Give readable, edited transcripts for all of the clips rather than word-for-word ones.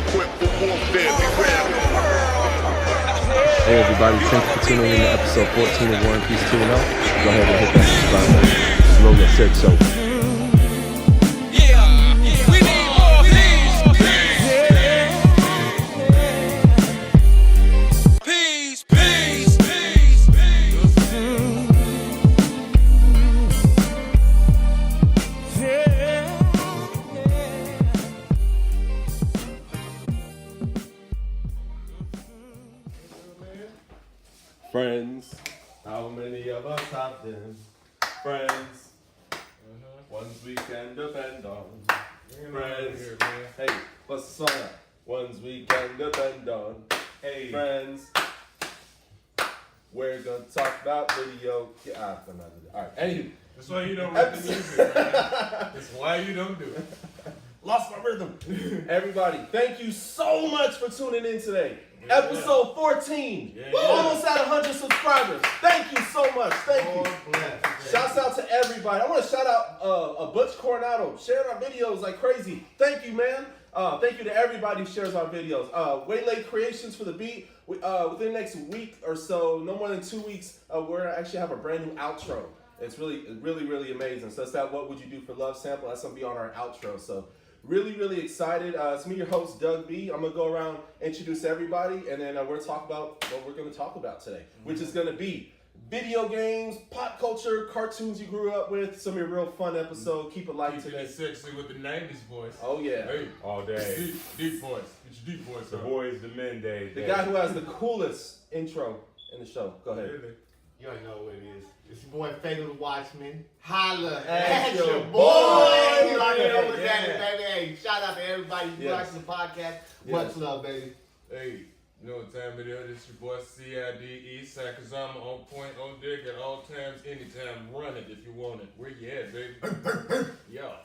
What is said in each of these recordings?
Hey everybody, thank you for tuning in to episode 14 of War and Peace 2-0. Go ahead and hit that subscribe button. Logan said so. Friends, how many of us have them? Friends, ones we can depend on. Friends, hey, what's the song? Ones we can depend on. Hey, friends, we're gonna talk about video. All right, anywho. That's why you don't rap the music, man. That's why you don't do it. Lost my rhythm. Everybody, thank you so much for tuning in today. Episode 14. We're almost at 100 subscribers. Thank you so much. Thank you. Shouts out to everybody. I want to shout out Butch Coronado sharing our videos like crazy. Thank you, man. Thank you to everybody who shares our videos. Waylay Creations for the beat. Within the next week or so, no more than 2 weeks, we're gonna actually have a brand new outro. It's really amazing. So that's that What Would You Do for Love sample. That's gonna be on our outro. So really excited. It's me, your host, Doug B. I'm going to go around, introduce everybody, and then we're going to talk about what we're going to talk about today, which is going to be video games, pop culture, cartoons you grew up with, some of your real fun episodes. Keep it light today. Sexy with the 90s voice. Oh, yeah. Hey, all day. Deep voice. Get your deep voice The up. boys, the men, day. The guy who has the coolest intro in the show. Go ahead. Really? You already know what it is. It's your boy Fatal the Watchman. Holla At your your boy. boy. You already know what's Yeah. happening, baby. Hey, shout out to everybody who Yes. watches the podcast. Yes. Much love, baby. Hey, you know what time it is? It's your boy CID Eastside Kazama on point, on deck at all times, anytime. Run it if you want it. Where you at, baby? Yeah.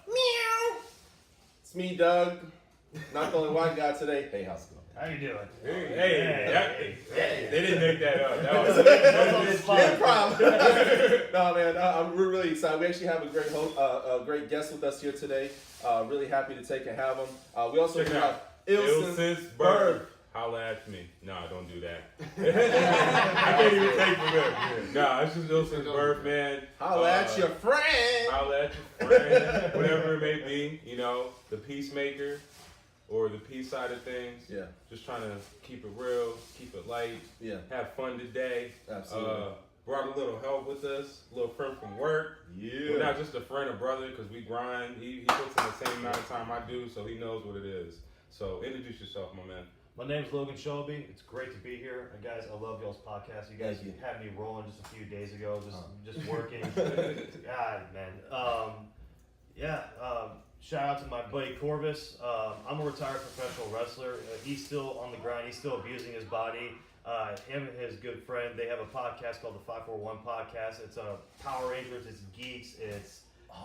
It's me, Doug. Not the only white guy today. Hey, how's it going? How you doing? Hey, they didn't make that up. That was Improv. No, man, we're really excited. We actually have a great great guest with us here today. Really happy to have him. We also Check it have out. Ilsen's Berg. Holla at me. Nah, don't do that. I can't even take for that. Nah, it's just Ilsen's Berg, man. Holla at your friend. Holla at your friend. Whatever it may be, you know, the peacemaker or the peace side of things. Yeah. Just trying to keep it real, keep it light. Yeah. Have fun today. Absolutely. Brought a little help with us, a little friend from work. Yeah. We're not just a friend or brother because we grind. He puts in the same amount of time I do, so he knows what it is. So introduce yourself, my man. My name's Logan Shelby. It's great to be here. Guys, I love y'all's podcast. You guys Thank you. had me rolling just a few days ago, just working. God, man. Shout out to my buddy Corvus. I'm a retired professional wrestler. He's still on the grind. He's still abusing his body. Him and his good friend, they have a podcast called the 541 Podcast. It's Power Rangers, it's geeks, it's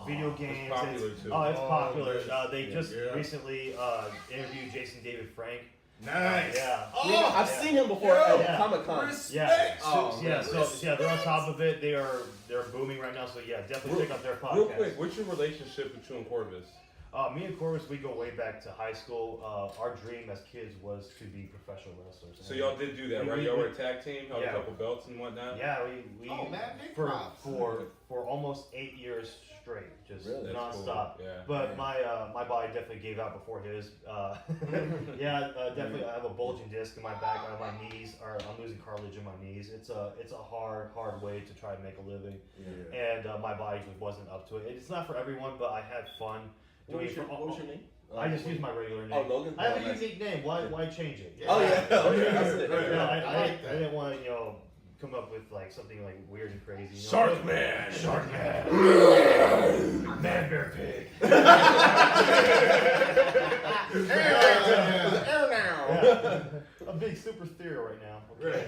video games. It's popular too. Oh, it's popular. They Yeah. just recently interviewed Jason David Frank. Nice. I've seen him before at Comic-Con. Respect. They're on top of it. They're booming right now. So yeah, definitely check out their podcast. Real quick, what's your relationship with you and Corvus? Me and Corvus, we go way back to high school. Our dream as kids was to be professional wrestlers. So y'all did do that, right? Y'all were a tag team, held Yeah. a couple belts and whatnot. Yeah, we Oh, man, big for props. for almost 8 years straight, just Really? That's nonstop. cool. Yeah. But my body definitely gave out before his. Definitely. I have a bulging disc in my back. My knees I'm losing cartilage in my knees. It's a hard way to try to make a living, and my body just wasn't up to it. It's not for everyone, but I had fun. What was your name? I just use my regular name. Oh, Logan? I have Oh, a nice. unique name. Why change it? Oh, yeah. Okay, that's it. Yeah, I like that. didn't want to, come up with like something like weird and crazy. Shark Man. Man Bear Pig. A big superhero right now. Okay.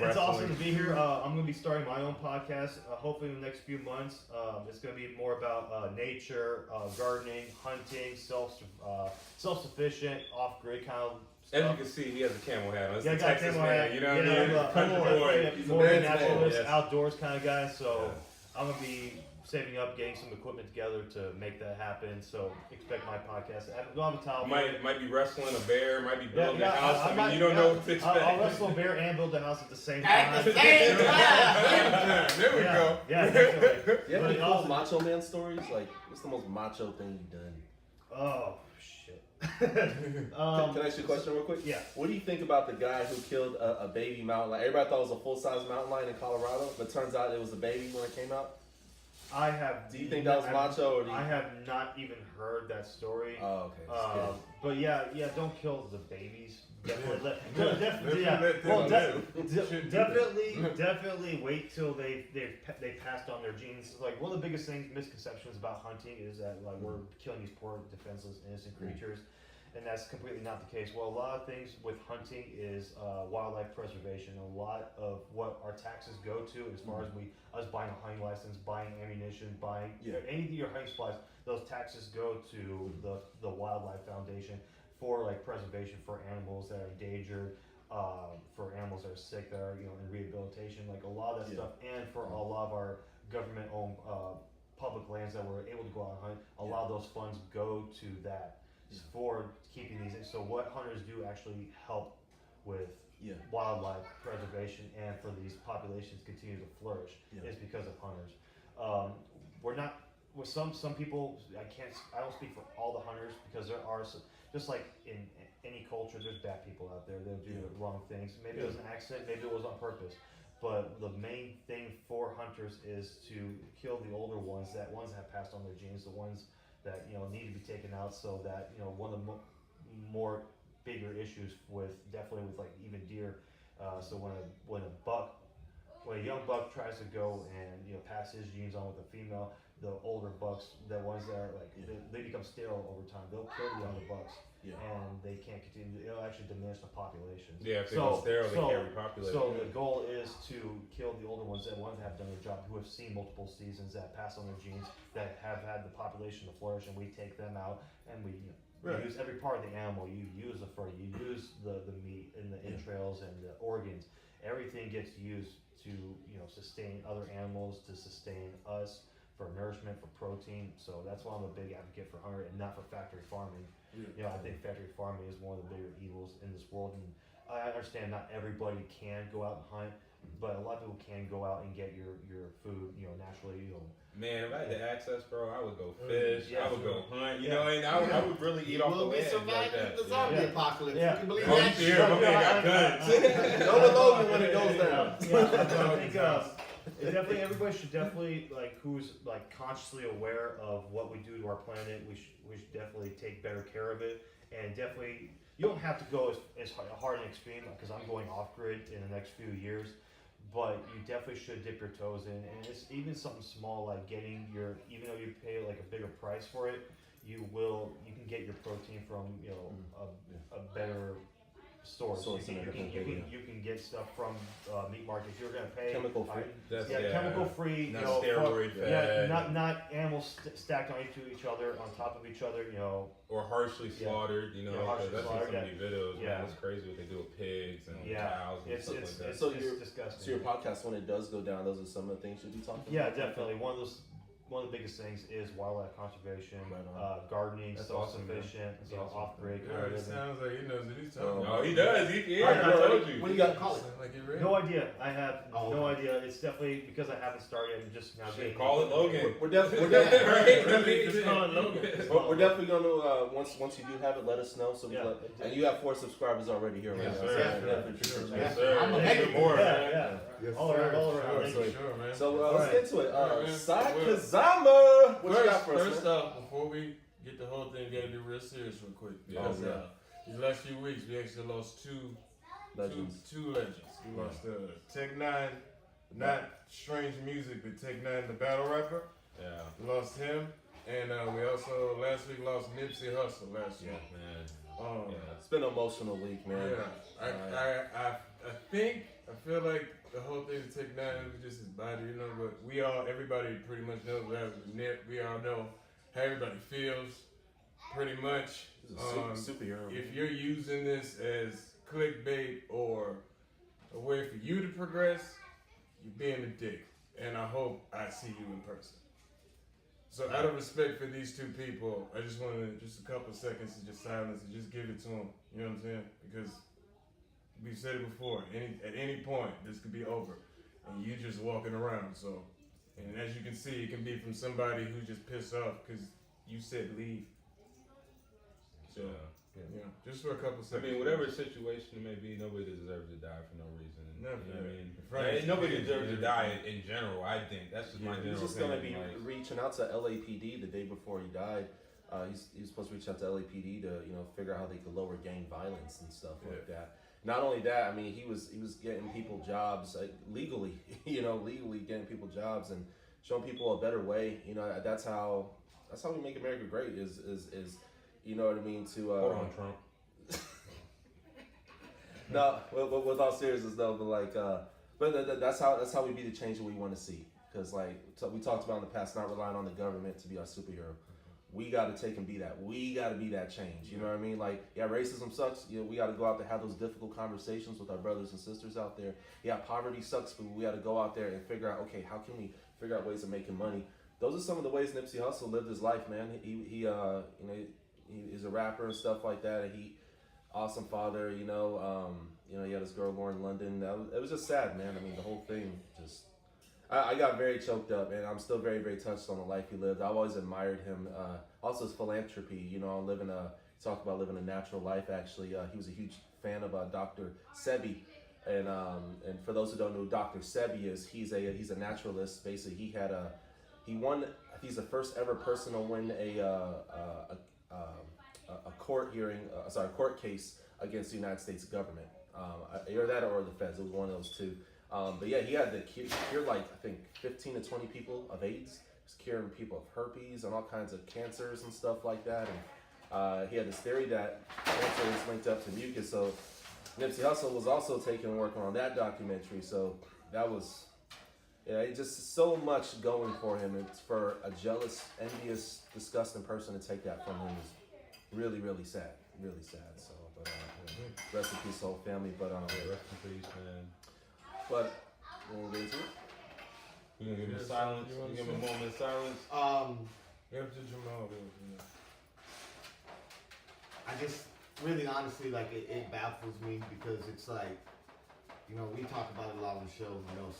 It's awesome to be here. I'm going to be starting my own podcast. Hopefully in the next few months. It's going to be more about nature, gardening, hunting, self-sufficient, off-grid kind of As you stuff. can see, he has a camel hat on. It's Yeah, I the got Texas camel man, hat. you know what I mean? I'm Country boy. more of a He's a man's naturalist, man, yes. outdoors kind of guy. So I'm going to be saving up, getting some equipment together to make that happen. So expect my podcast. I don't have a title. Might be wrestling a bear, might be building Yeah, a house. I mean, you don't yeah, know what to expect. I'll wrestle a bear and build a house at the same time. At the same time. There we go. Yeah, definitely. You have But any it cool also- Macho Man stories? Like, what's the most macho thing you've done? Oh shit. Can I ask you a question real quick? Yeah. What do you think about the guy who killed a baby mountain lion? Everybody thought it was a full-size mountain lion in Colorado, but turns out it was a baby when it came out. I have. Do you think that was macho, or do you... I have not even heard that story. Oh, okay. But yeah, don't kill the babies. Definitely, definitely wait till they passed on their genes. Like one of the biggest misconceptions about hunting is that like we're killing these poor, defenseless, innocent creatures, and that's completely not the case. Well, a lot of things with hunting is wildlife preservation. A lot of what our taxes go to, as far as us buying a hunting license, buying ammunition, buying anything your hunting supplies, those taxes go to the Wildlife Foundation for like preservation for animals that are endangered, for animals that are sick, that are in rehabilitation, like a lot of that stuff, and for a lot of our government-owned public lands that we're able to go out and hunt. A lot of those funds go to that for keeping these. So what hunters do actually help with wildlife preservation and for these populations continue to flourish is because of hunters. We're not with some people. I don't speak for all the hunters because there are some, just like in any culture, there's bad people out there. They'll do the wrong things. Maybe it was an accident. Maybe it was on purpose. But the main thing for hunters is to kill the older ones, that have passed on their genes, the ones that need to be taken out, so that one of the more bigger issues definitely with like even deer. So when a young buck tries to go and pass his genes on with a female, the older bucks, the ones that are like they become sterile over time. They'll kill the younger bucks, and they can't continue. It'll actually diminish the population. Yeah, if they go sterile, they can't repopulate. So the goal is to kill the older ones that have done their job, who have seen multiple seasons, that pass on their genes, that have had the population to flourish, and we take them out and we use every part of the animal. You use the fur, you use the meat and the entrails and the organs. Everything gets used to sustain other animals, to sustain us, for nourishment, for protein. So that's why I'm a big advocate for hunter and not for factory farming. I think factory farming is one of the bigger evils in this world, and I understand not everybody can go out and hunt, but a lot of people can go out and get your food naturally. Man, if I had the access, bro, I would go fish. I would go hunt. And I would really eat off the We'll be land like surviving that. the zombie apocalypse. Yeah. You can believe Oh, that you shit. hear, my man got guns. Go to Logan when it goes down. I think definitely everybody should definitely who's consciously aware of what we do to our planet. We should definitely take better care of it, and definitely you don't have to go as hard and extreme, because I'm going off grid in the next few years. But you definitely should dip your toes in, and it's even something small like getting even though you pay like a bigger price for it, you can get your protein from a better source. You can get stuff from meat markets. You're gonna pay Chemical free. Chemical free. Not steroid fed. Not animals stacked onto each other, on top of each other. Or harshly slaughtered. harshly That's slaughtered, some of these videos. Yeah. Man, it's crazy what they do with pigs and cows and It's stuff like that. it's disgusting. So your podcast, when it does go down, those are some of the things you'll be talking about? Yeah, definitely. One of the biggest things is wildlife conservation, gardening, That's self-sufficient, awesome, man. That's awesome. off-grid kind Yeah, of it living. sounds like he knows what he's talking Oh, about. he does. He Alright, I told you. What do you got? Call it. Sounds like you're ready. No idea. I have Oh, no okay. idea. It's definitely because I haven't started. I'm just now getting. Call it Logan. We're definitely Just call it Logan. we're definitely gonna once you do have it, let us know. So Yeah. and you have 4 subscribers already here right Yes, now. sir. So Yeah. definitely appreciate Yes, you. sir. I'm a Make make it it more, Yeah, man. yeah. All around. Sure, man. So let's get into it. Alright, man. Sakazama, what you got for us? First man? off, before we get the whole thing, we gotta be real serious real quick. Yeah. Because, Yeah. these last few weeks, we actually lost two legends. We lost Tech Nine, not Strange Music, but Tech Nine, the battle rapper. Yeah. We lost him, and we also last week lost Nipsey Hussle last week. Man. Um, It's been an emotional week, man. Yeah, I feel like the whole thing with Tech Nine was just his body, but everybody pretty much knows what happened with Nip. We all know how everybody feels, pretty much. He's a superhero. If you're using this as clickbait or a way for you to progress, you're being a dick. And I hope I see you in person. So out of respect for these two people, I just wanted just a couple seconds to just silence and just give it to them. You know what I'm saying? Because we've said it before. At any point, this could be over, and you just walking around. So, and as you can see, it can be from somebody who just pissed off because you said leave. So, yeah, just for a couple I seconds. mean, whatever situation it may be, nobody deserves to die for no reason. Never. You know what I mean? Right. Nobody deserves to die in general, I think. That's just my He's general just gonna be opinion. Like, reaching out to LAPD the day before he died. He's supposed to reach out to LAPD to figure out how they could lower gang violence and stuff like that. Not only that, I mean he was getting people jobs legally, legally getting people jobs and showing people a better way. That's how we make America great. Is you know what I mean? To hold on, Trump. No, with all seriousness though, but that's how we be the change that we want to see. Because we talked about in the past, not relying on the government to be our superhero. We got to take and be that. We got to be that change. You know what I mean? Racism sucks. We got to go out there, have those difficult conversations with our brothers and sisters out there. Yeah, poverty sucks, but we got to go out there and figure out, okay, how can we figure out ways of making money? Those are some of the ways Nipsey Hussle lived his life, man. He is a rapper and stuff like that. And awesome father, he had his girl Lauren London. It was just sad, man. I mean, the whole thing just. I got very choked up, and I'm still very, very touched on the life he lived. I've always admired him. Also his philanthropy, talk about living a natural life. Actually, he was a huge fan of Dr. Sebi, and for those who don't know who Dr. Sebi is, he's a naturalist. Basically, he's the first ever person to win a court case against the United States government. Either that or the feds. It was one of those two. But yeah, he had to cure I think 15 to 20 people of AIDS. He was curing people of herpes and all kinds of cancers and stuff like that. And he had this theory that cancer is linked up to mucus. So Nipsey Hussle was also taking and working on that documentary. So that was, just so much going for him. And for a jealous, envious, disgusting person to take that from him is really, really sad. Really sad. So, but rest in peace, whole family. But rest in peace, man. But we'll get into it. You gonna give him silence? You give him a moment of silence? Give it to Jamal. I just really honestly it baffles me because it's we talk about it a lot on the show,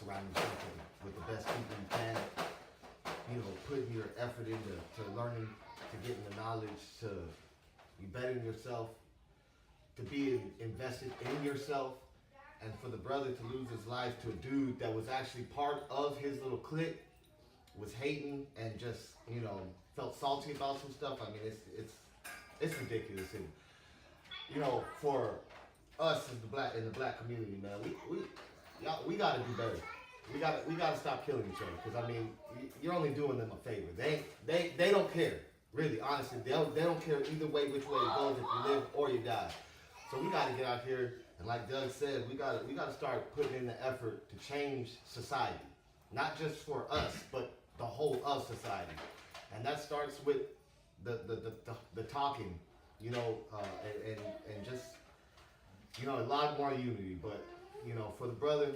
surrounding yourself with the best people you can, putting your effort into learning, to getting the knowledge, to be bettering yourself, to be invested in yourself. And for the brother to lose his life to a dude that was actually part of his little clique, was hating and just, felt salty about some stuff. I mean, it's ridiculous. And, for us as in the black community, man, we gotta do better. We gotta stop killing each other. Because I mean, you're only doing them a favor. They don't care. Really, honestly, they don't care either way which way it goes, if you live or you die. So we gotta get out here. And like Doug said, we gotta start putting in the effort to change society, not just for us, but the whole of society. And that starts with the talking, and just a lot more unity. But for the brother,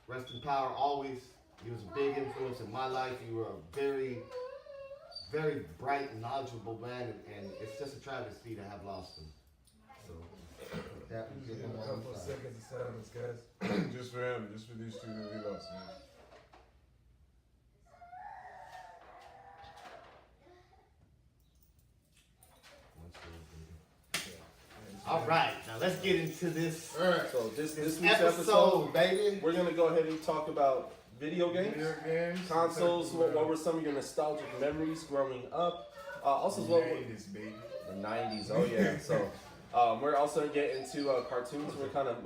rest in power always. He was a big influence in my life. You were a very, very bright and knowledgeable man, and it's just a travesty to have lost him. So. A couple of seconds of silence, guys. Just for him, just for these two that we lost, man. All right, now let's get into this. All right, so this week's episode, baby. We're gonna go ahead and talk about video games, consoles. What were some of your nostalgic memories growing up? Also, the 90s, baby. The 90s. Oh yeah. So. We're also getting into cartoons. We're kind of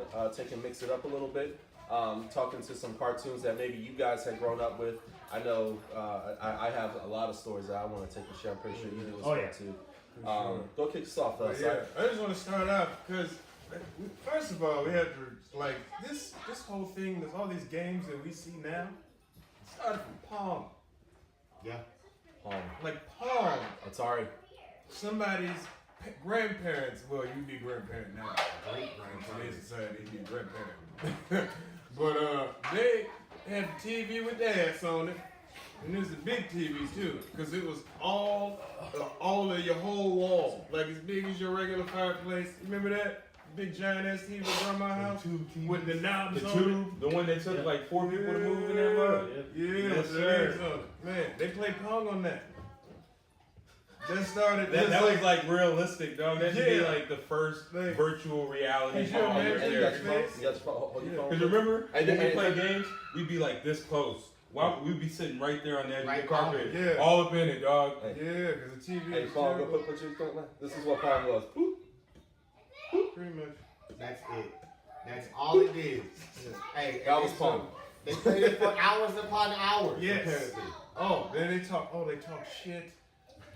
mix it up a little bit. Talking to some cartoons that maybe you guys had grown up with. I know I have a lot of stories that I want to take and share. I'm pretty sure you do as well too. Go kick us off, though. I just want to start off because first of all, we have to this whole thing. There's all these games that we see now. It started from Pong. Yeah, Pong. Like Pong. Atari. Somebody's grandparents, well, you'd be grandparent now. Great In today's society, you'd be grandparent. But they had the TV with the ass on it. And there's the big TVs too, because it was all of your whole wall, like as big as your regular fireplace. You remember that big giant ass TV around my house with the knobs The on tube, the one that took like 4 people to move in that mug. Yeah, Yes, the sir. legs on it. Man, they played Pong on that. That started. That was like realistic, dog. That should be Yeah. like the first Like, virtual reality Could you Pong right imagine And you there. got your phone. You got your phone. Yeah. Because remember, And- when we and- play games, we'd be like this close. Wow, we'd be sitting right there on the edge of Right the carpet. on it, yeah. All up in it, dog. yeah, because the TV Hey, is Paul, go terrible. put your phone down. This is what Paul was. Pretty much. That's it. That's all it is. Hey, That and was it's, Paul. They played it for hours upon hours. Yes. Apparently. Oh, then they talk. Oh, they talk shit.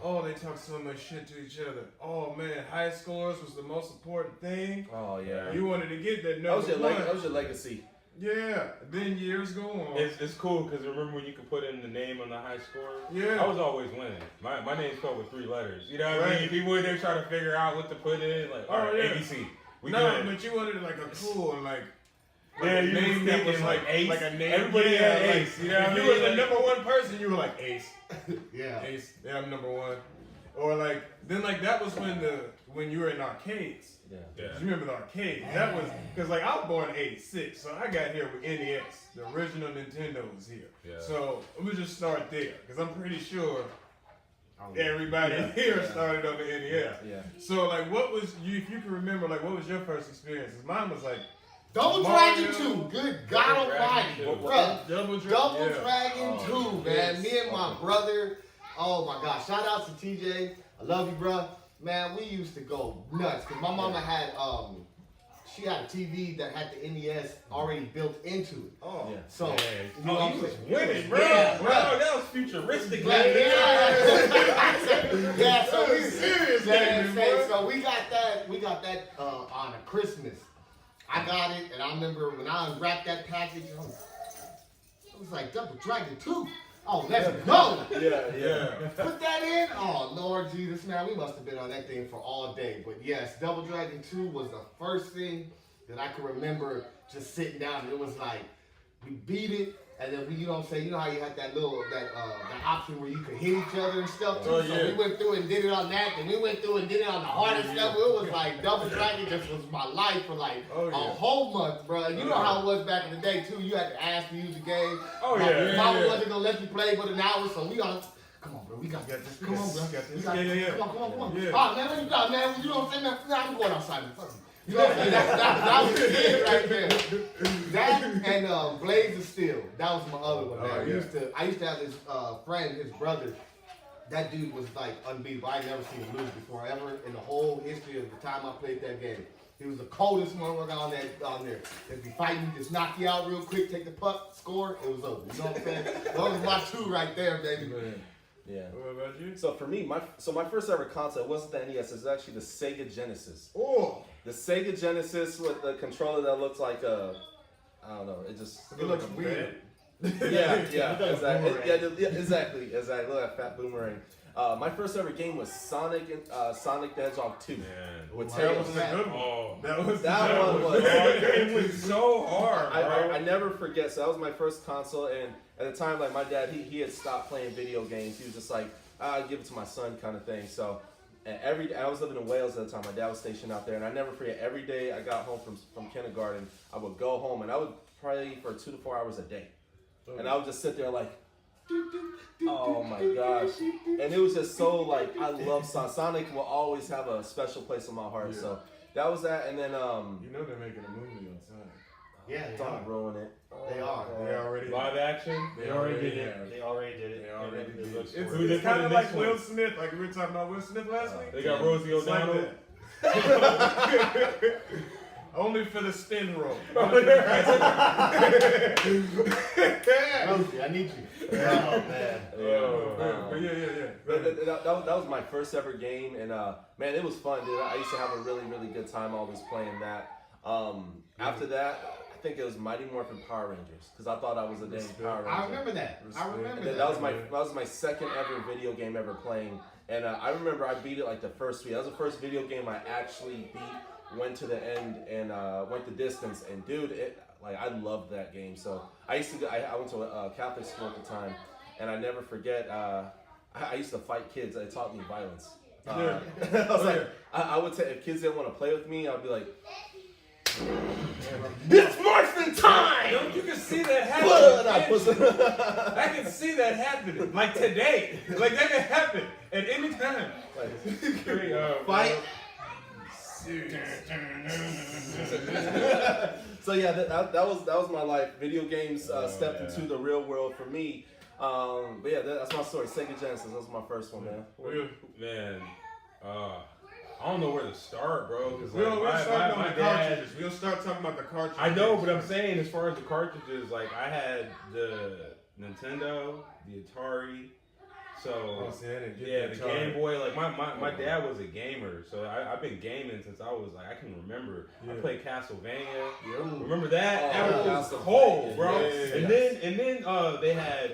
Oh, they talk so much shit to each other. Oh man, high scores was the most important thing. Oh yeah. You wanted to get that That was number your one. that was your legacy. Yeah. Then years go on. It's cool because remember when you could put in the name on the high score? Yeah. I was always winning. My name's spelled with 3 letters. You know what I Right. mean? People in there trying to figure out what to put in. Like, Oh, all right, yeah. ABC. We no, good. but you wanted like a cool and like. Yeah, a you name was that was thinking like Ace. like a name. Everybody yeah, had like, Ace. You know what I if mean? you were the Like- number one person, you were like Ace. Yeah. Ace. Yeah, I'm number one. Or like then like that was when you were in arcades. Yeah. Yeah. You remember the arcade? That was because like I was born in '86, so I got here with NES. The original Nintendo was here. Yeah. So we'll just start there because I'm pretty sure Oh, yeah. everybody here started on the NES. Yeah. So like, what was you? If you can remember, like, what was your first experience? 'Cause mine was like Double Mario. Dragon 2. Good God Dragon Almighty. 2. Bruh. Double Double yeah. Dragon Oh, 2, man. yes. Me and my brother. Oh my gosh. Shout out to TJ. I love you, bruh. Man, we used to go nuts. Cause my mama had she had a TV that had the NES already built into it. Oh. Yeah. So Yeah. you know what I'm saying? Winning, bro. Yeah, Bro, that was futuristic. Yeah, man. yeah, so we Serious, yeah, baby, say, boy. so we got that on a Christmas. I got it, and I remember when I unwrapped that package, I was like, Double Dragon 2. Oh, let's go. Yeah. Yeah. Put that in. Oh, Lord Jesus, man, we must have been on that thing for all day. But yes, Double Dragon 2 was the first thing that I could remember just sitting down. It was like, we beat it, and then we, you know what I'm saying, you know how you had that option where you could hit each other and stuff too? Oh, So yeah. we went through and did it on that, and we went through and did it on the hardest stuff. It was like, Double Dragon just was my life for like Oh, a yeah. whole month, bro. You know how it was back in the day too. You had to ask to use the game. Oh, My yeah. mama Yeah. wasn't gonna let you play but an hour, so we gotta. Come on, bro. We got Got this. this. Come on, bro. Got this. We got Yeah, this. yeah, yeah. Come on. Yeah. Oh, man, what you got, man? You know what I'm saying, man? Nah, I'm going outside. Man. Fuck you. You know what I'm saying? That was it right there. That and Blades of Steel. That was my other one. Man. Oh, yeah. I used to have this friend, his brother. That dude was like unbeatable. I never seen him lose before, ever in the whole history of the time I played that game. He was the coldest motherfucker on there. If you fight, he just knock you out real quick, take the puck, score, it was over. You know what I'm saying? Those was my two right there, baby. Man. Yeah. What about you? So for me, my first ever console wasn't the NES. It was actually the Sega Genesis. Oh. The Sega Genesis with the controller that looks like I don't know. It just It looks weird. yeah, exactly. boomerang. Yeah, exactly. Look at that fat boomerang. My first ever game was Sonic the Hedgehog 2 Man. with That was Tails. a good one. Oh. That one was- It was so hard, bro. I never forget. So that was my first console, and at the time, like my dad, he had stopped playing video games. He was just like, I'll give it to my son, kind of thing. So, and I was living in Wales at the time. My dad was stationed out there, and I never forget. Every day I got home from kindergarten, I would go home, and I would play for 2 to 4 hours a day, and I would just sit there like, oh my gosh, and it was just so like I love Sonic. Sonic will always have a special place in my heart. Yeah. So that was that, and then You know they're making a movie on Sonic. Yeah, they don't are. ruin it. They are. They already. Live action? They already did it. They already did it. They already It did. looks It's, for it. it's kind of the like next Will one? Smith, like we were talking about Will Smith last week. They got Rosie It's like O'Donnell. that. Only for the spin roll. Rosie, I need you. Oh, man. But yeah. That was my first ever game, and man, it was fun, dude. I used to have a really, really good time always playing that. After that, I think it was Mighty Morphin Power Rangers, because I thought I was a dang Power Ranger. I remember that. I remember And then that. that was my second ever video game ever playing, and I remember I beat it like the first week. That was the first video game I actually beat, went to the end, and went the distance. And dude, I loved that game. So I went to a Catholic school at the time, and I never forget. I used to fight kids. It taught me violence. Yeah. I was like, I would say if kids didn't want to play with me, I'd be like, it's morphin' time! Yo, you can see that Blood, happening. I I can see that happening. Like today. Like that can happen at any time. Fight. So yeah, that was my life. Video games stepped into the real world for me. But yeah, that's my story. Sega Genesis. That was my first one, man. Man, I don't know where to start, bro. Cause We'll like, start on my the dad. cartridges. We'll start talking about the cartridges. I know, but I'm saying as far as the cartridges, like I had the Nintendo, the Atari. So yeah, the Game Boy. Like my dad was a gamer, so I've been gaming since I was like I can remember. I played Castlevania. Remember that? That was cold, bro. Yes. And then they had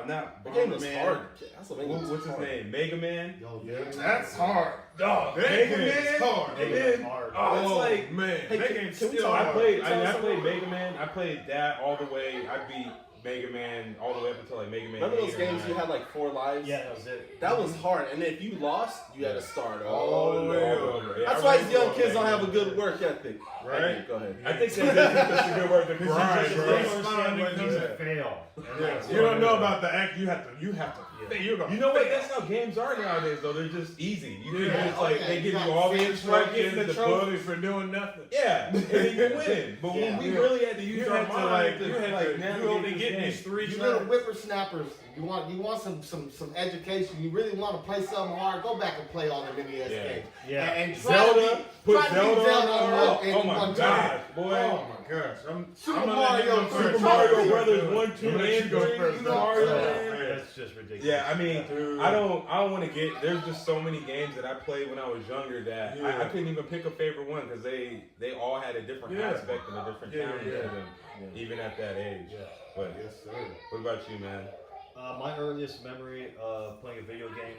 not The game was Man. hard. Castlevania was What's his hard. name? Mega Man. Yo, That's hard. Dog. Mega Man is hard. And Mega's then hard. it's like man, Hey, Mega can Man's we still talk- I hard. played Tell us I played something. Mega Man. I played that all the way. I beat Mega Man all the way up until like Mega Man. Remember 8 those or games 9. you had like 4 lives? Yeah, that was it. That was hard. And if you lost, you had to start All the way over. Yeah, That's I why remember these young all kids that. don't have a good work ethic. Right? Okay, go ahead. I think they did just a good work to grind, They bro. don't It's understand fine, what it means to but- fail. You don't know about the act. You have to. You're gonna. You know what? That's how games are nowadays, though. They're just easy. You can Yeah. just like Okay, they give you you got all the It's like getting instructions, the the book. trophy for doing nothing. Yeah, and then you win. But when we Yeah. really had to use You our had to mind like. to You had like to. navigate You only this get game. these 3 you little shots. whippersnappers. You want some education. You really want to play something hard. Go back and play all the NES Yeah. games. Yeah. And try Zelda, to be, put try to Zelda beat Zelda on. in Oh my one God, time. boy. Oh my gosh. Super I'm gonna Mario let you go Super first. Mario You Brothers go 1, first. 2, I'm gonna let and you go 3, first. you know, Mario Land. That's just ridiculous. Yeah, I mean, Dude. I don't want to get. There's just so many games that I played when I was younger that I Yeah. couldn't even pick a favorite one because they all had a different Yeah. aspect and a different Yeah, challenge yeah. to them, even at that age. Yeah. But Yes, sir. what about you, man? My earliest memory of playing a video game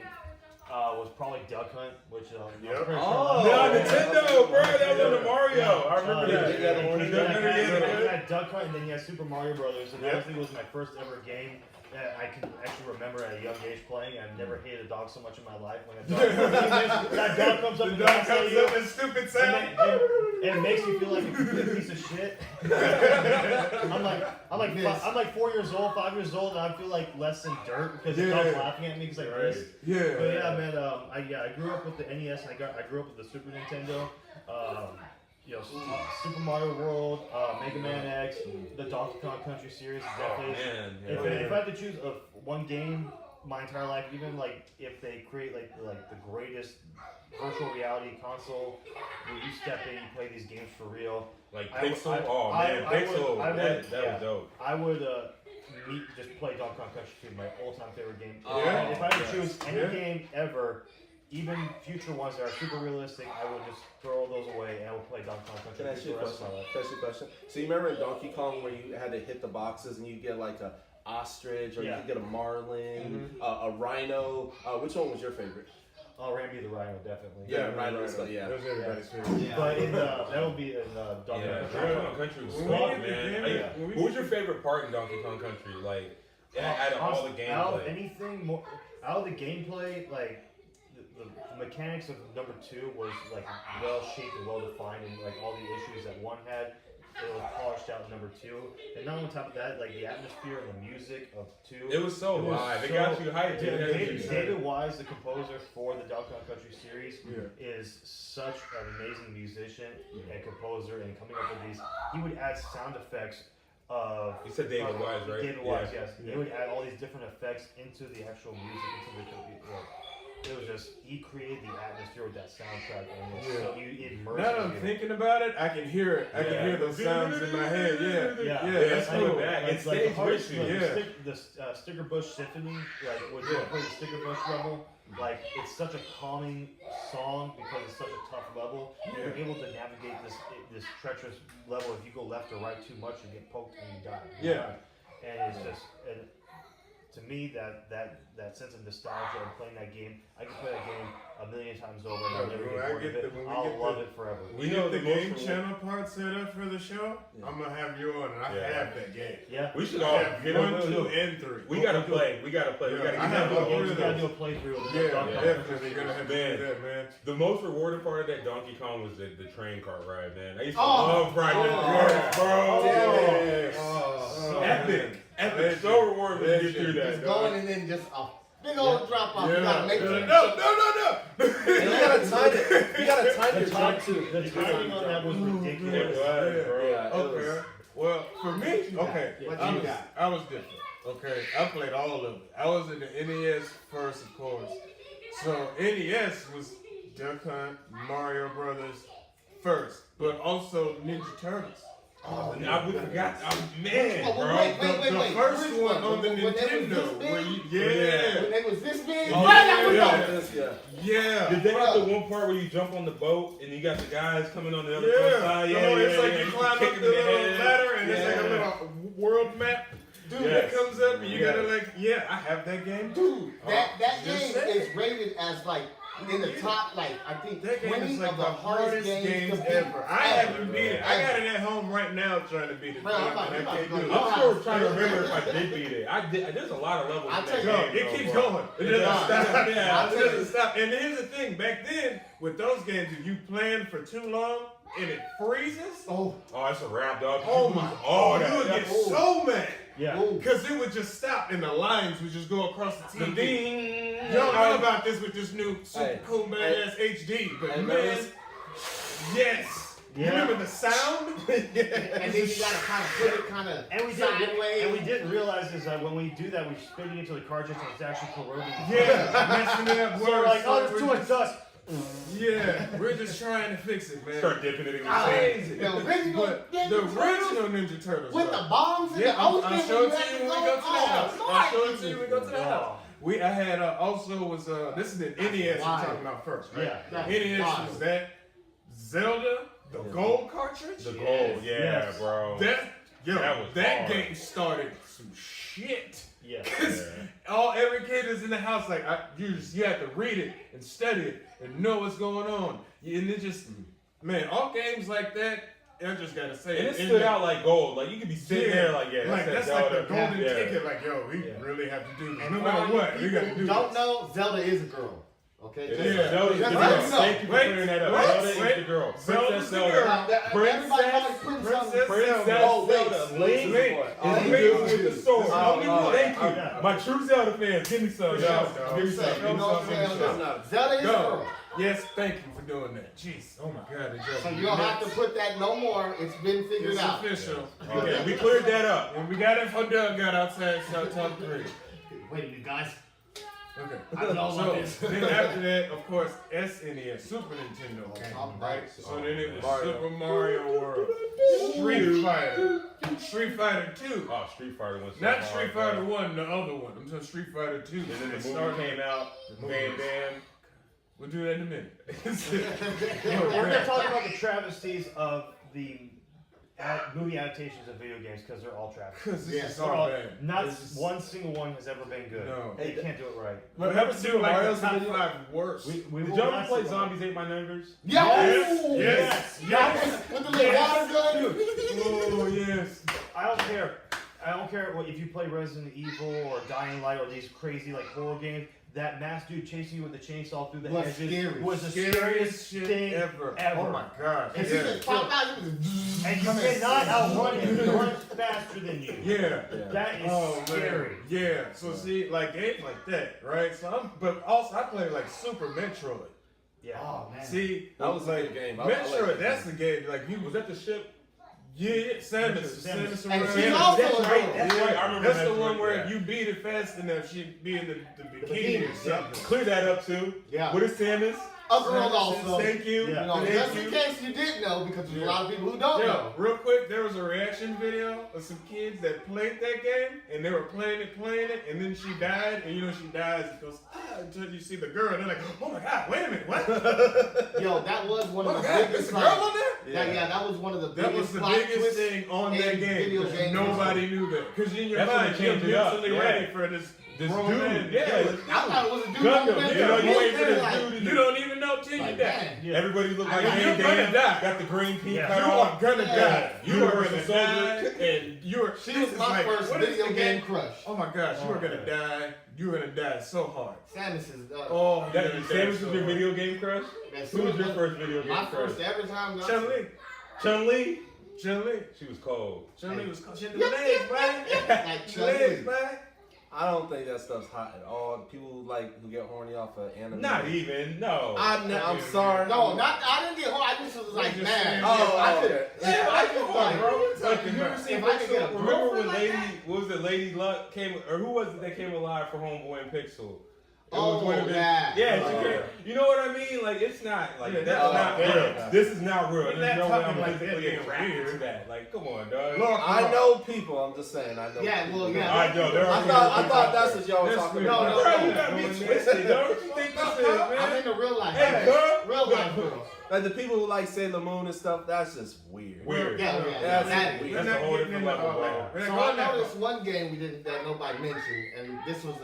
was probably Duck Hunt, which I'm Yep. pretty Oh. sure. No, Nintendo, bro. That was on the Mario. I remember Yeah, that. yeah, the one You that- had Duck Hunt, and then you had Super Mario Brothers, and that was my first ever game that I can actually remember at a young age playing. I've never hated a dog so much in my life. When that dog comes up The and dog knocks at comes you, up and stupid and sound. it makes you feel like a complete piece of shit. I'm like 4 years old, 5 years old, and I feel like less than dirt because the dog's laughing at me because I Right. this. Yeah. But yeah, man, I grew up with the NES, and I grew up with the Super Nintendo. Super Mario World, Mega Man X, the Donkey Kong Country series. Oh Definitely. man. If I had to choose one game my entire life, even like if they create like the greatest virtual reality console where you step in, you play these games for real. Like I would- Pixel. I- Oh I- man, I would- Pixel. I would- That yeah. was dope. I would just play Donkey Kong Country 2, my all-time favorite game. Yeah. If I had to choose any Yeah. game ever, even future ones that are super realistic, I would just throw those away and I would play Donkey Kong Country Can I ask you a for the rest question? of my life. Can I ask you a question? So you remember in Donkey Kong where you had to hit the boxes and you get like a ostrich or Yeah. you could get a marlin, a rhino. Which one was your favorite? Oh, Rambi the Rhino, definitely. Yeah, Rhino stuff, yeah. That was everybody's favorite. Yeah. But that would be in Donkey Yeah, Kong Donkey Country. Kong Country was When fun, we get the man. game, Hey, when we what was get your favorite part in Donkey Kong Country? Like, out of all the Out of gameplay. anything more, out of the gameplay, like the mechanics of number 2 was like well shaped and well defined, and like all the issues that 1 had, it was polished out in number 2. And not on top of that, like the atmosphere and the music of 2. It was so live. It got you hyped. It got you excited. David Wise, the composer for the Donkey Kong Country series, Yeah. is such an amazing musician and composer, and coming up with these, he would add sound effects of. You said David Wise, right? David Yeah. Wise, yes. He would add all these different effects into the actual music, into the computer. It was just, he created the atmosphere with that soundtrack, and it's Yeah. so you immerse Now that I'm you. thinking about it, I can hear it. I can Yeah. hear those sounds in my head. Yeah. Yeah. Yeah, that's Like- cool. back. Like, It like stays the hardest, with you. like, Yeah. the Sticker Bush Symphony, like when you play the Sticker Bush level, like it's such a calming song because it's such a tough level. You're able to navigate this treacherous level. If you go left or right too much, you get poked and you die. Yeah. And it's just, and to me, that sense of nostalgia of playing that game, I can play that game a million times over and I'll never get bored of it. I'll love it forever. We get the game channel part set up for the show. Yeah. I'm gonna have you on, and I have that game. Yeah, we should all get 1, 2, and 3. We gotta play. We gotta play. Yeah. We gotta get that. We gotta do a playthrough. Yeah, definitely gonna have to do that, man. The most rewarding part of that Donkey Kong was the train car ride, man. I used to love riding the cars, bro. Epic. Epic. So rewarding when you get through that. Just going and then just a big old drop off. Yeah. You gotta make sure. No. And you gotta time it. You gotta time your jump too. The timing on that was ridiculous. Okay. Well, for me, okay, What I you was, got? I was different. Okay, I played all of it. I was in the NES first, of course. So NES was Duck Hunt, Mario Brothers first, but also Ninja Turtles. Oh, now we forgot. Man, bro. Wait. The first Which one on the When they was this Nintendo. big? Where you, When they was this big? Oh, yeah. Did they have the one part where you jump on the boat and you got the guys coming on the other side? It's like you climb up the little ladder and it's like a little world map. Dude, that comes up and you gotta I have that game. Dude, that just game is rated as like in the top, like I think that game 20 is like of the the hardest games to beat ever. I haven't beat it. I got it at home right now trying to beat it. Bro, I'm still trying to remember if I did beat it. I did. There's a lot of levels. I'll in tell that you, game, It keeps bro. going. It doesn't stop. I'll It tell you. doesn't stop. And here's the thing. Back then, with those games, if you playing for too long and it freezes, Oh, That's a wrap, dog. oh my, you would get so mad. Yeah. Because it would just stop and the lines would just go across the TV. Ding. You don't know about this with this new super cool badass HD, but man, yes. Yeah. You remember the sound? and then you gotta kind of put it kind of sideways. And we didn't realize is that when we do that, we're spitting into the cartridge and it's actually corroding. Yeah, messing it up So we're worse. like, oh, So there's too we're much dust. Yeah, we're just trying to fix it, man. Start dipping it in the Crazy. The original But Ninja the Turtles original Ninja Turtles. with though. the bombs and Yeah, the I'll ocean. show it to you when we go to the house. I'll show it to you when we go to the Wow. house. I had also was this is the NES I'm talking about first, right? Yeah. NES was that Zelda, the gold cartridge. The gold, Yes. bro. That That was hard. game started some shit. Yeah. Every kid is in the house like you have to read it and study it and know what's going on. And it just all games like that. I just gotta say, And it stood out like gold. Like you could be sitting there like, that's like the golden ticket. Like, yo, we really have to do this. No matter what, we gotta do this. Don't know, Zelda is a girl. Okay. Zelda's the Just girl. let me know. Thank you for clearing that up. Zelda is the girl. Zelda's the Zelda. girl. Everybody calls it Princess Zelda. Link is good with the sword. Thank you. My true Zelda fans, give me some, y'all. Give me some. You know what I'm saying? Zelda is a girl. Yes, thank you for doing that. Jeez, oh my God. So you don't have to put that no more. It's been figured It's out. official. Okay, we cleared that up. And we got it for Doug got outside South Top 3. Wait a minute, guys. Okay. I don't know what this. Then after that, of course, SNES, Super Nintendo came, right? So then it was Super Mario World, Street Fighter 2. Oh, Street Fighter 1. Not Street Fighter 1, the other one. I'm talking Street Fighter 2. And then the movie came out. Bam, bam. We'll do that in a minute. We're going to talk about the travesties of the movie adaptations of video games because they're all travesties. Because this is They're all all- bad. Not one single one has ever been good. No. They can't do it right. But ever do like Mario's the top video? 5 worst. We Did will y'all not ever play sit Zombies Ate My Neighbors? Yes. With the little water gun. Oh, yes. I don't care. I don't care if you play Resident Evil or Dying Light or these crazy like horror games. That masked dude chasing you with the chainsaw through the Was hedges scary. was the Scariest scariest shit thing ever. ever. Oh my gosh. And she just popped out. It was And you cannot outrun him. He runs faster than you. Yeah. That is scary. Yeah. So see, like games like that, right? So but also I play like Super Metroid. Yeah. Oh man. See, That was a like good game. I Metroid, like that that's game. the game. Like you was that the ship? Yeah, Samus. And around. she's Samus, also that's a right. girl. That's right. I remember That's the Metroid, one where yeah. if you beat it fast enough, she'd be in the bikini or something. Clear that up too. Yeah. What is Samus? A girl also. Thank you. Yeah. You know, Thank just you. in case you didn't know, because there's a lot of people who don't Yeah, know. real quick, there was a reaction video of some kids that played that game, and they were playing it, and then she died, and you know she dies because until you see the girl, and they're like, oh my God, wait a minute, what? Yo, that was one Oh of my the God, there's biggest. a girl on there? That was one of the biggest. That was the plot biggest twists thing on in that game. video 'Cause game nobody knew that. Because in your That's when mind, they you're changed it up, mentally yeah. ready for this This Grown dude, man. yeah. I thought it was a dude. Gundam, I you know, you wait for this like, dude, you don't even know till you like, die. man. Yeah. Everybody look like I mean, you're gonna die. Got the green pink Yeah. cut You off. are gonna Yeah. die. You are Universal gonna Soldier. die, and you're. She this was is my like, first what is video the game crush. Oh my gosh, you are gonna die. You're gonna die so hard. Samus is. Oh, That, you're gonna die Samus was so your hard. video game crush? man, Who was your first video game My crush? first ever time. Chun-Li. Chun-Li? Chun-Li. She was cold. Chun-Li was she had the Yep, legs, yep, man. yep, yep. Like The legs, Chun-Li. man. I don't think that stuff's hot at all. People who get horny off of anime. Not even, no. I'm sorry. No, not. I didn't get home. I just was like, just man. saying. Oh, I could. okay. Yeah, I could Come on, like, bro. What are you Like, you talking ever about? seen If I could get a Pixel? Remember when girlfriend like Lady, that? what was it, Lady Luck came, or who was it that came alive for Homeboy and Pixel? It Oh, was one of them- yeah. Yeah, Oh, she came. yeah. You know what I mean? Like, it's not, like, Yeah, that's that's not not real. fair. This is not real. We're There's not no way talking I'm like that physically being attracted weird. to that. Like, come on, dog. Look, I know people. I'm just saying. I know. Yeah, people. well, yeah. I know, there are I people thought out that's there. what y'all were That's talking weird. about. No, Bro, you got me twisted, dog. What you think this is, I'm man? in the real life. Hey, girl. girl. Real life girl. Like the people who like Sailor Moon and stuff. That's just weird. Weird. Yeah, That's that- weird. That's a whole different level, bro. We're So not I going that know this far. one game we didn't that nobody mentioned, and this was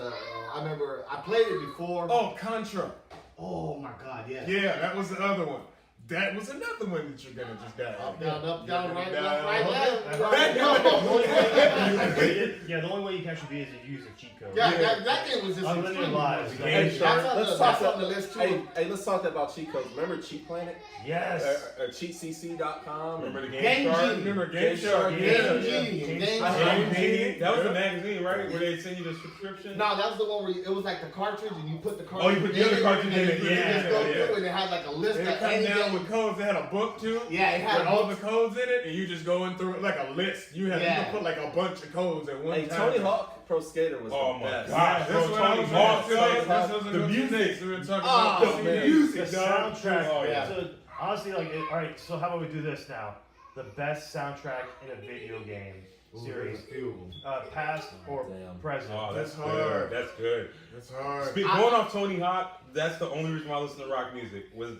I remember I played it before. Oh, Contra. Oh my God, yes. Yeah, that was the other one. That was another one that you're gonna just die. Up, down, up, down, You're right, gonna left, die. right, left. The only way- yeah, the only way you can actually beat is if you use a cheat code. Yeah, that game was just Unlimited extremely lives. hard. Game That's Shark. on Let's the- talk that's about on the list too. Hey, let's talk about cheat codes. Remember Cheat Planet? Yes. CheatCC.com. Remember the Game Game Shark? Genie. Remember Game Game Shark? Shark, Yeah. Game Genie, Game Game Shark. Shark. Game Genie. That was the Yeah. magazine, right? Where they send you the subscription? No, that was the one where it was like the cartridge, and you put the Oh, cartridge. you put the other it, cartridge in and it. you Yeah, just go yeah. through, and it had like a list It of come any down game. with codes. They had a book too. Yeah, it had with a all book. the codes in it, and you just going through it like a list. You had Yeah. you could put like a bunch of codes at one Hey, time. Tony Hawk Pro Skater was Oh the my best. God. That's Bro, what I Tony was Hawk, saying. son. That's what I was The gonna music. say. We were talking Oh, about the man. music, The dog. soundtrack. Oh, yeah. So honestly, like, all right. So how about we do this now? The best soundtrack in a video game series, past or Damn. present. Oh, that's That's good. hard. That's good. It's hard. Going off Tony Hawk, that's the only reason why I listen to rock music was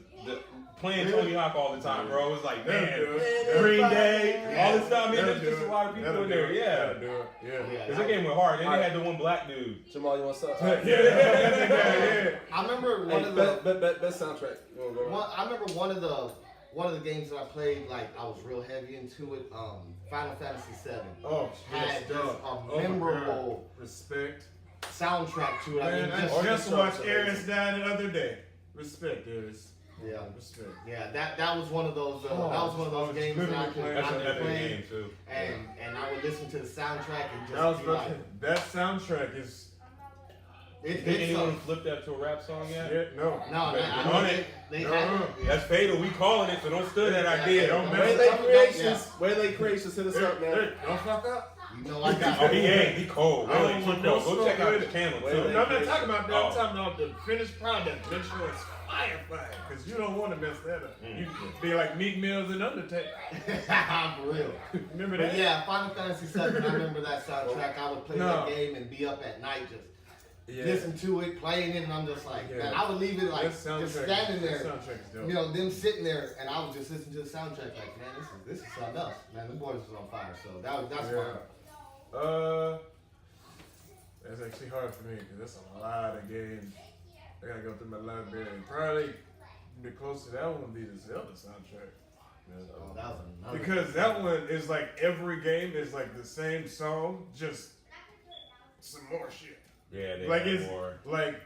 playing Really? Tony Hawk all the time, bro. It was like, That'll man, do it. Green Day, Yeah. all this stuff. I mean, That'll there's do just a it. lot of people That'll in do there. it. Yeah. That'll do it. Yeah. Because that game went hard. And they had the one black dude. Jamal, you want to Yeah. Yeah. I remember one Hey, of the. best soundtrack. You wanna go around? I remember one of the games that I played. Like I was real heavy into it. Final Fantasy VII Oh, had yes, just dog. a Oh, my memorable God. Respect. soundtrack to it. I Man, mean, I just just watched amazing. Aries die the other day. Respect, Aries. yeah. Respect. Yeah, that was one of those. That Oh, was one of those it's games good that I to could play. That's I an could epic play, game, too. and I would listen to the soundtrack and I was just be about to like, say, that soundtrack is. it's Did anyone something. flip that to a rap song yet? Yeah, no. No, But I you on mean, it. they No, had no. it. That's fatal. We calling it, so don't steal that idea. Don't mess Waylay up. Creations. Waylay Creations. Hit us Hey, up, man. hey, don't fuck up. You know I got Oh, he ain't. He cold. I don't Really, want too no cold. Go smoke check out with his it. channel, Wait, too. wait. No, I'm not talking about that. I'm Oh. talking about the finished product. Make sure it's fire, because you don't want to mess that up. You be like Meek Mills and Undertaker. For real. Remember But that? yeah, Final Fantasy VII. I remember that soundtrack. I would play No. that game and be up at night just Yeah. listen to it, playing it, and I'm just like, Yeah. man, I would leave it like That just soundtrack- standing that there. soundtrack is dope. You know, them sitting there, and I would just listen to the soundtrack like, man, this is something else. Man, the boys was on fire. So that's Yeah. fun. That's actually hard for me because that's a lot of games. I gotta go through my library. Probably the closest to that one would be the Zelda soundtrack. Oh, that was another. Because that one is like every game is like the same song, just some more shit. Yeah, they Like got it's more. like,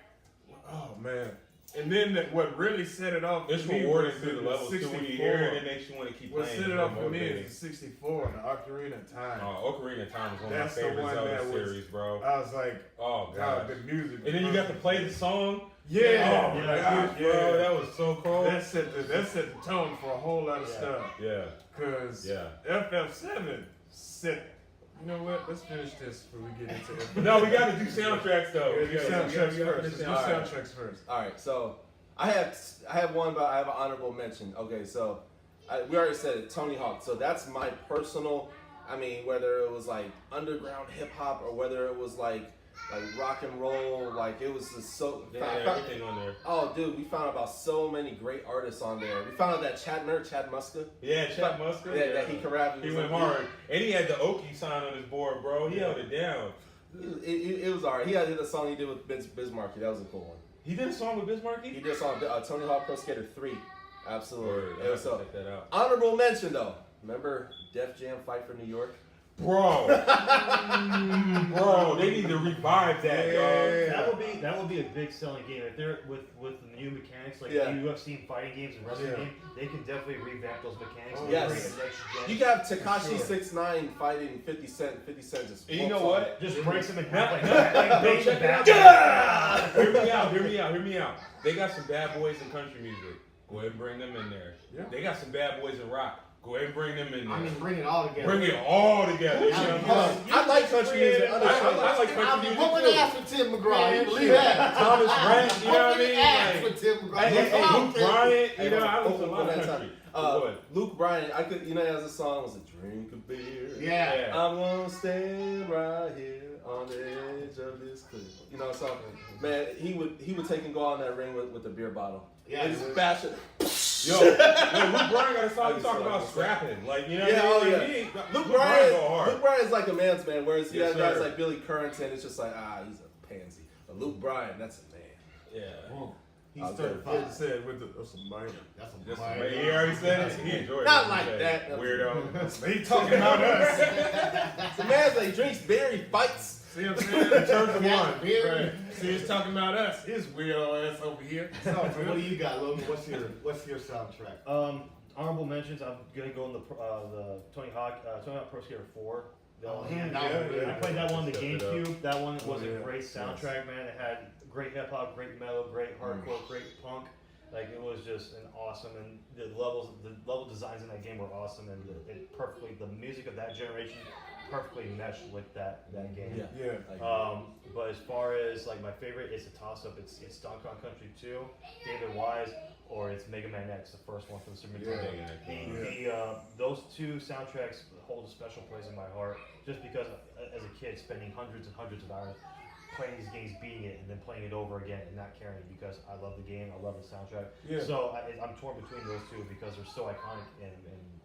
oh man. And then what really set it off It's for me rewarding was through the the levels too. When you hear it, it makes you want to keep What playing. set it more off for me motivating. is the 64, the Ocarina of Time. Ocarina of Time is one of my That's the favorite one Zelda that was- series, bro. I was like, Oh God, god. the music. And then you got to play the song. Yeah, Oh my yeah, gosh, yeah. bro, that was so cool. That set the tone for a whole lot of stuff. Yeah, Cause yeah. FF7 set. You know what? Let's finish this before we get into FF. No, we got to do soundtracks though. Yeah, do soundtracks we gotta first. finish Let's do soundtracks. soundtracks first. All right, so I have one, but I have an honorable mention. Okay, so we already said it, Tony Hawk. So that's my personal. I mean, whether it was like underground hip hop or whether it was like rock and roll, like it was just so. Yeah, I found- everything on there. oh, dude, we found about so many great artists on there. We found out that Chad Muska. Yeah, Chad Muska. Yeah, that he can rap. He was went like, hard, and he had the Oki sign on his board, bro. He held it down. It was alright. He had a song he did with Bismarcky. That was a cool one. He did a song with Bismarcky? He did a song, Tony Hawk Pro Skater 3. Absolutely. Word, check that out. Honorable mention though. Remember Def Jam Fight for New York? Bro, bro, they need to revive that, dog. That would be a big selling game if they're with the new mechanics like Yeah. the UFC fighting games and wrestling game. They can definitely revamp those mechanics. And Yes. create a next gen. You got Tekashi 6ix9ine fighting 50 Cent. 50 Cent just. And you know walks what? Just breaks them in half like Check it out. Hear me out. They got some bad boys in country music. Go ahead and bring them in there. Yeah. They got some bad boys in rock. Go ahead and bring them in there. I mean, bring it all together. Bring it all together. You know what I'm saying? I like country music. I like country music What would too. they ask for Tim McGraw? You believe that? Thomas Rhett, you know what I mean? Ask Like, for Tim McGraw. hey, Luke Bryant, you know, I Hey, listen to a lot of country. Luke Bryan, I could, he has a song, was a drink of beer. Yeah. I'm gonna stand right here on the edge of this cliff. You know, so man, he would take and go on that ring with the beer bottle. Yeah. And just bash it. Yo, Luke Bryan got a song talking about scrapping. Like, you know what I mean? Like, he ain't- Luke Bryan Bryan, go hard. Luke Bryan's like a man's man, whereas you Yes, got guys sir. like Billy Currington, it's just like, he's a pansy. But Luke Bryan, that's a man. Yeah. He's I'll certified. said with some minor. That's a Just, minor. he already said it. He enjoyed it. Not He like said, that. Weirdo. He talking about us. The man's like drinks beer, he fights. See what I'm saying? In terms of Yeah, one. beer. Right. See, he's talking about us. His weirdo ass over here. So, what do you got, Logan? What's your soundtrack? Honorable mentions. I'm gonna go in the Tony Hawk Pro Skater 4. Oh, I played that one on the GameCube. That one was a great soundtrack, man. It had great hip hop, great metal, great hardcore, great punk. Like it was just an awesome, and the level designs in that game were awesome, and the music of that generation perfectly meshed with that game. Yeah. But as far as like my favorite, it's a toss up. It's Donkey Kong Country 2, David Wise, or it's Mega Man X, the first one from the Super Nintendo. Those two soundtracks hold a special place in my heart, just because as a kid spending hundreds and hundreds of hours playing these games, beating it, and then playing it over again and not caring, because I love the game, I love the soundtrack. Yeah. So I'm torn between those two because they're so iconic and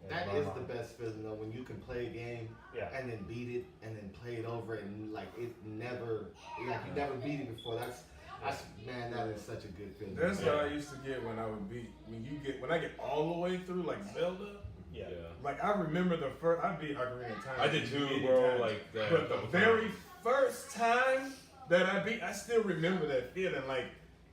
That is the best feeling though, when you can play a game and then beat it and then play it over and like it never, like you never beat it before. That's man, that is such a good feeling. That's how I used to get when I would beat. When I get all the way through like Zelda. Yeah. Like I remember the first. I beat Ocarina of Time. I did too, bro. Like, but the very first time that I beat, I still remember that feeling. Like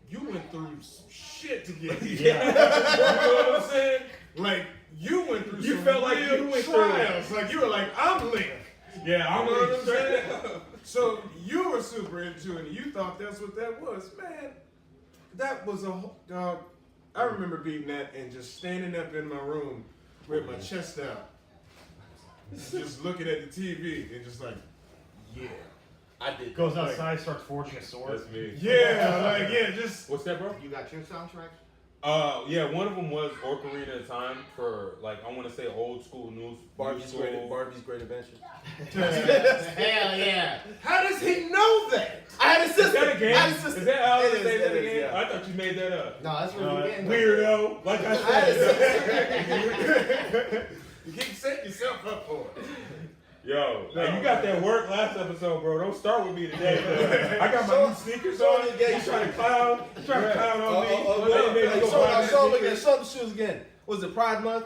you went through some shit to get here. Yeah. You know what I'm saying? Like you went through. You some felt like real you went trials. Like you were like, I'm Link. yeah, You I'm know what I'm really saying? So you were super into it, and you thought that's what that was, man. That was a dog. I remember beating that and just standing up in my room with my chest out, just looking at the TV and just like, yeah. I did. Goes outside, starts forging a sword. That's me. Yeah, like, yeah, just. What's that, bro? You got your soundtrack? Yeah, one of them was Ocarina of Time for, like, I want to say old school, new Barbie's school. Barbie's Great Adventure. Hell yeah. How does he know that? I had a sister. Is that a game? I had a sister. Is that how It they is, say that it is, again? yeah. I thought you made that up. No, that's where we're getting. Weirdo. Like I I had a said. You keep setting yourself up for it. Yo, like, you got that work last episode, bro. Don't start with me today, bro. I got my new sneakers on. You trying to clown? You trying to clown on me? Hey, maybe go buy new show sneakers. the shoes again. Was it Pride Month?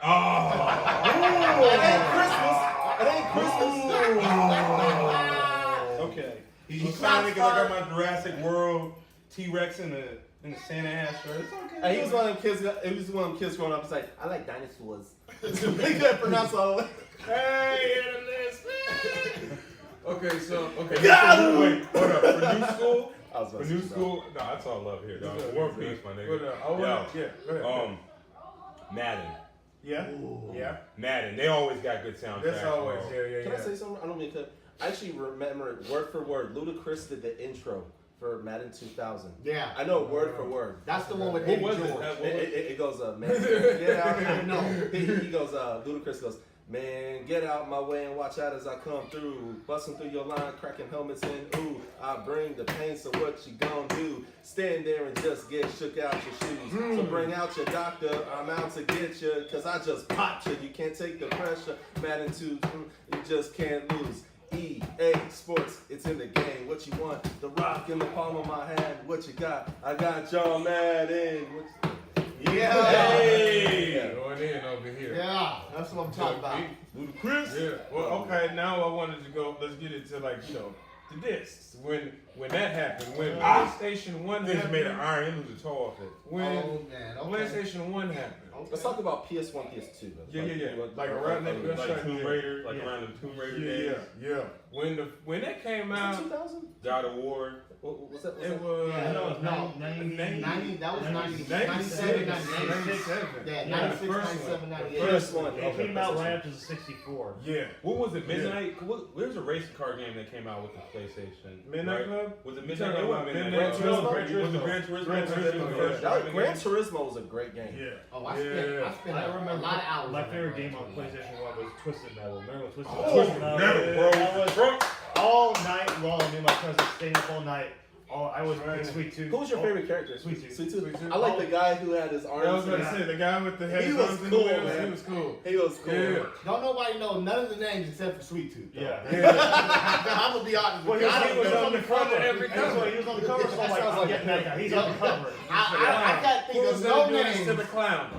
Oh. It ain't Christmas. It ain't Christmas. Okay. You clowning because I got my Jurassic World T-Rex in the Santa hat shirt. It's okay. And he was one of them kids. He was one of them kids growing up. He's like, I like dinosaurs. He couldn't pronounce all of it. Hey, okay, so okay. Wait, hold up. For new school? I was about For to new say school? No, that's all love here, dog. War peace, my nigga. Go ahead. Madden. Yeah. Yeah. Madden. They always got good soundtracks. That's always, bro. yeah. Can I say something? I don't mean to. I actually remember it word for word. Ludacris did the intro for Madden 2000. Yeah. I know word for word. That's the one with What Eddie was George. it? It goes, man. Yeah, I know. He goes, Ludacris goes, man, get out my way and watch out as I come through. Busting through your line, cracking helmets in. Ooh, I bring the pain, so what you gon' do? Stand there and just get shook out your shoes. So bring out your doctor, I'm out to get you. Cause I just popped you, you can't take the pressure. Madden 2, you just can't lose. EA Sports, it's in the game. What you want? The rock in the palm of my hand. What you got? I got John Madden. Yeah. Hey, going in over here. Yeah, that's what I'm talking about. Ludacris. Yeah. Well, okay. Now I wanted to go. Let's get into the discs. When that happened, when PlayStation 1 They just happened, made an iron and lose a toe off it. when Oh, man, okay. PlayStation 1 happened. Let's talk about PS1, PS2. Yeah. Like around that Like Tomb Raider, like around the Tomb Raider days. Yeah. When that came out, 2000? God of War. What was that? it was Yeah, No, it's no, 90. that was 90, 97, 97, 98. Yeah, 96, 97, 98. First one. It came out right after the 64. Yeah. What was it? Midnight? There's a racing car game that came out with the PlayStation. Midnight right? Club? Was it You Midnight talking Club? about Midnight Midnight Club? Club? Was it Gran Turismo? Gran Turismo, Gran Turismo was a great game. Yeah. Oh, I spent I a remember lot of hours. my on favorite that game on Gran Turismo. PlayStation 1 was Twisted Metal. Remember Twisted Oh, Metal? Metal, bro. That was all night long. Me and my cousins staying up all night. Oh, I was playing Sweet Tooth. Who was your favorite character? Sweet Tooth. Sweet Tooth. Sweet Tooth. I like the guy who had his arms. I was going to in- say, the guy with the He headphones was in cool, the wheels, man. he was cool. He was cool. Yeah. Don't nobody know none of the names except for Sweet Tooth. Though. Yeah. I'm gonna be honest Well, with you. he I don't was know. on the cover. every cover. He was on the cover, so I'm like, Sounds I'm like getting that guy. He's on the cover. I can't think Who's of gonna no do this names. to the clown?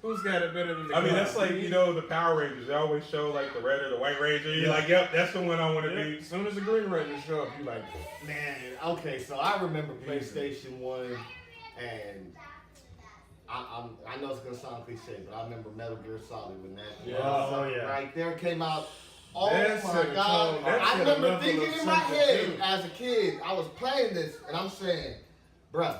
Who's got it better than the I mean, clown? that's like, the Power Rangers. They always show like the red or the white ranger. You're like, yep, that's the one I want to be. As soon as the Green Ranger show up, you like, Man, okay, so I remember PlayStation 1, and I know it's gonna sound cliche, but I remember Metal Gear Solid when that right there came out. Oh That my set a God! tone. That I set a remember level thinking of in my something, head too. as a kid, I was playing this, and I'm saying, bruh, are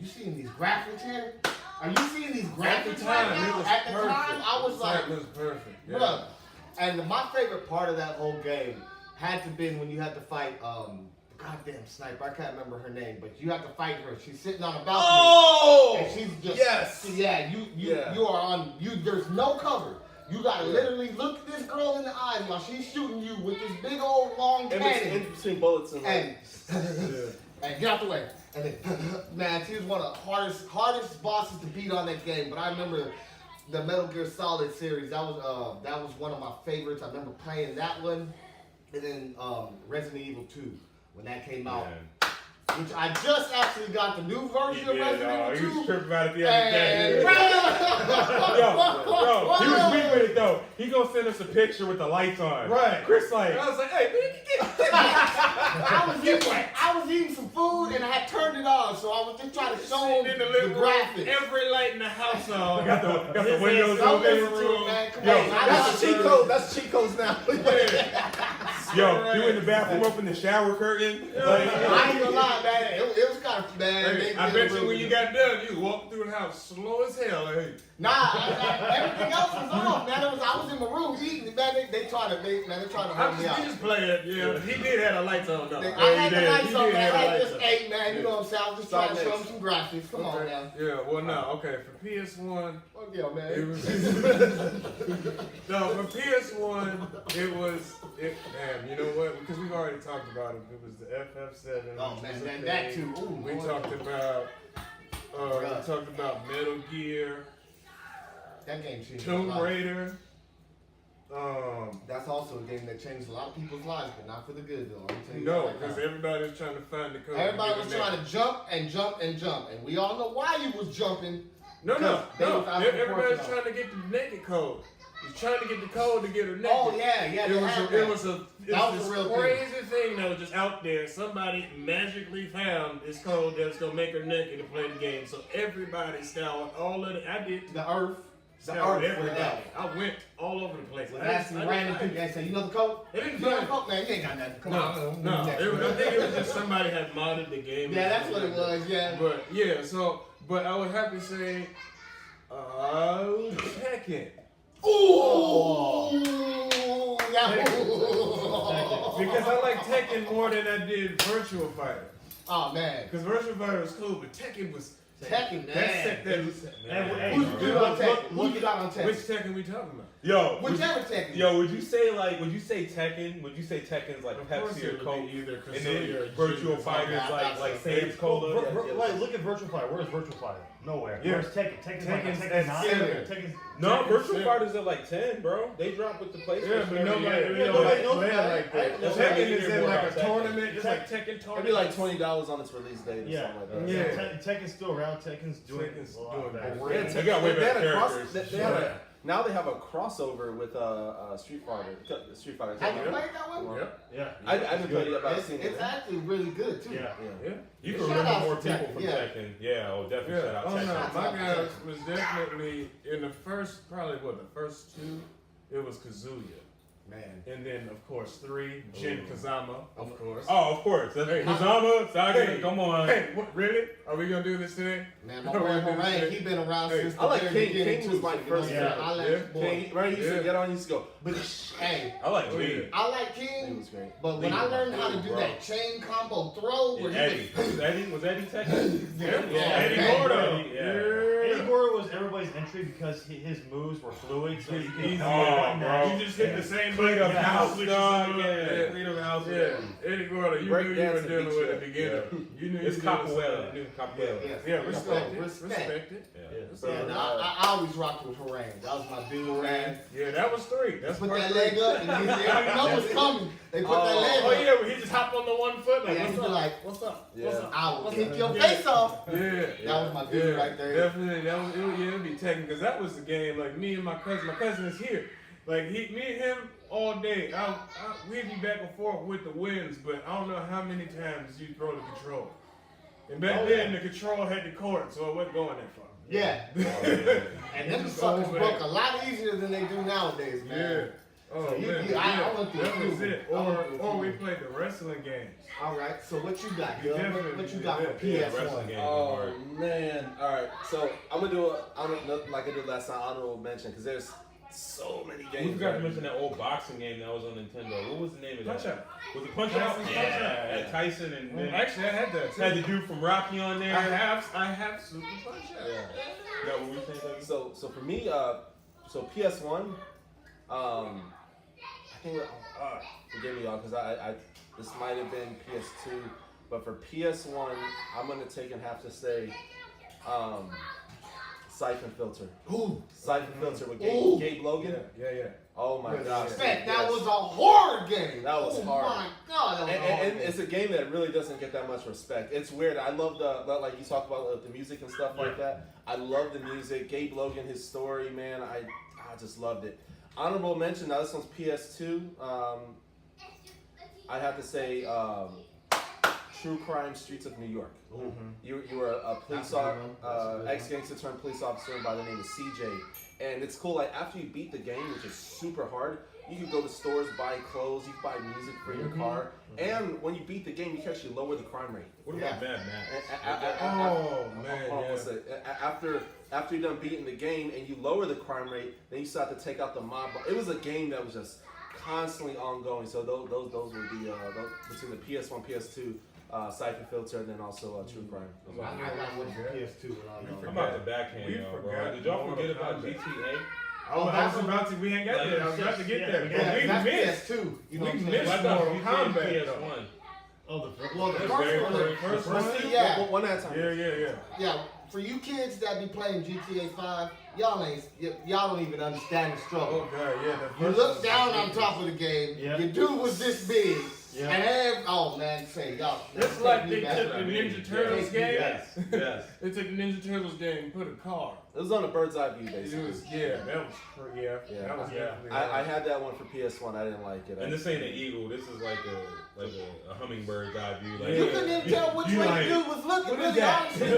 you seeing these graphics here? Are you seeing these at the graphics time, right it now? was At the perfect. time, I was like, It was perfect. Yeah. bruh. And my favorite part of that whole game had to been when you had to fight goddamn sniper. I can't remember her name, but you have to fight her. She's sitting on a balcony. Oh! And she's just Yes! Yeah, you are on there's no cover. You gotta literally look this girl in the eyes while she's shooting you with this big old long In cannon. between bullets and And and get out the way. And then man, she was one of the hardest bosses to beat on that game. But I remember the Metal Gear Solid series. That was one of my favorites. I remember playing that one, and then Resident Evil 2 when that came out. Man. Which I just actually got the new version of Resident He Evil 2. was tripping about it the other day. And Yo, he was weak with it though. He gonna send us a picture with the lights on. Right. Chris like, And I was like, hey, man, I was eating some food and I had turned it on, so I was just trying to show sitting him in the the living room, graphics. every light in the house on. got the windows Don't open. listen to him, man. Come Yo, on. That's cheat code. That's cheat codes now. Yo, you in the bathroom, open the shower curtain. Like, I ain't gonna lie, man. It was kind of bad. Hey, I bet you when you got done, you walked through the house slow as hell. Like, hey, everything else was off, man. I was in my room eating, man. They trying to hold me out. he just playing. Yeah, he did have the lights on though. I had the lights He on, did man. have the I lights just on. ate, man. You know what I'm saying? I was just trying to show Solid them some graphics. Come on, now. Yeah, well, no, okay. For PS1, Fuck yeah, it man. was. No, for PS1, damn, you know what? Because we've already talked about it. It was the FF7. Oh, which man, was a that thing. too. Ooh, We Lord. talked about. We talked about Metal Gear, That game changed my Tomb life. Raider. That's also a game that changed a lot of people's lives, but not for the good, though. I'm telling you No, that right because now. everybody was trying to find the code. Everybody was trying to jump and jump and jump, and we all know why you was jumping. No. they was out of Everybody's proportion. trying to get the naked code. He's trying to get the code to get her naked. Oh yeah, It they was had a, that. it was a That was a real thing. crazy thing that was just out there. Somebody magically found this code that's gonna make her naked to play the game. So everybody scoured all of it. I did. The Earth. The Scoured Earth everybody. went out. I went all over the place. Was I didn't- asking I random didn't- people and say, you know the code? They didn't You know the find- code? Man, you ain't got nothing. Come No, on. no. Next I one. think it was just somebody had modded the game. or Yeah, that's what something it like was, yeah. that. But yeah, but I would have to say, Tekken. Ooh! Because I like Tekken more than I did Virtual Fighter. Oh, man. Because Virtual Fighter was cool, but Tekken was Tekken, man. Hey, Who's good on Tekken? Who you got on Which Tekken? Tekken we talking about? Yo, Whichever Tekken. Yo, would you say Tekken? Would you say Tekken's like Of course Pepsi it or would Coke? be either And then Kazuya or Virtual Jin. Fighters like Sam's Cola? Like, look at Virtual Fighter. Where's Virtual Fighter? Nowhere. Yeah. Where's Tekken? Tekken's like Tekken's Tekken at 9. 7. Tekken's No, Tekken's Virtual sick. Fighters are like 10, bro. They drop with the PlayStation. Yeah, but nobody every really year. nobody don't knows play that. like that. That's Tekken why they is hear in more like a about Tekken. tournament. It's like Tekken It'd tournament. be like $20 on its release date or Yeah. something like that. Yeah. Tekken's still around. Tekken's doing Tekken's a lot doing better. great. Yeah, They got way they better had a cross- characters. they had a- now they have a crossover with Street Fighter. Street Fighter. Have you played that one? Yep. Yeah. I haven't played it yet, but I've It's, seen it's it. actually really good too. Yeah. Yeah. You Shout can remember out more to people Tekken, from yeah. Tekken. Yeah, oh, definitely shout Yeah. out Oh Tekken. no, Shout my out guy Tekken. was definitely in the first, probably the first two, it was Kazuya. Man. And then, of course, 3, Jin Kazama, of course. Oh, of course. That's Hey. Kazama, Saga, Hey. come on. Hey, what, really? Are we going to do this today? Man, my boy Moraine, he been around Hey, since I like the very King. beginning King too. was my so, first you know, favorite. I like Yeah. this boy. King, right? He used Yeah. to get on, he used to go. But hey, I like Oh, Lee. yeah. I like He King, was great. but when I learned how to do Bro. that chain combo throw, where And he Eddie. Was Eddie Tekken? Yeah. Eddie Yeah. Gordo. Eddie Gordo was everybody's entry because his moves were fluid, so you could Easy. Oh, bro. You just hit the same Freedom button. House, switches dog. it up. Yeah, Freedom House. Yeah, Eddie Gordo, you Break knew you were dancing dealing beats with you a up. beginner. You knew It's you were dealing with Capoeira. something new. Capoeira. Yeah, respect it. Respect. Respect it. Yeah. Yeah, and I always rocked with Haran. That was my dude, man. Yeah, that was 3. That's Put part that 3. leg up, and he didn't know what's coming. They put that leg Oh up. yeah, well, he just hopped on the one foot like, Yeah, what's he'd be up? like, What's up? Yeah. What's up? I will kick your Yeah. face off. Yeah. That was my dude right there. Definitely, that was it'd be Tekken because that was the game. Like me and my cousin is here. Like me and him all day. We'd be back and forth with the wins, but I don't know how many times you throw the control. And back then the control had the cord, so it wasn't going that far. Yeah. And them just suckers over broke there. a lot easier than they do nowadays, Yeah. man. Oh So you- man, you- I yeah. went through that a few. was it. I went through a Or we few. played the wrestling games. All right. So what you got, You Doug? definitely What you did got for that. Yeah, PS1? wrestling game. Oh man! All right, so I'm gonna do like I did last time, honorable mention because there's so many We games. forgot to mention that old boxing game that was on Nintendo. What was the name of that? Punch Out. Was it Punch Out? Punch Out. Yeah, Yeah. Tyson and then Actually, I had that. Too. had the dude from Rocky on there. I have Super Punch Out. Yeah. Is that what we saying? Doug? So for me, so PS1, I think forgive me y'all because I this might have been PS2, but for PS1, I'm gonna take and have to say, Siphon Filter. Ooh. Siphon Filter with Ooh. Gabe Logan. Yeah. Oh my gosh. Respect. That yes. was a horror game. That was oh hard. my god, that was a horror And game. it's a game that really doesn't get that much respect. It's weird. I love like you talk about the music and stuff like that. I love the music. Gabe Logan, his story, man. I just loved it. Honorable mention. Now this one's PS2. I'd have to say True Crime: Streets of New York. You were a police That's a good one. That's a officer, good ex-gangster turned police officer by the name of CJ. And it's cool. Like after you beat the game, which is super hard, you can go to stores, buy clothes, you can buy music for your car, and when you beat the game, you can actually lower the crime rate. What about Mad Max? Oh man. Hold on Yeah. one sec. After you're done beating the game and you lower the crime rate, then you start to take out the mob. It was a game that was just constantly ongoing. So those would be those, between the PS1, PS2, Siphon Filter, and then also True Crime. I got one for PS2 and all I'm that. about to backhand We y'all, bro. forgot Did y'all forget Mortal about Kombat. GTA? I was about to. We ain't got there. I was about to get there. But we That's missed. PS2. You know We what I'm missed saying? I thought Mortal GTA Kombat, PS1. Oh, the first Well, the That's first very one, first but one? see, yeah, One at a time. Yeah. for you kids that be playing GTA 5, y'all don't even understand the Oh struggle. god, yeah. The You first look one down was on top of the game, Yeah. your dude was this big, Yeah. and oh man, say y'all. It's take like me they back. took the Ninja Turtles game. Yes, yes. They took the Ninja Turtles game and put a car. It was on a bird's eye view, It basically. was that was Yeah. that was definitely. I had that one for PS1. I didn't like it. And this ain't an eagle. This is like a hummingbird's eye view. Like, You couldn't even tell which You way like- the dude was looking, What is really, that? honestly.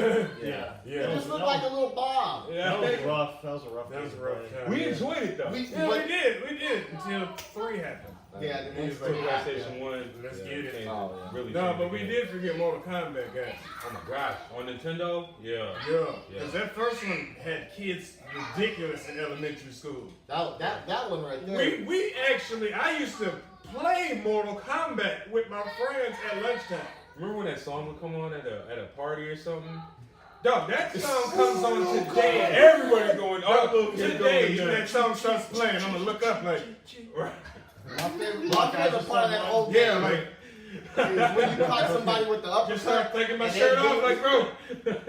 Yeah. It Yeah. just looked like a little bomb. That was rough. That was a rough That was game a to rough play. time. we enjoyed it though. Yeah, we did until 3 happened. Yeah, the He's next like, two PlayStation 1. Let's get it. changed Oh, yeah. Really No, changed but the we game. did forget Mortal Kombat, guys. Oh my gosh. On Nintendo? Yeah. Yeah, Yeah. because that first one had kids ridiculous in elementary school. That one right there. We actually, I used to play Mortal Kombat with my friends at lunchtime. Remember when that song would come on at a party or something? Dog, that song comes on today and everybody's going, oh, today that song starts playing. I'm gonna look up like, My favorite part of that whole game yeah, like, is when you caught somebody with the uppercut. just start taking my and shirt they off, like, bro,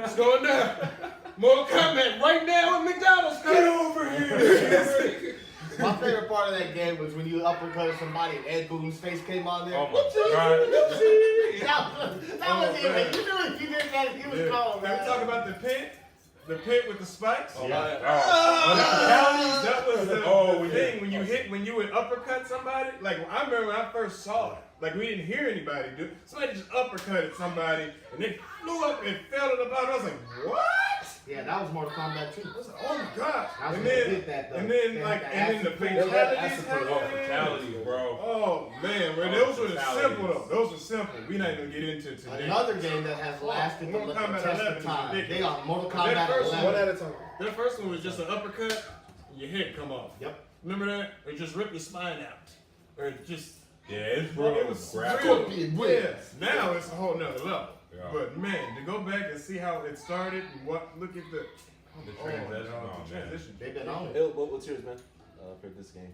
it's going down. More comment right now at McDonald's. Get over here. My favorite part of that game was when you uppercutted somebody and Ed Boon's face came on there. Oh my God. That was it. You knew if you did that, he was gone, man. Can we talk about the pit? The pit with the spikes? Oh, Yeah. That was the yeah. thing when you would uppercut somebody. Like I remember when I first saw it. Like we didn't hear anybody do it. Somebody just uppercutted somebody and they flew up and fell to the bottom. I was like, what? Yeah, that was Mortal Kombat 2. I was like, oh my god. That's And when they then did that, though. and then They like had and then the acid proof. fatalities Acid proof. Oh, happened. fatalities, bro. Oh man, bro, Oh, those were fatalities. simple though. Those were simple. We're not gonna get into it today. Another game that has lasted the Mortal Kombat test 11 of is time. ridiculous. They are Mortal That Kombat first 11. One at a time. That first one was just an uppercut, your head come off. Yep. Remember that? Or just rip your spine out. Or just Yeah, it's bro, real. it was graphic. real. Scorpion Yeah. whips. Now it's a whole nother level. Yeah. But man, to go back and see how it started and what look at the transition. no, Oh, the man. transition. They've been on it. Hey, what's yours, man? For this game?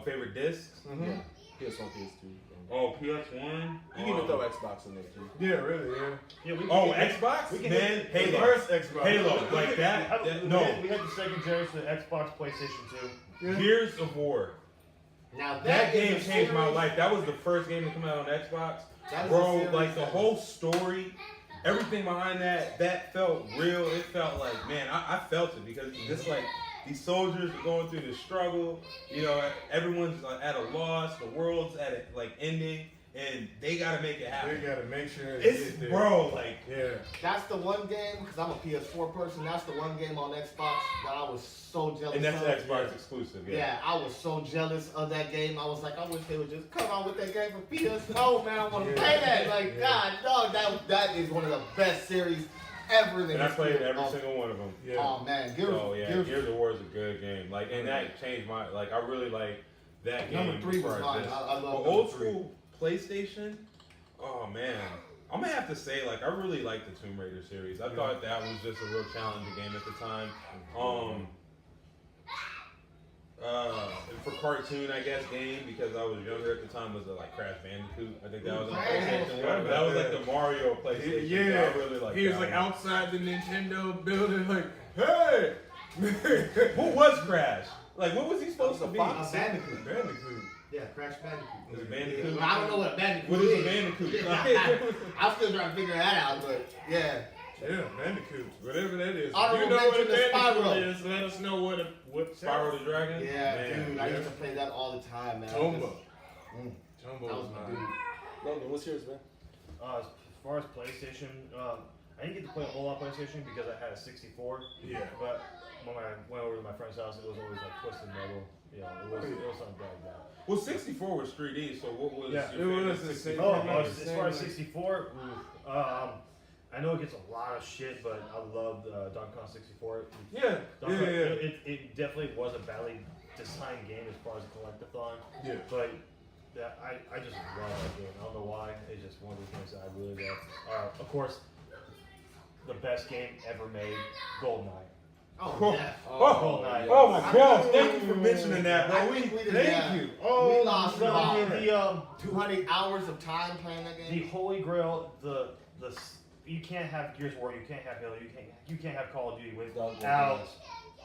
Favorite discs? Yeah. PS1, PS2. Oh, PS1. You can even throw Xbox in there too. Yeah, really, yeah. Yeah, we Oh, can- Xbox? we can Man, hit- The Halo. first Xbox. Halo, like that. No. We had the second generation of Xbox, PlayStation 2. Yeah. Gears of War. Now That is game a changed my series- life. That was the first game to come out on Xbox. that is a Bro, series like the that- whole story, everything behind that felt real. It felt like, man, I felt it because it's like these soldiers are going through the struggle. You know, everyone's at a loss. The world's at a, like ending, and they gotta make it They happen. gotta make sure It's get there. bro, like Yeah. That's the one game, because I'm a PS4 person, that's the one game on Xbox that I was so jealous and that's of. Xbox exclusive. Yeah, I was so jealous of that game. I was like, I wish they would just come out with that game for PS4, man. I want to Yeah. play that. Like, Yeah. God, dog, that is one of the best series ever in the And I history played every of- single one of them. Yeah. Oh man, Gears, Oh yeah, Gears, Gears of War is a good game. Like, and that changed my like. I really like that game. number 3 as was far as mine. this. I love But number old 3. school PlayStation. Oh man, I'm gonna have to say like I really like the Tomb Raider series. I thought that was just a real challenging game at the time. For cartoon, I guess game because I was younger at the time was like Crash Bandicoot. I think that was on PlayStation 1. That was like the Mario PlayStation. Yeah. I really like. He was that like one. outside the Nintendo building, like, hey! Who was Crash? Like, what was he supposed to be? A Bandicoot. Bandicoot. Yeah, Crash Bandicoot. Was it Bandicoot? I don't know what a Bandicoot What is a Bandicoot? I'm still trying to figure that out, but yeah. Yeah, Bandicoot. Whatever that is. Honorable You know what a mention to Bandicoot Spyro. is, let us know what Spyro the Dragon? Yeah, Man, dude, I yeah. used to play that all the time, man. Tomba. Mm. Tomba That was was my mine. dude. Logan, what's yours, man? As far as PlayStation, I didn't get to play a whole lot of PlayStation because I had a 64. Yeah. But when I went over to my friend's house, it was always like Twisted Metal. You know, it was something like that. Well, 64 was 3D, so what was Yeah, your it was favorite the same. 64 Oh, game? as far as 64, I know it gets a lot of shit, but I loved Donkey Kong 64. Yeah. Donkey Yeah, Kong- yeah. It definitely was a badly designed game as far as a collectathon, Yeah. but I just love that game. I don't know why. It's just one of the games that I really love. Of course, the best game ever made, GoldenEye. Oh, yeah. Oh, GoldenEye. oh my God! Thank you for mentioning that, I bro. think we did, Thank yeah. you. We lost The, about the 200 hours of time playing that the game. holy grail, you can't have Gears of War, you can't have Halo, you can't have Call of Duty without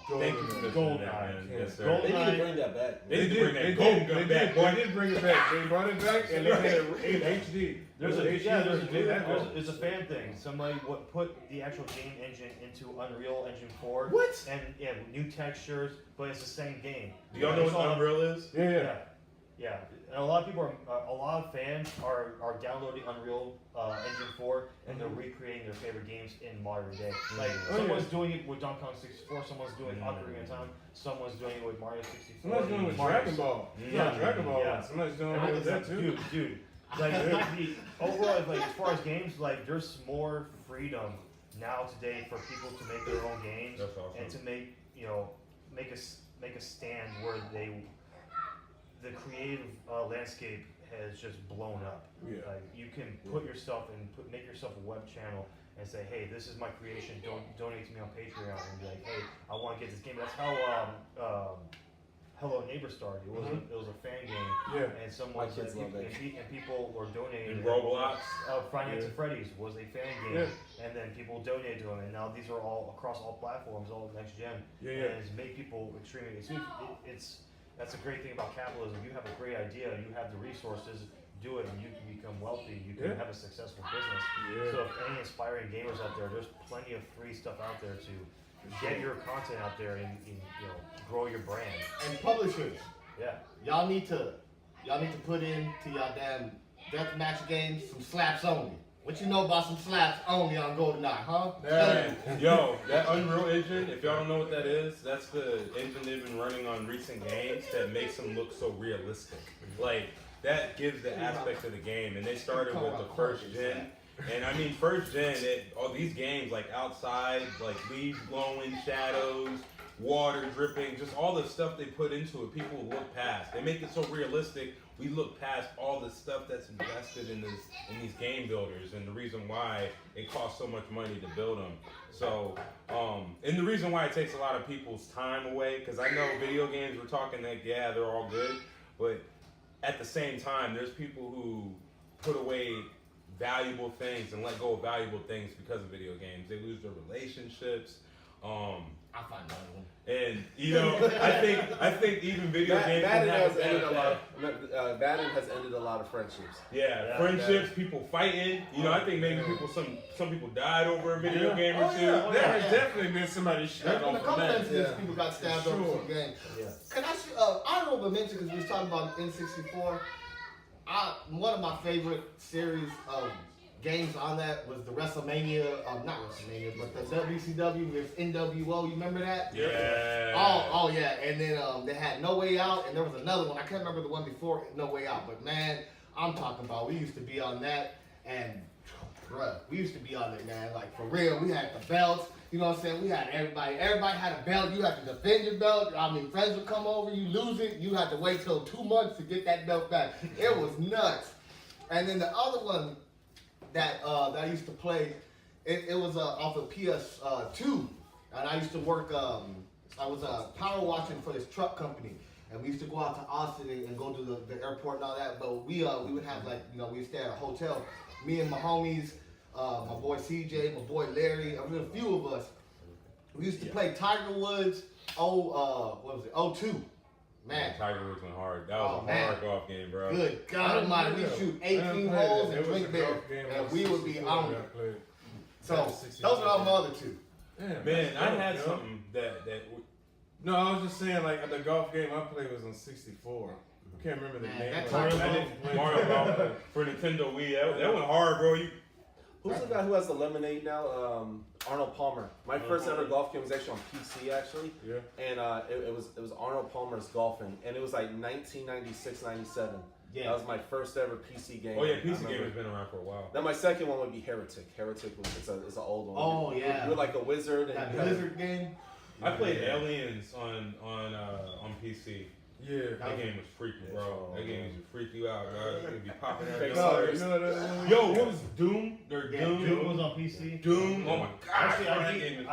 Thank you for mentioning GoldenEye. that, man. Yes, sir. Golden- They need to bring that back. They need to bring that golden gun back, boy. They did bring it back. They brought it back and they made it in HD. There's HD. a fan thing. Somebody put the actual game engine into Unreal Engine 4. What? And yeah, new textures, but it's the same game. Do y'all know It's what all- Unreal is? Yeah. Yeah. And a lot of people a lot of fans are downloading Unreal Engine 4 and they're recreating their favorite games in modern day. Like Oh, someone's doing it with Donkey Kong 64, someone's doing Ocarina of Time, someone's doing it with Mario 64. Somebody's doing it with Mario- Dragon Ball. Yeah. Dragon Ball. Yeah. Somebody's doing it with that too. Dude, like the overall, like as far as games, like there's more freedom now today for people to make their own games That's awesome. and to make a stand where the creative landscape has just blown up. Yeah. Like you can put yourself and make yourself a web channel and say, hey, this is my creation. Donate to me on Patreon, and be like, hey, I want to get this game. That's how Hello Neighbor started. It was a fan game, and someone said, and people were donating. And Roblox, Five Nights at Freddy's was a fan game, and then people donated to them, and now these are all across all platforms, all next gen, and it's made people extremely. That's a great thing about capitalism. You have a great idea, you have the resources, do it, and you can become wealthy. You can have a successful business. So if any aspiring gamers out there, there's plenty of free stuff out there to get your content out there and grow your brand. And publishers, Yeah. y'all need to put into y'all damn deathmatch games some slaps only. What you know about some slaps only on GoldenEye, huh? Yo, that Unreal Engine, if y'all don't know what that is, that's the engine they've been running on recent games that makes them look so realistic. Like, that gives the aspect of the game, and they started with the first gen. And I mean, first gen, all these games, like outside, like leaves blowing, shadows, water dripping, just all the stuff they put into it, people look past. They make it so realistic, we look past all the stuff that's invested in these game builders, and the reason why it costs so much money to build them. So, and the reason why it takes a lot of people's time away, because I know video games, we're talking like, yeah, they're all good, but at the same time, there's people who put away valuable things and let go of valuable things because of video games. They lose their relationships. I find another one. And I think even video games Madden can have has a ended bad Madden has ended a lot of friendships. friendships, people fighting. I think maybe some people died over a video game or two. There has definitely been somebody shot There's been a off couple of incidents that. people got stabbed over some games. Can I honorable mention, because we was talking about N64. One of my favorite series of games on that was the WrestleMania, not WrestleMania, but the WCW with NWO. You remember that? Yeah. Oh yeah. And then they had No Way Out, and there was another one. I can't remember the one before No Way Out, but man, I'm talking about, we used to be on that, and bruh, we used to be on it, man. Like, for real, we had the belts. You know what I'm saying? We had everybody. Everybody had a belt. You had to defend your belt. I mean, friends would come over, you lose it, you had to wait till 2 months to get that belt back. It was nuts. And then the other one that I used to play, it was off of PS2, and I used to work. I was power watching for this truck company, and we used to go out to Austin and go to the airport and all that. But we would have, like, we would stay at a hotel. Me and my homies, my boy CJ, my boy Larry, a few of us. We used to play Tiger Woods. What was it? 02. Man, Tiger Woods went hard. That was a hard golf game, bro. Good God Almighty, we shoot 18 holes and drink beer, and we would be on it. So those are all my other two. Man, I had something that. No, I was just saying, like, the golf game I played was on 64. I can't remember the name. that of time it. was I didn't play Mario Golf for Nintendo Wii. That went hard, bro. Who's the guy who has the lemonade now? Arnold Palmer. My first ever golf game was actually on PC, actually. Yeah. And it was Arnold Palmer's golfing, and it was like 1996, 97. Yeah. That was my first ever PC game. Oh yeah, PC game has been around for a while. Then my second one would be Heretic. Heretic was it's an old one. Oh yeah. You're like a wizard. And That you had- Blizzard game. I played Aliens on PC. Yeah. That game was freaky, bro. That game used to freak you out, bro. It would be popping fake No, slurs. you know that. Yo, what was Doom? Doom was on PC. Doom. Oh my god. Actually, that game is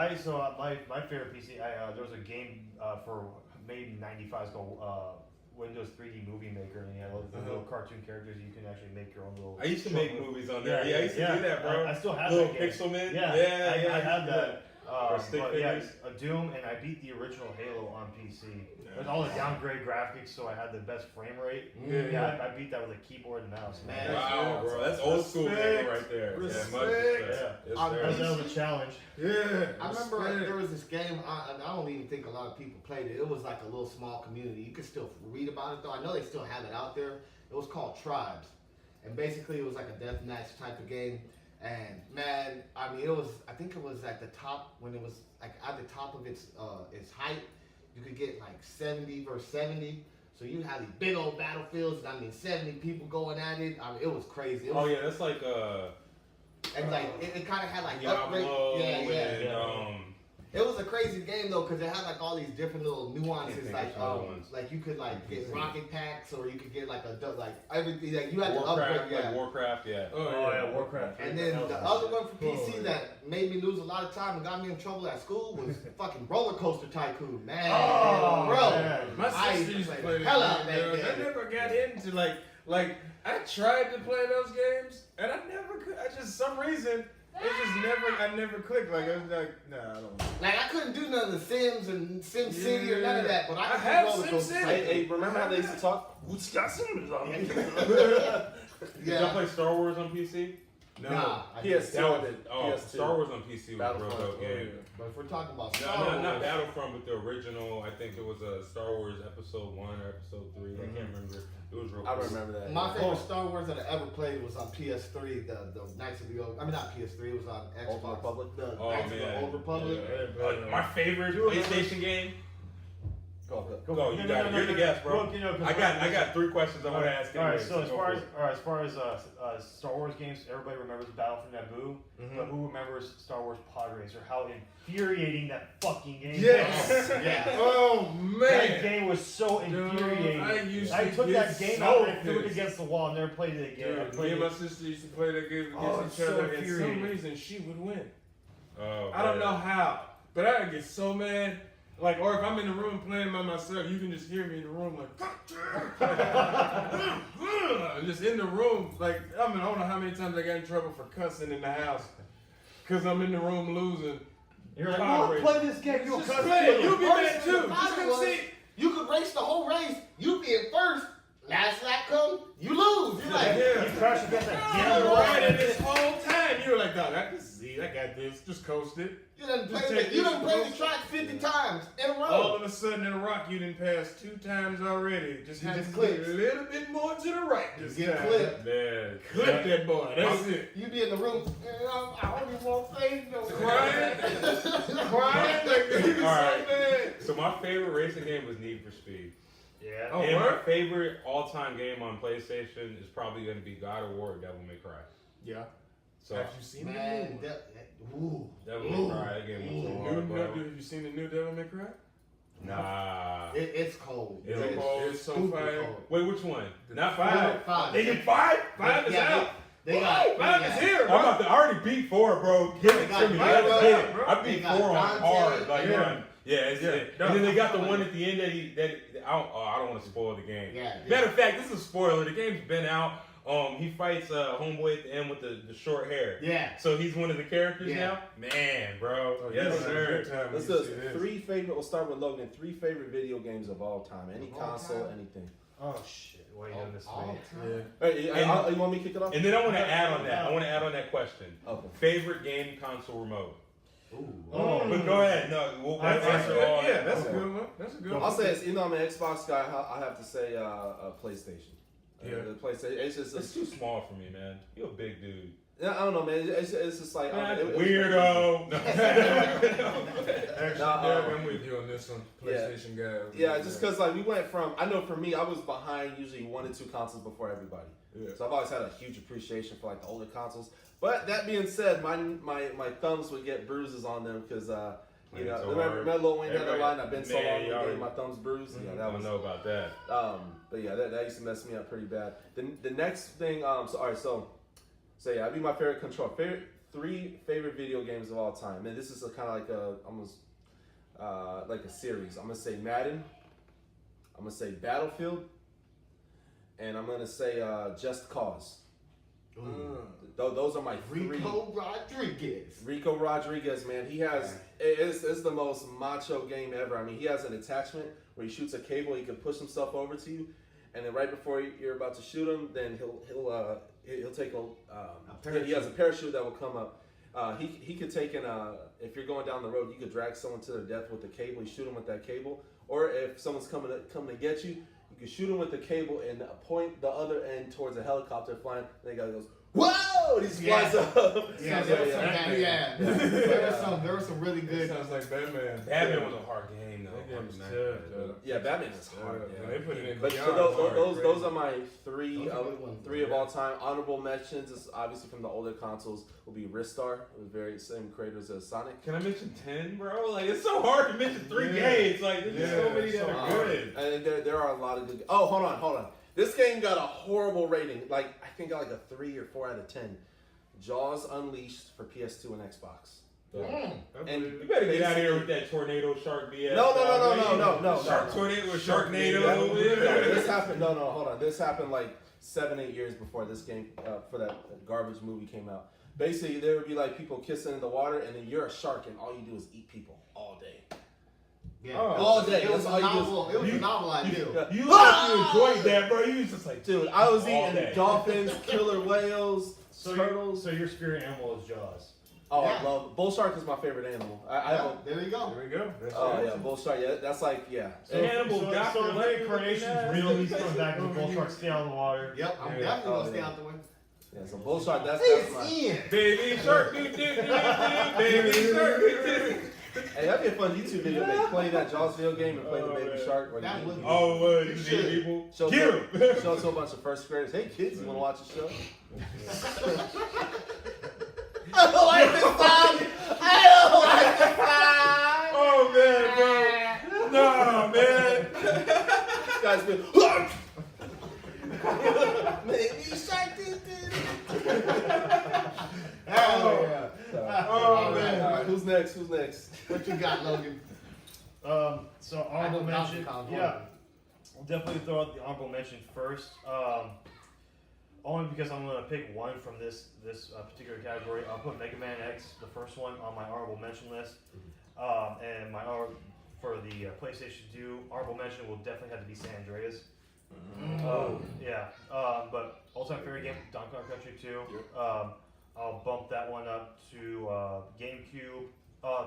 my favorite PC. There was a game for maybe 95 called Windows 3D Movie Maker, and you had the little cartoon characters. You can actually make your own little. I used to make movies on there. Yeah, I used to do that, bro. I still have Little that game. Pixelman. Yeah, I have that. stick But yeah, figures. Doom, and I beat the original Halo on PC. With all the downgrade graphics, so I had the best frame rate. I beat that with a keyboard and mouse. Man. Wow, bro. That's old school game right there. Respect. Yeah, much respect. Yes, sir. That was a challenge. Yeah. I remember there was this game, I don't even think a lot of people played it. It was like a little small community. You could still read about it though. I know they still have it out there. It was called Tribes. And basically it was like a deathmatch type of game. And man, I mean, I think it was at the top, when it was like at the top of its height, you could get like 70 versus 70. So you had these big old battlefields, and I mean 70 people going at it. I mean, it was crazy. It was, Oh yeah, that's like and like it kind of had like Diablo upgrade. Yeah. and It was a crazy game though, because it had like all these different little nuances, like you could like get rocket packs, or you could get like everything. Like you had to upgrade. Like Warcraft, yeah. Warcraft. And then the other one for PC that made me lose a lot of time and got me in trouble at school was fucking Roller Coaster Tycoon, man. Oh, bro, man. My sister used to play the hell out of that game. I game. never got into like I tried to play those games and I never could. I just some reason I never clicked. Like I was like, nah, I don't. Like I couldn't do none of the Sims and Sim City or none of that, but I could have Roller Coaster Sim Tycoon. Hey, remember how they used to talk? Who's got some? Did y'all play Star Wars on PC? No. Nah, PS2 did. Oh, PS2. Star Wars on PC was a real Battlefront. dope game. But if we're talking about Star No, Wars, not Battlefront, but the original. I think it was Star Wars Episode 1 or Episode 3. I can't remember. It was real. I cool. remember that. my favorite Star Wars that I ever played was on PS3. The Knights of the Old. I mean, not PS3. It was on Xbox. Old Republic? The Oh, Knights of the man. Old Republic. My favorite PlayStation game. Go, you got it. You're the guest, bro. Look, you know, I got 3 questions I want to ask. All right, anyway, so go as far as Star Wars games, everybody remembers Battle for Naboo, but who remembers Star Wars Pod Racer? How infuriating that fucking game Yes. was! Yeah. Oh That man. game was so infuriating. I took get that game so out and threw it pissed. against the wall and never played it again. I Dude, me played and my it. sister used to play that game Oh, against it's each so other, and for some infuriating. reason she would win. Oh, I don't man. know how, but I get so mad. Like, or if I'm in the room playing by myself, you can just hear me in the room like, just in the room. Like, I don't know how many times I got in trouble for cussing in the house because I'm in the room losing. You're like, Pod oh, Racer. play this game. You'll Just cuss play it. too. You'll be mad too. The Just problem come was, see. you could race the whole race. You be in first. Last lap come, you lose. You're like, Yeah. You crash against that You damn were wall. right in this whole time. You were like, dog, I can see. I got this. Just coast it. you done Just played take the, you this done played road. the track 50 times in a row. All of a sudden, in a rock, you didn't pass 2 times already. Just You had just to get clipped. a little bit more to the right this Get time. clipped. Man. Clip that boy. That's it. You be in the room, I don't even want to say no. Crying. Crying. Like, he was so Alright. mad. So my favorite racing game was Need for Speed. Yeah. Oh, And my word? favorite all-time game on PlayStation is probably going to be God of War or Devil May Cry. Yeah. So Have you seen Man, ooh. Devil May Cry, that game was so the hard, new? bro. Have you seen the new Devil May Cry? Nah. It's cold. It's It's cold. It's so stupid fire. cold. Wait, which one? Not Five. 5. Five. They did 5? 5 is Yeah, out. They got, Five is here, bro. I already beat 4, bro. Give it got to me. five, Let's bro. get it. Bro. I They beat got 4 on Dante, hard. Like, yeah. it's Yeah. it. And then they got the one at the end that I don't want to spoil the game. Yeah. Matter of fact, this is a spoiler. The game's been out. He fights homeboy at the end with the short hair. Yeah. So he's one of the characters Yeah. now. Man, bro. Oh, Yes, you had a sir. good time when Let's you do see this. 3 favorite. We'll start with Logan. 3 favorite video games of all time. Any Of all console, time? anything. Oh shit! Why are you doing this to All me? time. Yeah. Hey, you want me to kick it off? And then I want to add on that. I want to add on that question. Okay. Favorite game console remote. Ooh. Oh. But go ahead. No, we'll That's answer good. all. Yeah, that's a Okay. good one. That's a good one. I'll say it's, I'm an Xbox guy. I have to say PlayStation. Yeah. The PlayStation. It's just It's too small for me, man. You're a big dude. I don't know, man. It's just like Weirdo. Actually, Nah, yeah, I'm with you on this one. PlayStation guy. Yeah, just because like we went from. I know for me, I was behind usually 1 to 2 consoles before everybody. Yeah. So I've always had a huge appreciation for like the older consoles. But that being said, my thumbs would get bruises on them because you know, so remember hard. Lil Wayne had that Everybody- line, I've been so Man, long you getting already- my thumbs bruised. Yeah, I that don't was know about that. but yeah, that used to mess me up pretty bad. The next thing, so yeah, I'd be my favorite controller. 3 favorite video games of all time. And this is kind of like almost like a series. I'm gonna say Madden. I'm gonna say Battlefield, and I'm gonna say Just Cause. Those are my 3. Rico Rodriguez. Rico Rodriguez, man, he has it's the most macho game ever. I mean, he has an attachment where he shoots a cable, he can push himself over to you, and then right before you're about to shoot him, then he'll take he has a parachute that will come up. He could take if you're going down the road, you could drag someone to their death with the cable. You shoot them with that cable, or if someone's coming to get you, you can shoot them with the cable and point the other end towards a helicopter flying. And the guy goes, "Whoa!" oh, and he splies up. Yeah, there were some really good. Sounds like Batman. Batman was a hard game though. That game was Fucking tough, man. though. Yeah, Batman is hard. Yeah, they put it in But beyond those hard, are my three Those are good ones. three of all time. Honorable mentions is obviously from the older consoles will be Ristar. It was very same creators as Sonic. Can I mention 10, bro? Like, it's so hard to mention 3 games. Like, there's so many that are good. And there are a lot of good. Oh, hold on. This game got a horrible rating. Like I think got like a 3 or 4 out of 10. Jaws Unleashed for PS2 and Xbox. And You better get out of here with that tornado shark BS. No. Shark tornado with Sharknado. This happened. No, hold on. This happened like 7-8 years before this game, for that garbage movie came out. Basically, there would be like people kissing in the water, and then you're a shark, and all you do is eat people all day. Yeah. All day. It was That's all a you novel. It was a novel idea. You enjoyed that, bro. You was just like, Dude, I was all eating day. dolphins, killer whales, So turtles. your spirit animal is Jaws. Oh, Yeah. I love bull shark is my favorite animal. I have a, There you go. There we go. That's oh it. yeah, bull shark. Yeah, that's like yeah. Cannibal so Dr. if Larry reincarnation's real, he's coming back with bull shark, stay out of the water. Yep, I'm Yeah. definitely Oh, gonna stay yeah. out the way. Yeah, so bull shark. That's It's my. in. Baby shark, do, baby shark, do. Hey, that'd be a fun YouTube video. They play that Jaws video game and play the baby man. shark. Where That you would be- Oh, You you should. see people? show Get him. show it to a bunch of first graders. Hey kids, you want to watch a show? I don't like this sound. I don't like this sound. Oh, man, bro. No, man. This guy's been. Baby shark. Oh, yeah. Oh man. All right, who's next? What you got, Logan? So I honorable know mention, Donkey Kong yeah, I'll definitely throw out the honorable mention first. Only because I'm gonna pick one from this particular category. I'll put Mega Man X, the first one, on my honorable mention list. And my for the PlayStation 2 honorable mention will definitely have to be San Andreas. Yeah, but all-time favorite game, Donkey Kong Country 2. I'll bump that one up to GameCube.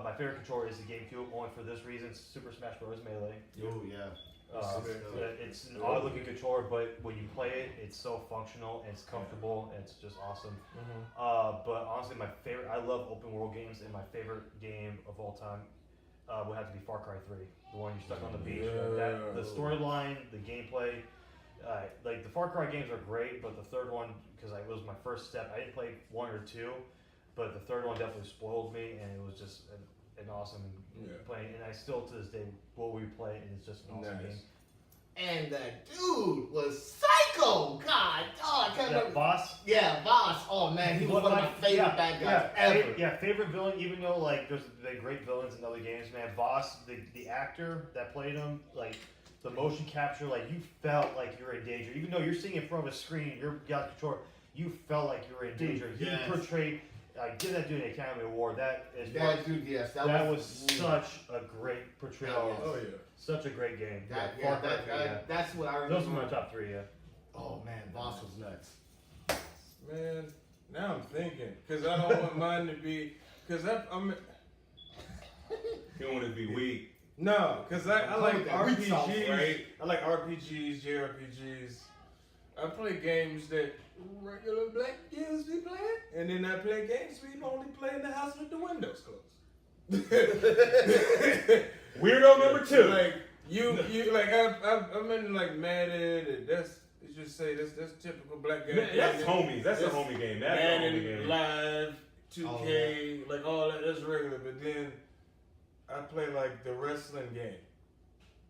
My favorite controller is the GameCube, only for this reason: Super Smash Bros. Melee. Oh yeah. It's an odd-looking controller, but when you play it, it's so functional and it's comfortable and it's just awesome. But honestly, my favorite, I love open world games, and my favorite game of all time would have to be Far Cry 3, the one you're stuck on the beach. The storyline, the gameplay, like the Far Cry games are great, but the third one, because it was my first step, I didn't play 1 or 2, but the third one definitely spoiled me, and it was just an awesome playing, and I still to this day will replay it, and it's just an awesome game. And the dude was psycho. God, oh, I can't remember. Boss. Yeah, Boss. Oh man, he was one of my favorite bad guys ever. Yeah, favorite villain. Even though like there's been great villains in other games, man. Boss, the actor that played him, like the motion capture, like you felt like you were in danger. Even though you're seeing in front of a screen, you're got control. You felt like you were in danger. He portrayed. Give that dude an Academy Award. That was such a great portrayal. Oh yeah. Such a great game. That's what I remember. Those are my top 3. Yeah. Oh man, Boss was nuts. Man, now I'm thinking, because I don't want mine to be, because I'm. You don't want to be weak. No, because I like Weak sauce, RPGs. right? I like RPGs, JRPGs. I play games that regular black kids be playing, and then I play games we only play in the house with the windows closed. Weirdo number 2. Like you like I'm in like Madden, and that's just say that's typical black guy. That's homies. That's a homie game. That's a homie Madden game. Live, 2K, like all that. That's regular. But then I play like the wrestling game,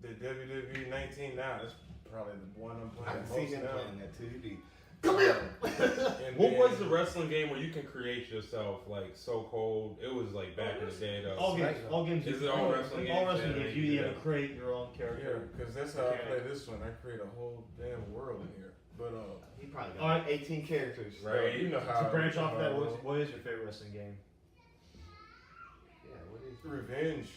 the WWE 19 now. That's probably the one I'm I playing can see most him now. playing that too. He'd be, come here. And What then- was the wrestling game where you can create yourself like so cold? It was like back in the day though. All games. Is it all wrestling All games? wrestling Yeah, games. you You do either that. create your own Yeah, character. because that's how I play this one. I create a whole damn world in here. But He probably got Alright. 18 characters. Right. you know how To branch off of that, how- what is your favorite wrestling game? Yeah, what is Revenge.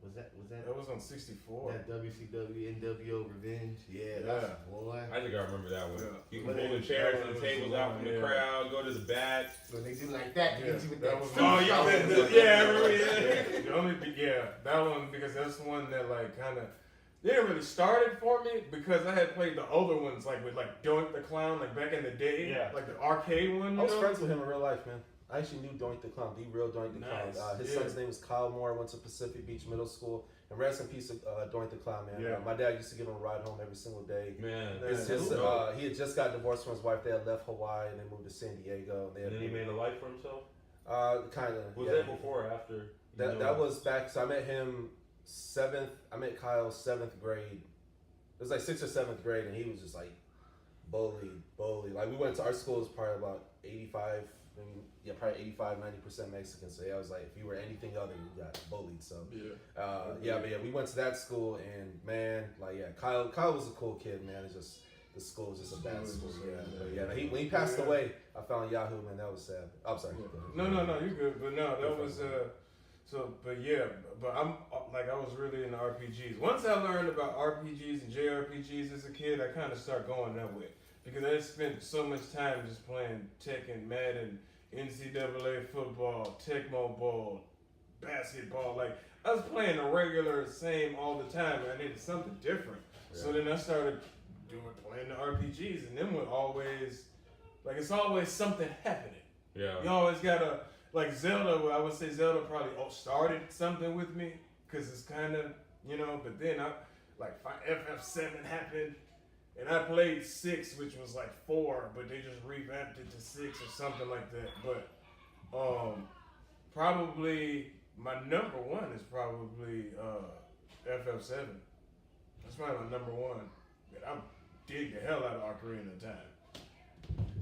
was that? That was on 64. That WCW NWO Revenge? Yeah, Yeah. that's boy. I think I remember that one. Yeah. You But can pull the it- chairs that and the was tables the out one, from the yeah. crowd, go to the back. When they do like that, Yeah, hit you with that that. was- Oh, you Yeah, yeah, I remember, yeah. The only that one because that's the one that like kind of They didn't really start it for me because I had played the older ones, like with like Doink the Clown, like back in the day, Yeah. like the arcade one. I was friends with him in real life, man. I actually knew Doink the Clown, the real Doink the Nice. Clown. His Yeah. son's name was Kyle Moore. Went to Pacific Beach Middle School. And rest in peace, Doink the Clown, man. Yeah. My dad used to give him a ride home every single day. Man, It's just he had just got divorced from his wife. They had left Hawaii and they moved to San Diego. They had and then he made a life for himself. Kind of. Was yeah. that before or after? That was back. So I met him I met Kyle 7th grade. It was like 6th or 7th grade, and he was just like bullied. Like we went to our school was probably about 85, probably 85, 90% Mexican. So yeah, I was like, if you were anything other, you got bullied. So but we went to that school, and man, like Kyle was a cool kid, man. It's just the school was just a bad school. When he passed away, I found Yahoo, man. That was sad. I'm sorry. No, you're good. But no, that was but I'm like I was really into RPGs. Once I learned about RPGs and JRPGs as a kid, I kind of started going that way because I spent so much time just playing Tekken, Madden, NCAA football, Tecmo Bowl, basketball. Like I was playing the regular same all the time, and I needed something different. Yeah. So then I started playing the RPGs, and then would always like it's always something happening. Yeah, you always gotta. Like Zelda, I would say Zelda probably started something with me because it's kind of, but then FF7 happened and I played 6, which was like 4, but they just revamped it to 6 or something like that. But probably my number one is probably FF7. That's probably my number one. And I dig the hell out of Ocarina of Time.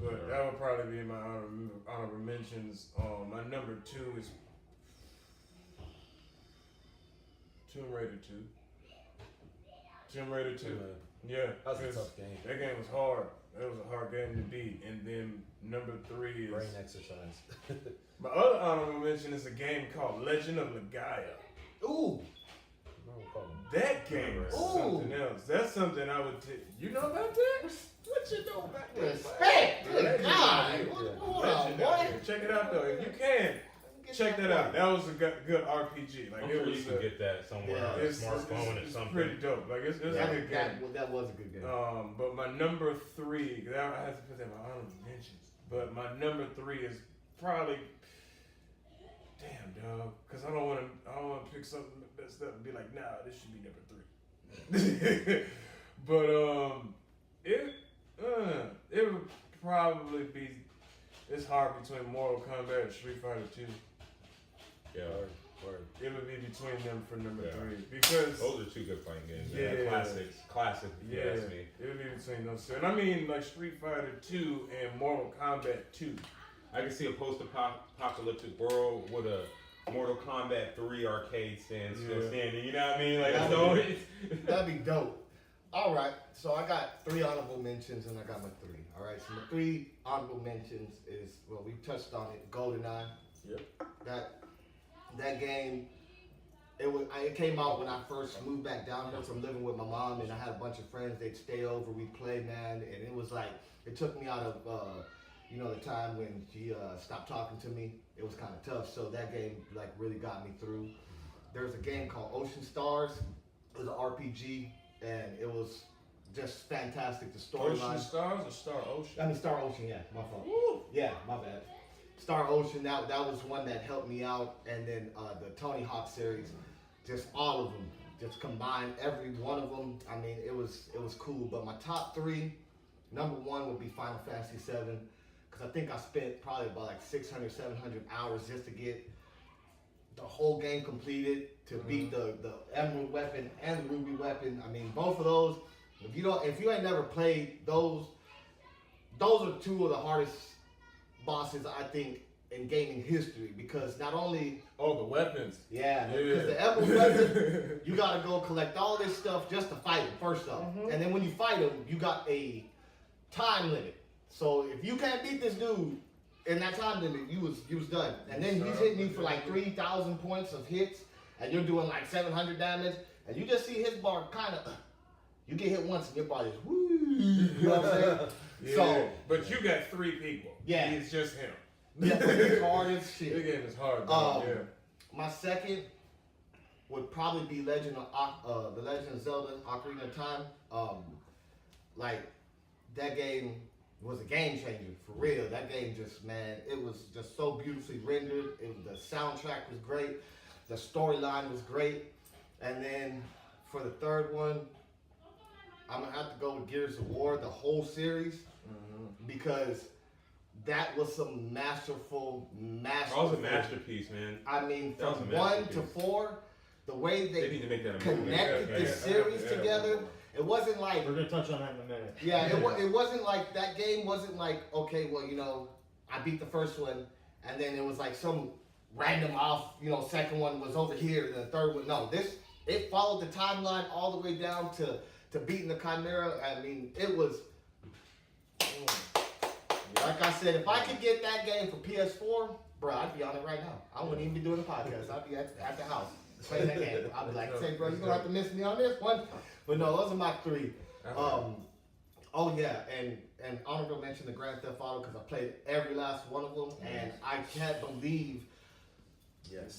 But that would probably be my honorable mentions. My number 2 is Tomb Raider 2. Tomb Raider 2. Yeah. That was a tough game. That game was hard. That was a hard game to beat. And then number 3 is... brain exercise. My other honorable mention is a game called Legend of Legaia. Ooh. That game is something else. That's something I would you know about that? What you know about that? Respect! Good God! Hold on, boy. Check it out, though. If you can, check that out. That was a good RPG. Like, I'm sure you can get that somewhere on a smartphone or something. Pretty dope. Like, it's a good game. That was a good game. But my number 3, I have to put that in my honorable mentions. But my number 3 is probably... Damn, dog. Because I don't want to pick something that's up and be like, nah, this should be number 3. But it would probably be. It's hard between Mortal Kombat and Street Fighter 2. Yeah, it would be between them for number 3 because those are 2 good fighting games. Yeah, classic. Yeah, it would be between those 2. And I mean, like Street Fighter 2 and Mortal Kombat 2. I can see a post-apocalyptic world with a Mortal Kombat 3 arcade stand still standing. You know what I mean? Like that'd be dope. All right, so I got 3 honorable mentions and I got my 3. All right, so my 3 honorable mentions is we touched on it. GoldenEye. Yep. That game. It came out when I first moved back down here from living with my mom, and I had a bunch of friends. They'd stay over, we'd play, man, and it was like it took me out of the time when she stopped talking to me. It was kind of tough, so that game like really got me through. There's a game called Ocean Stars. It was an RPG, and it was just fantastic. The storyline. Ocean Stars or Star Ocean? I mean Star Ocean, yeah, my fault. Woo. Yeah, my bad. Star Ocean, that was one that helped me out, and then the Tony Hawk series, just all of them, just combined, every one of them. I mean, it was cool. But my top 3, number 1 would be Final Fantasy 7. Because I think I spent probably about like 600, 700 hours just to get the whole game completed, to beat the Emerald weapon and the Ruby weapon. I mean, both of those, if you ain't never played those are 2 of the hardest bosses, I think, in gaming history. Because not only... Oh, the weapons. Yeah, because the Emerald weapon, you got to go collect all this stuff just to fight him, first off. Mm-hmm. And then when you fight him, you got a time limit. So if you can't beat this dude in that time limit, you was done. And then he's hitting you for like 3,000 points of hits, and you're doing like 700 damage, and you just see his bar kind of. You get hit once, and your body's woo. You know what I'm saying? Yeah. So, but you got 3 people. Yeah, it's just him. Yeah, but it's hard as shit. The game is hard. Yeah. My second would probably be the Legend of Zelda: Ocarina of Time. Like that game was a game changer for real. That game just, man, it was just so beautifully rendered. The soundtrack was great. The storyline was great. And then for the third one, I'm gonna have to go with Gears of War, the whole series, because that was some masterful. That was a masterpiece, man. I mean, That was from a 1 masterpiece. to 4, the way They need to make that a movie. connected this series together, it wasn't like. We're gonna touch on that in a minute. Yeah, it wasn't like that game wasn't like, okay, well, you know, I beat the first one, and then it was like some random off, you know, second one was over here, and the third one. No, it followed the timeline all the way down to beating the Chimera. I mean, it was. Like I said, if I could get that game for PS4, bro, I'd be on it right now. I wouldn't even be doing a podcast. I'd be at the house playing that game. I'd be like, say, bro, you're gonna have to miss me on this one. But no, those are my 3. Oh yeah, and honorable mention the Grand Theft Auto, because I played every last one of them, and I can't believe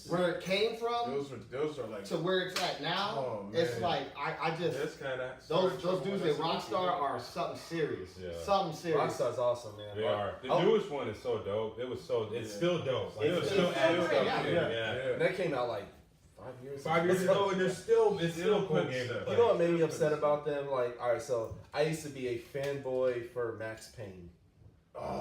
where it came from. Those are like to where it's at now. Oh, it's man. like I just that's kind of those dudes at Rockstar are something serious. Yeah. Something serious. Rockstar's awesome, man. They are. The newest one is so dope. It's still dope. Like, It's still still adding great, stuff. yeah. And that came out like 5 years ago. 5 years ago, and it's still a cool game. to You play. know what made me upset about them? Like, all right, so I used to be a fanboy for Max Payne.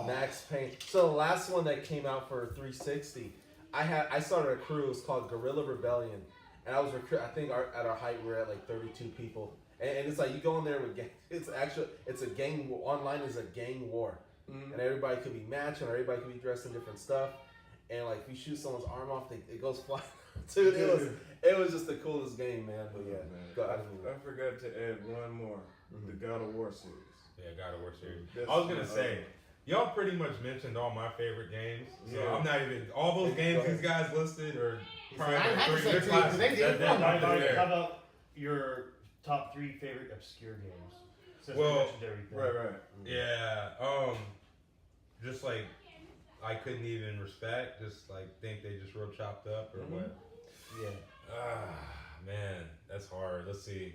Max Payne. So the last one that came out for 360, I started a crew. It was called Guerrilla Rebellion, and I was I think at our height we were at like 32 people, and it's like you go in there with it's a gang. Online is a gang war, and everybody could be matched, and everybody could be dressed in different stuff, and like if you shoot someone's arm off, it goes flying. Dude, it was just the coolest game, man. But yeah, I forgot to add one more. The God of War series. Yeah, God of War series. That's I was gonna say, y'all pretty much mentioned all my favorite games. So Yeah. I'm not even all those games these guys listed are probably I had to three say good two, classes. because they did That- one. that- How about your top 3 favorite obscure games? Since we Well, mentioned everything. Right. Yeah, just like I couldn't even respect, just like think they just real chopped up or what. yeah. Man, that's hard. Let's see.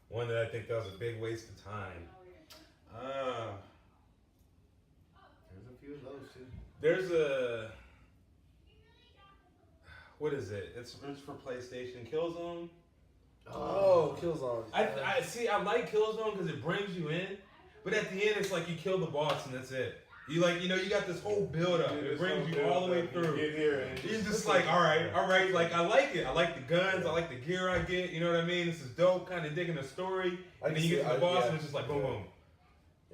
One that I think that was a big waste of time. There's a few of those too. There's a what is it? It's for PlayStation. Killzone. Oh, Killzone. I see. I like Killzone because it brings you in, but at the end it's like you kill the boss and that's it. You you got this whole build up. It brings you all the way through. Get here and You're just like, all right. Like I like it. I like the guns. I like the gear I get. You know what I mean? This is dope. Kind of digging the story. And then you get to the boss and it's just like boom, boom.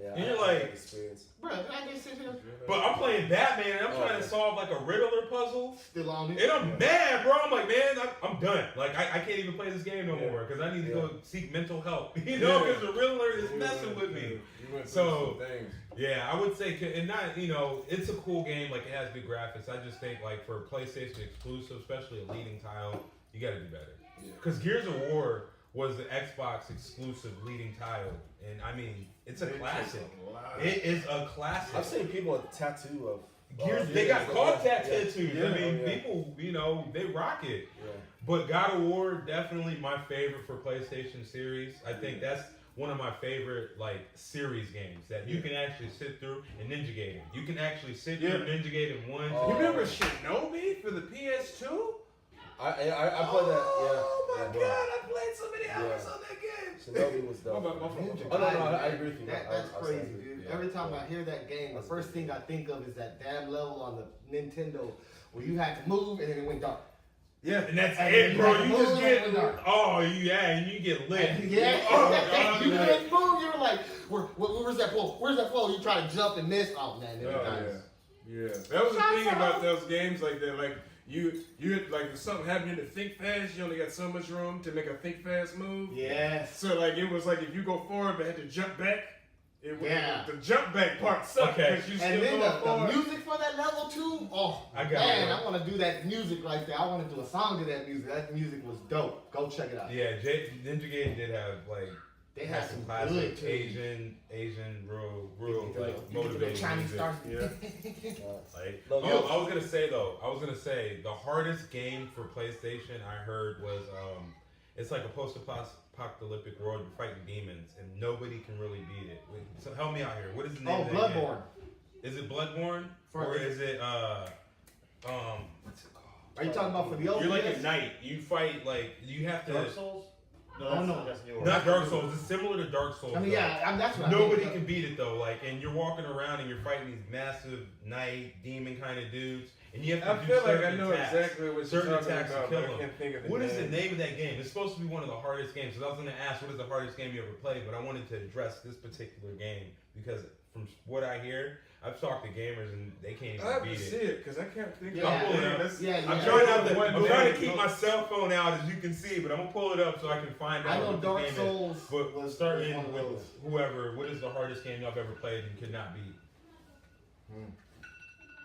Yeah, And you're I had like- that experience. Bro, I just sit here But I'm playing Batman and I'm trying Okay. to solve like a Riddler puzzle. still on it. And I'm mad, bro. I'm like, man, I'm done. Like, I can't even play this game no more because I need to go seek mental help. You know, because the Riddler is messing with me. You went So- through some things. Yeah, I would say, and not, it's a cool game. Like, it has good graphics. I just think, like, for a PlayStation exclusive, especially a leading title, you got to do better. Because Gears of War was the Xbox exclusive leading title. And, I mean, it's a classic. It is a classic. I've seen people with a tattoo of Gears, they got called tattoos. Yeah. I mean, Yeah. people, they rock it. Yeah. But God of War, definitely my favorite for PlayStation series. I think that's one of my favorite, like, series games that you can actually sit through and Ninja Gaiden. You can actually sit through Ninja Gaiden 1. Oh. You remember Shinobi for the PS2? I played that. Oh my yeah, god, I played so many hours Yeah. on that game. Shinobi was dope. Ninja Oh, no, Gaiden, I agree with you. That's I crazy, agree. dude. Yeah. Every time I hear that game, the first thing I think of is that damn level on the Nintendo where you had to move and then it went dark. Yeah, and that's And it, you bro. had to You just move get, and dark. and you get lit. Yeah. Oh, you God, couldn't move. You were like, where's that flow? Where's that flow? You try to jump and miss. Oh man, Oh, every time. yeah. That was the thing about those games like that. Like you like if something happened you had to think fast, you only got so much room to make a think fast move. Yes. So like it was like if you go forward but had to jump back, it was Yeah. the jump back part sucked Okay. because you And still then going the forward. music for that level too. Oh I got man, it. I want to do that music right there. I want to do a song to that music. That music was dope. Go check it out. Yeah, Ninja Gaiden did have, like, They had some classic good too. Asian, real like The motivating Chinese music. stars. Yeah. Like, Logan. I was gonna say the hardest game for PlayStation I heard was it's like a post-apocalyptic world. You're fighting demons, and nobody can really beat it. Wait, so help me out here. What is the name? Oh, of that game? Bloodborne. Is it Bloodborne or is it what's it called? Are you talking about for the old? You're like a knight. You fight like you have to. Dark Souls? Oh, no. That's newer. Not Dark Souls. It's similar to Dark Souls. I mean, though. yeah, that's what Nobody I mean. can beat it though. Like, and you're walking around and you're fighting these massive knight demon kind of dudes, and you have to I do feel like I certain know attacks. exactly what you're Certain talking attacks to about, kill but I them. can't think of the What name. is the name of that game? It's supposed to be one of the hardest games. So I was going to ask, what is the hardest game you ever played? But I wanted to address this particular game because from what I hear, I've talked to gamers and they can't even I have beat to it. see it because I can't think Yeah. of I'm pulling it up. Yeah. I'm trying to keep my cell phone out as you can see, but I'm gonna pull it up so I can find out. I know what Dark the game Souls is. But was starting one of with those. whoever, what is the hardest game y'all ever played and could not beat?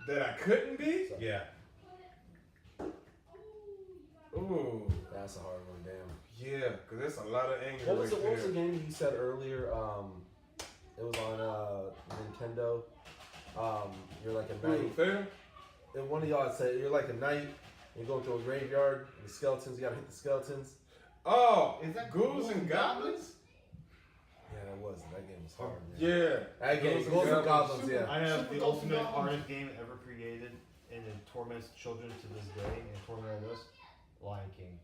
That I couldn't beat? Yeah. Ooh, That's a hard one, damn. yeah, because there's a lot of anger What was, right what was the there. game you said earlier? It was on Nintendo. You're like a knight. Fair? And one of y'all said you're like a knight. You go through a graveyard. And the skeletons. You gotta hit the skeletons. Oh, Is that Ghouls and Goblins? Yeah, that was. That game was hard. Man. Yeah. That game. Ghouls and Ghouls and Goblins. Goblins. Yeah. I have Super the Ghost ultimate Goblins. hardest game ever created, and it torments children to this day, and tormented us. Lion King.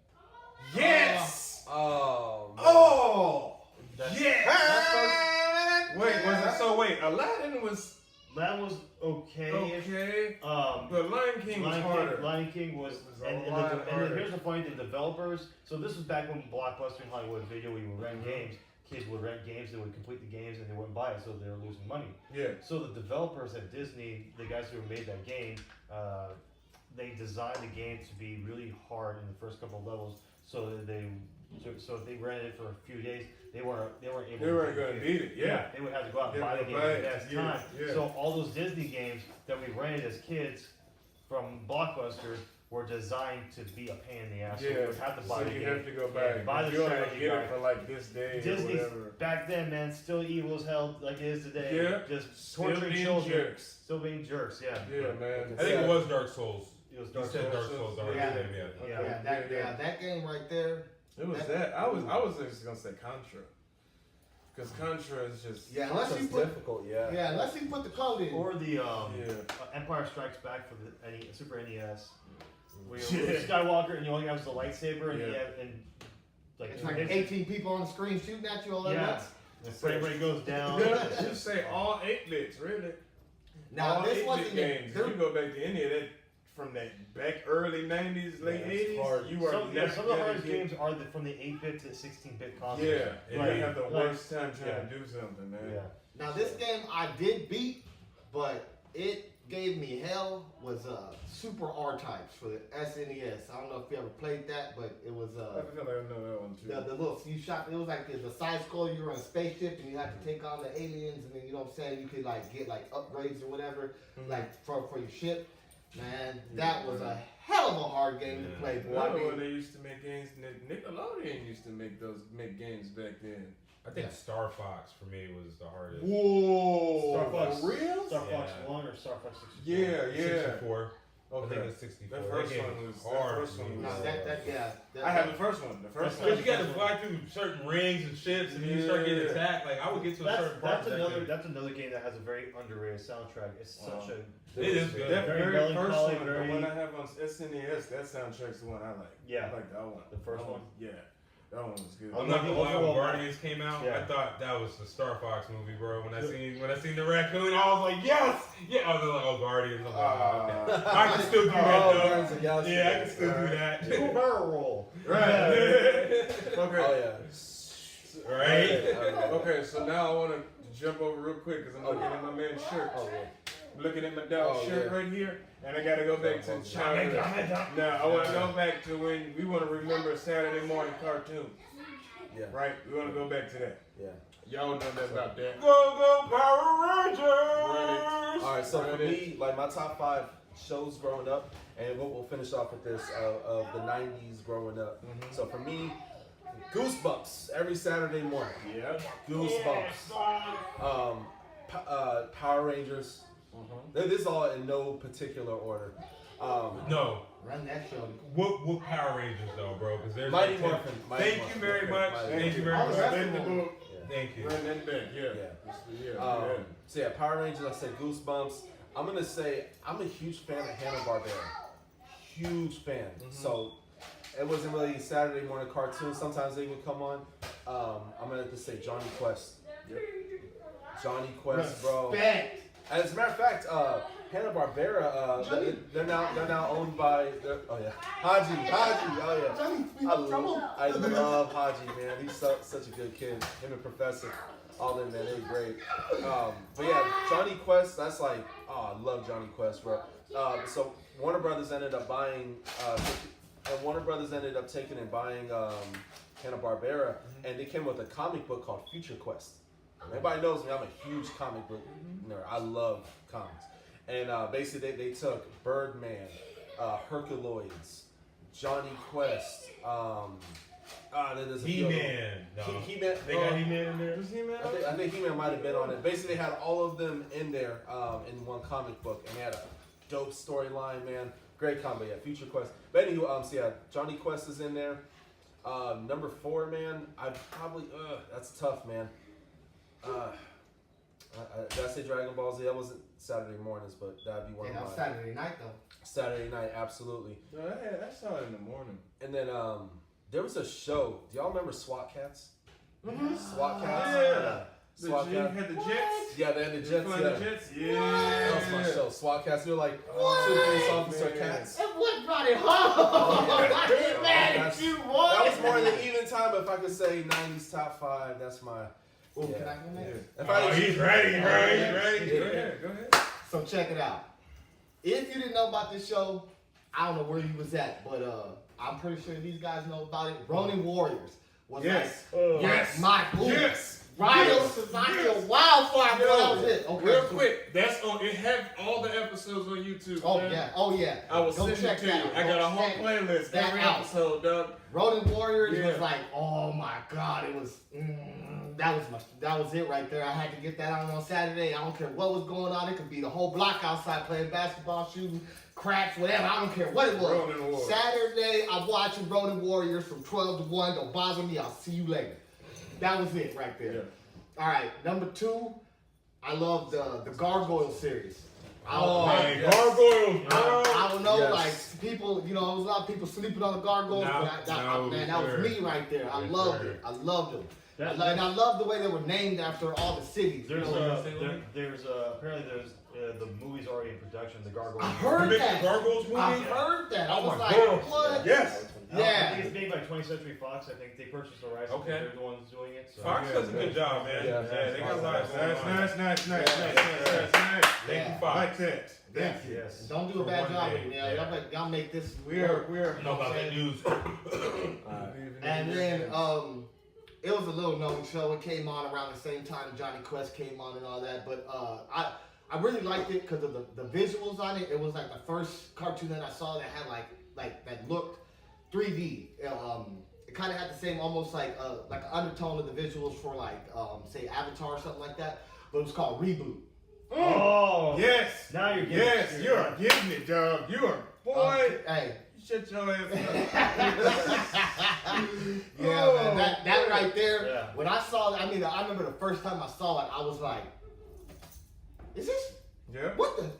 Yes! Oh. Man. Oh! That's- Yes! Wait, was it so? Wait, Aladdin was That was okay. okay, But but Lion King was harder. Lion King was, It was a and lot and harder. here's the funny thing: the developers. So this was back when Blockbuster and Hollywood Video, we would rent games. Kids would rent games, they would complete the games, and they wouldn't buy it, so they were losing money. Yeah. So the developers at Disney, the guys who made that game, they designed the game to be really hard in the first couple of levels, so that so if they rented it for a few days, they weren't able. They weren't gonna beat it. Yeah. They would have to go out and Yeah, buy the but game buy at the it. best Yeah, time. yeah. So all those Disney games that we rented as kids from Blockbuster were designed to be a pain in the ass. So we Yeah. would have to So buy the you game. have to go Yeah, back. buy the You only strategy get guide. it for like this day Disney's or whatever. back then, man, still evil as hell like it is today. Yeah. Just Still torturing being children. jerks. Still being jerks, yeah. Yeah, man. I think it was Dark Souls. It was You Dark said Souls. Dark Souls. Dark Yeah. Souls, yeah. Yeah. That game right there. It was that. I was just gonna say Contra. Because Contra is just Yeah, unless you It's put. difficult. Yeah. Yeah, unless you put the code in. Or the yeah. Empire Strikes Back for the Super NES. Where Yeah. you're Skywalker and you only have the lightsaber and Yeah. you have and like It's like 18 people on the screen shooting at you all at Yeah. once. the frame rate goes down. Yeah, you say all 8 bits, really. Now all this 8-bit wasn't games. If you go back to any of that from that back early 90s, late Yeah, it's 80s, hard. you are Some of never the gonna hardest get- games are from the 8-bit to 16-bit consoles. Yeah, and Like- they have the like- worst time trying yeah. to do something, man. Yeah. Now this game I did beat, but it gave me hell. Was Super R Types for the SNES. I don't know if you ever played that, but it was I feel like I know that one too. the little you shot. It was like the side scroll. You were in a spaceship and you had to take on the aliens, and then you know what I'm saying. You could like get like upgrades or whatever, like for your ship. Man, that was a hell of a hard game to play, boy. I Remember when mean, they used to make games? Nickelodeon used to make games back then. I think Star Fox for me was the hardest. Whoa! Star Fox, For real? Star Fox Yeah. 1 or Star Fox 64? Yeah, yeah. 64. I think Okay. it's 64. That first game one was hard. That first one no, was. that I have the first one. The first one. Because you got to fly through certain rings and ships, and then you start getting Yeah. attacked. Like I would get to a certain part. That's another game that has a very underrated soundtrack. It's such a It is good. That Very very first melancholy, one, very- the one I have on SNES, that soundtrack's the one I like. Yeah. I like that one. The first That one? Yeah. That one was good. I'm not gonna lie, when Guardians came out, Yeah. I thought that was the Star Fox movie, bro. When I seen the raccoon, I was like, yes! Yeah, I was like, oh, Guardians. I'm like, oh, okay. I can still do that, Guardians though. of the Galaxy. Yeah, I can still do that. Super barrel roll. Right. Okay. Oh yeah. Right? Okay, so now I want to jump over real quick because I'm looking at my man's shirt. Oh yeah. I'm looking at my dog's Oh, shirt yeah. right here, and I got to go back to childhood. Now, I want to go back to when we want to remember Saturday morning cartoons. Yeah. Right? We want to go back to that. Yeah. Y'all know that about that. Go Power Rangers! All right, so for me, like my top 5 shows growing up, and we'll finish off with this of the '90s growing up. So for me, Goosebumps every Saturday morning. Yeah. Goosebumps. Power Rangers. This is all in no particular order. No. Run that show. What Power Rangers though, bro? Because there's Mighty like Morphin. Thank you very much. Thank you very much. Thank you. Run that back, So yeah, Power Rangers. I said Goosebumps. I'm gonna say I'm a huge fan of Hanna-Barbera. Huge fan. So it wasn't really Saturday morning cartoons. Sometimes they would come on. I'm gonna have to say Johnny Quest. Johnny Quest, bro. Respect. As a matter of fact, Hanna-Barbera, they're now owned by Haji. I love Haji, man. He's such a good kid. Him and Professor, all them, man, they were great. But yeah, Johnny Quest, that's like, I love Johnny Quest, bro. So Warner Brothers ended up buying, taking and buying Hanna-Barbera, and they came with a comic book called Future Quest. Everybody knows me. I'm a huge comic book nerd. I love comics. And basically, they took Birdman, Herculoids, Johnny Quest, He-Man. No. He-Man. They got He-Man in there. Was He-Man? I think He-Man might have been on it. Basically, they had all of them in there in one comic book, and they had a dope storyline, man. Great combo, yeah. Future Quest. But anyway, so yeah, Johnny Quest is in there. Number 4, man. I'd probably that's tough, man. Did I say Dragon Ball Z? That wasn't Saturday mornings, but that'd be one of That mine. was Saturday night though. Saturday night, absolutely. No, I saw it in the morning. And then there was a show. Do y'all remember SWAT Cats? Mm-hmm. SWAT Cats. Yeah. SWAT You Cats. had the Jets? Yeah, they had the Jets. Flying Yeah. the Jets? That was my show. SWAT Cats. They were like 2 police officer cats. And what brought it home? Man, That's- you won. That was more than even time. If I could say 90s top 5, that's my. Ooh, Yeah. can I go next? If I He's ready, bro. He's ready. Go ahead, go ahead. So check it out. If you didn't know about this show, I don't know where you was at, but I'm pretty sure these guys know about it. Ronin Warriors was Yes. like my ooh, Yes. Rhino Yes. Society Yes. of Wildfire. Yo, Bro, that was it. Okay. Real so- quick, that's on. It had all the episodes on YouTube. Oh man. yeah. Oh yeah. I will Go send it check to that you. out. I got a Go whole check playlist that every out. episode, dog. Ronin Warriors Yeah. was like, oh my god, it was that was it right there. I had to get that on Saturday. I don't care what was going on. It could be the whole block outside playing basketball, shooting craps, whatever. I don't care what it was. Ronin Warriors. Saturday, I'm watching Ronin Warriors from 12 to 1. Don't bother me. I'll see you later. That was it right there. Yeah. All right, number 2, I love the Gargoyle series. Oh, Man, yes. gargoyles, bro. I don't know, Yes. like people, there was a lot of people sleeping on the gargoyles, No, but that no, was sir. me right there. I Yes, loved sir. it. I loved them. That- And I love the way they were named after all the cities. There's Say apparently there's the movie's already in production. The Gargoyle. I You heard make the that. gargoyles movie? I heard that. I Oh was my like, God. what? Yes. I Yeah. think it's made by 20th Century Fox. I think they purchased the rights. Okay. They're the ones doing it. So. Fox does a good job, man. Yeah, They got lives going on. Nice. Thank Yeah. you, Fox. Like that. Thank you. Yes. And don't do a For bad one job day, with me. yeah. Y'all make this. We are. I know about that news. And then it was a little known show. It came on around the same time Johnny Quest came on and all that. But I really liked it because of the visuals on it. It was like the first cartoon that I saw that had like that looked 3D. It kind of had the same almost like an undertone of the visuals for like say Avatar or something like that. But it was called Reboot. Oh. Yes. Now you're getting Yes, you are getting it, dog. You are. Boy, Hey. shut your ass up. Yeah, man, that right there. Yeah. When I saw it, I remember the first time I saw it, I was like, "Is this Yeah. what the?"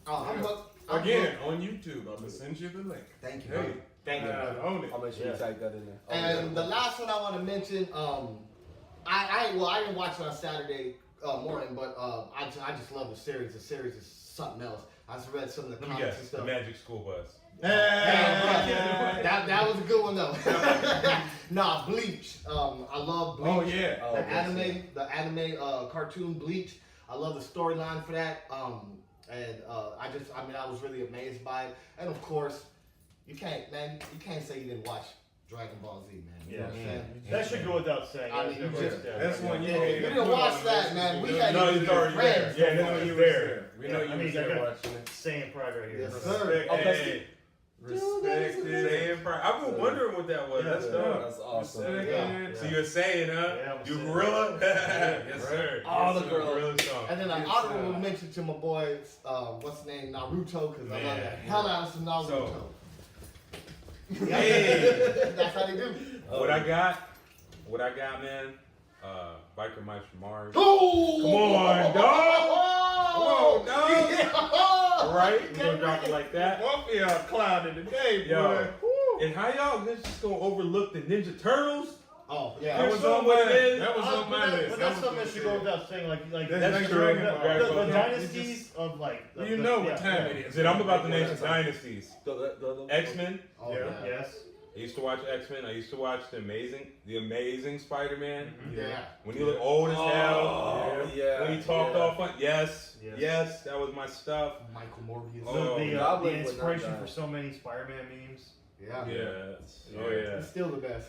Oh, I'm Yeah. hooked. I'm Again, hooked. on YouTube. I'm gonna send you the link. Thank you, Hey, brother. Thank you. own it. I'll make sure you tag that in there. And the last one I want to mention, I didn't watch it on Saturday morning, but I just love the series. The series is something else. I just read some of the Let me comics and guess. stuff. The Magic School Bus. That was a good one though. Nah, Bleach. I love Bleach. Oh yeah. Oh, The anime cartoon Bleach. I love the storyline for that. I was really amazed by it. And of course, you can't say you didn't watch Dragon Ball Z, man. You know what I'm saying? That should go without saying. I mean, That's one you Yeah, ain't you even didn't put watch on that, this. man. We know had you to was be already friends. there. Yeah, We know that's you what was there. there. We know you was there watching it. Saying pride right here. Yes, sir. Hey, Okay, hey, Respected. Saying pride. I've been wondering what that was. That's dope. That's awesome. Respected. So you're saying, huh? Yeah, I'm you saying. gorilla? Yes, sir. All Yes, the sir. gorillas. Gorilla song. And then an Yes, honorable mention to my boy, what's his name, Naruto, because I love Man. that hell out of some Naruto. So- Hey. That's how they do. What I got, man. Biker Mike from Mars. Oh! Come on, dog. Come on, dog. Yeah. All right, we're gonna drop it like that. Mafia clouded today, Yo. boy. Woo. And how y'all just gonna overlook the Ninja Turtles? Oh, yeah. That That was was on on my my list. That was on my list. But That that's was something that good should go shit. without saying. Like That's the, true. the Yeah. dynasties You of like. You know what time yeah. it is. Said I'm about to name some dynasties. The X-Men. Oh, Yeah. yeah. Yes. I used to watch X-Men. I used to watch the Amazing Spider-Man. Yeah. When he looked old as hell. Oh, yeah. When he talked yeah. all fun. Yes. Yes. Yes. That was my stuff. Michael Morbius. Oh, The Goblin would not inspiration die. for so many Spider-Man memes. Yeah. Yeah. Oh yeah. It's still the best.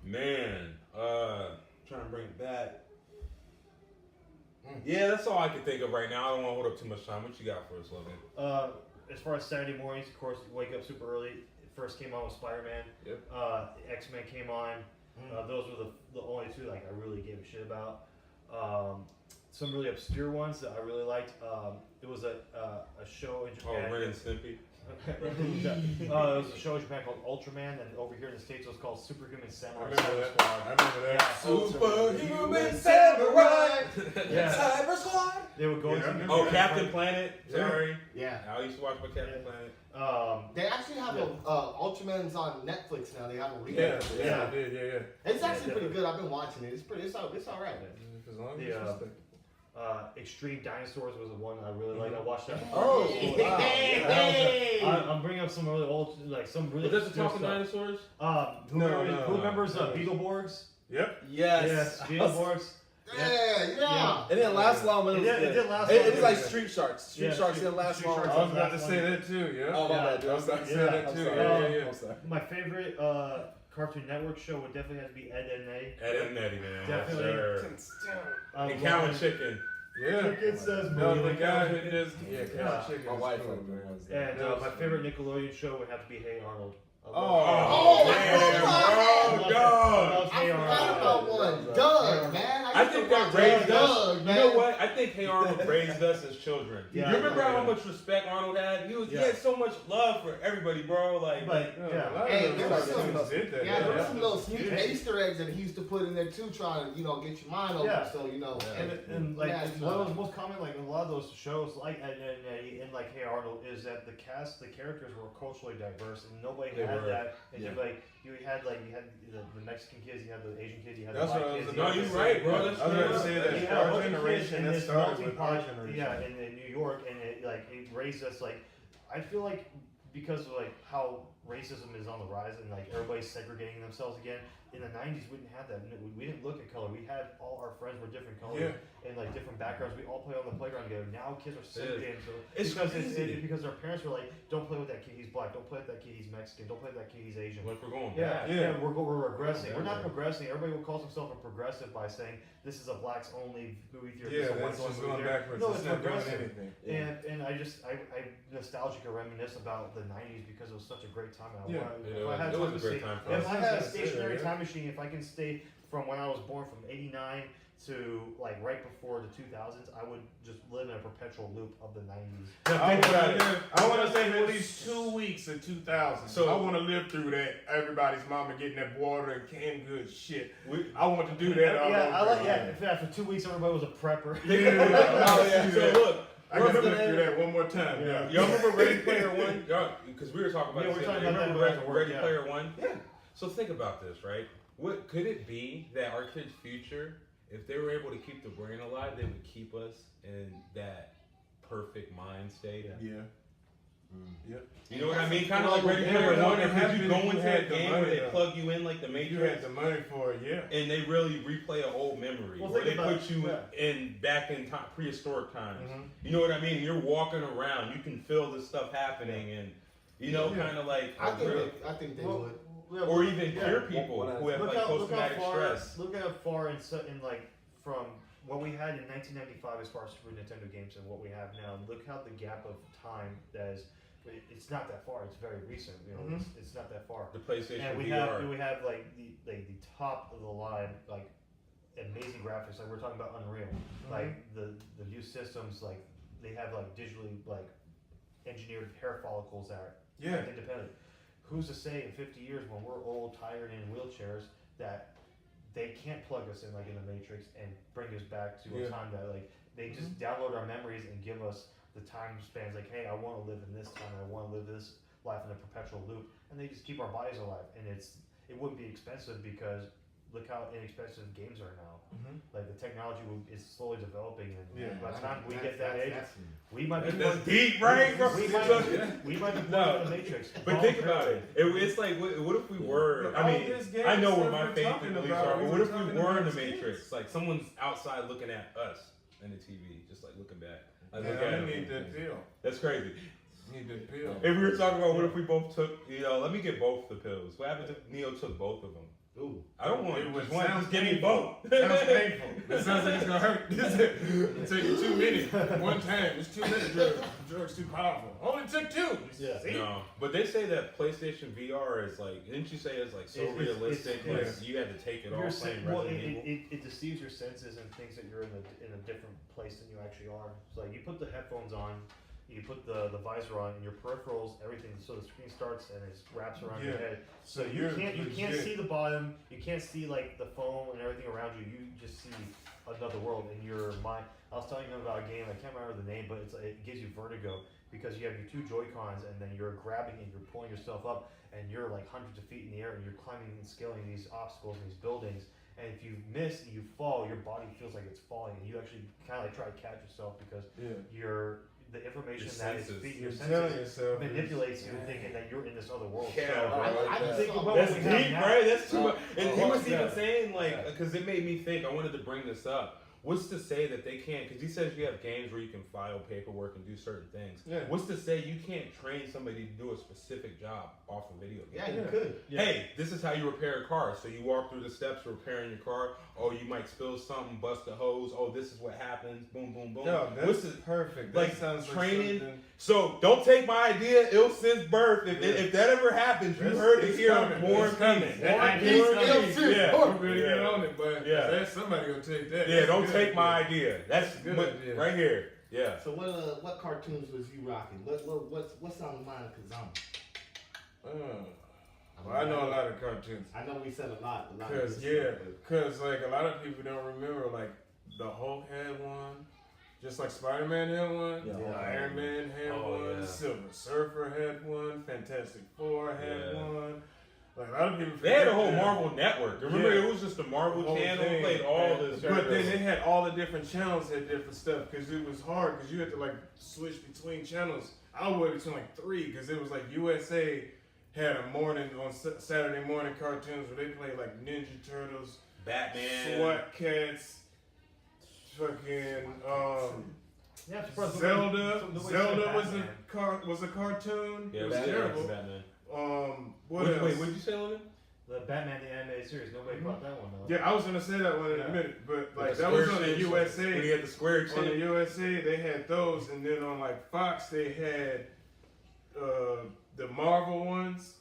Man. Trying to bring it back. Yeah, that's all I can think of right now. I don't want to hold up too much time. What you got for us, Logan? As far as Saturday mornings, of course, wake up super early. It first came on with Spider-Man. Yep. X-Men came on. Those were the only two like I really gave a shit about. Some really obscure ones that I really liked. It was a show in Japan. Oh, Ren and Stimpy. It was a show in Japan called Ultraman, and over here in the States it was called Superhuman I Samurai. remember that. I remember that. Superhuman Samurai. Yeah. Cyber Squad. They would go Yeah, I into remember Oh, Yeah. Captain Planet. Sorry. Yeah. I used to watch my Captain Planet. They actually have Ultraman's on Netflix now. They have a Yeah, remake. yeah, I did, yeah. It's actually pretty good. I've been watching it. It's all right. As long as The, it's respected. Extreme Dinosaurs was the one I really liked. I watched that. Oh, wow. Hey! I'm bringing up some really old, like some really. But does it obscure talk to stuff. dinosaurs? Who remembers Beetleborgs? Yep. Yes. Beetleborgs. Yeah. It didn't last long, but It it was did- good. it did last It long. was like Street Sharks. Street Yeah, Sharks Street- didn't last Street long. Sharks I was didn't about to last say long. that too, yeah. Oh, my Yeah. bad, dude. I was about to say Yeah. that too, I'm yeah, sorry. yeah. I'm sorry. My favorite Cartoon Network show would definitely have to be Ed, Edd n Eddy. Ed and Eddie, man. Definitely. Yes, sir. I And love Cow it. and Chicken. Yeah. Chicken says No, moo. the guy who just Yeah. chicken. My is wife cool, liked the man. ones. And That was my funny. favorite Nickelodeon show would have to be Hey Arnold. I Oh, love- man, I bro, dog. love I Hey forgot Arnold. about one. Doug, man. I used to think that watch raised us. Doug, You man. know what? I think Hey Arnold raised us as children. Yeah. You remember how Yeah. much respect Arnold had? He Yeah. had so much love for everybody, bro. Like, But Yeah, a yeah. lot of Hey, those there was cartoons some- did that, Yeah, there was yeah. some little sneak Easter eggs that he used to put in there too, trying to, get your mind open. Yeah. So, And like Yeah, it's one of the most common, like in a lot of those shows, like Ed, Edd n Eddy and like Hey Arnold, is that the characters were culturally diverse, and nobody They had were. that. And Yeah. you had the Mexican kids, you had the Asian kids, you had That's the what I white was kids. about No, to you're say. right, bro. I That's was about to true. say You that had our a bunch of kids generation in that this started melting with pot, our generation. yeah, in New York, and it raised us like. I feel like because of like how racism is on the rise and like everybody's segregating themselves again. In the 90s, we didn't have that. We didn't look at color. We had all our friends were different colors and like different backgrounds. We all play on the playground together. Now kids are segregated. So It's because crazy. because their parents were like, don't play with that kid. He's black. Don't play with that kid. He's Mexican. Don't play with that kid. He's Asian. like we're going Yeah, back. yeah, we're regressing. Yeah, We're not yeah. progressing. Everybody will call themselves a progressive by saying this is a blacks only movie theater. Yeah, this is a that's whites just only going movie theater. backwards. No, It's it's not doing progressive. anything. And I nostalgic or reminisce about the 90s because it was such a great time. And Yeah. if I had It was time a to great stay- time for if us. I had a That's it, stationary yeah. time machine, if I can stay from when I was born from '89 to like right before the 2000s, I would just live in a perpetual loop of the 90s. I want to say at least 2 weeks of 2000. So- I want to live through that. Everybody's mama getting that water and canned good shit. We- I want to do that all Yeah, over I like. again. Yeah, for 2 weeks everybody was a prepper. Yeah. So look, I got to live through that one more time. Yeah. y'all remember Ready Player One? Y'all, because we were talking about Yeah, this. we're talking the other about day. that Remember at work, Ready yeah. Player One? Yeah. So think about this, right? What could it be that our kids' future, if they were able to keep the brain alive, they would keep us in that perfect mind state? Yeah. You know what I mean? Kind of like Ready Yeah, Player but One. it If you happened go if you into had a the game money, where they though. plug you in like the You Matrix, had the money for it, yeah. and they really replay an old memory, Well, or think they about put it, you yeah. in back in time, prehistoric times. Mhm. You know what I mean? You're walking around, you can feel the stuff happening, and you know, Yeah. kind of like, I think they Well, would. or even yeah. cure people One- who have Look like how post-traumatic far. stress. Look how far in like from what we had in 1995 as far as Super Nintendo games and what we have now. Look how the gap of time that is. it's not that far. It's very recent. You know, it's not that far. The PlayStation And we VR. have like the top of the line, like amazing graphics. Like we're talking about Unreal. Like the new systems, like they have like digitally like engineered hair follicles that are independent. Who's to say in 50 years when we're old, tired, and in wheelchairs that they can't plug us in like in the Matrix and bring us back to a time that like they just download our memories and give us the time spans like, hey, I want to live in this time, I want to live this life in a perpetual loop, and they just keep our bodies alive. And it wouldn't be expensive because look how inexpensive games are now. Like the technology is slowly developing, and by the time we get that age, we might be That's deep, right, bro? we might be born in the Matrix. But think about it. It's like, what if we were? I mean, I know where my faith and beliefs are, but what if we were in the Matrix? Like someone's outside looking at us in the TV, just like looking back. Like, I need that pill. That's crazy. Need that pill. If we were talking about what if we both took, let me get both the pills. What happens if Neo took both of them? Ooh. I don't want It just would one. sound Just give me painful. both. Sounds painful. It sounds like it's gonna hurt. It take you 2 minutes. One time. It's too many drugs. Drugs too powerful. Only took 2. Yeah. See? No, but they say that PlayStation VR is like, didn't you say it's like so realistic? Like you had to take it You're off playing well, Resident Evil? it deceives your senses and thinks that you're in a different place than you actually are. So like you put the headphones on, you put the visor on, and your peripherals, everything. So the screen starts and it wraps around your head. So you can't see the bottom. You can't see like the phone and everything around you. You just see another world in your mind. I was telling them about a game. I can't remember the name, but it gives you vertigo because you have your 2 Joy-Cons and then you're grabbing and you're pulling yourself up and you're like hundreds of feet in the air and you're climbing and scaling these obstacles and these buildings. And if you miss and you fall, your body feels like it's falling, and you actually kind of like try to catch yourself because the information that is feeding your senses manipulates you thinking that you're in this other world. I think about That's what we deep, have right? That's too much. And he was even yeah. saying, like, because it made me think, I wanted to bring this up. What's to say that they can't, because he says you have games where you can file paperwork and do certain things. Yeah. What's to say you can't train somebody to do a specific job off a video game? Yeah, you could. Hey, this is how you repair a car. So you walk through the steps of repairing your car. Oh, you might spill something, bust a hose. Oh, this is what happens. Boom, boom, boom. No, What's that's the, perfect. like, That sounds training? Like so don't take my idea ill since birth. If that ever happens, you heard it here on Warren coming. Yeah, We're gonna get on it, but that's somebody gonna take that. Yeah, don't take my idea. That's Good what, idea. right here. Yeah. So what cartoons was you rocking? What's on the mind of Kazama? Well, I know a lot of cartoons. I know we said a lot. Cause like a lot of people don't remember like the Hulk had one, just like Spider-Man had one, Iron Man had one, Silver Surfer had one, Fantastic Four had one. Like a lot of people. They had a whole that. Marvel network. Remember, it was just the Marvel channel. Thing. Played all this. But then they had all the different channels had different stuff because it was hard because you had to like switch between channels. I went between like 3 because it was like USA had a morning on Saturday morning cartoons where they played like Ninja Turtles, Batman, SWAT Cats, fucking Zelda. Zelda was a cartoon. Yeah, it was terrible. Batman. What else? Wait, what did you say, Logan? The Batman the animated series. Nobody brought that one though. Yeah, I was gonna say that one in a minute, but like that was on the USA. When he had the square chin. On the USA, they had those, and then on like Fox, they had the Marvel ones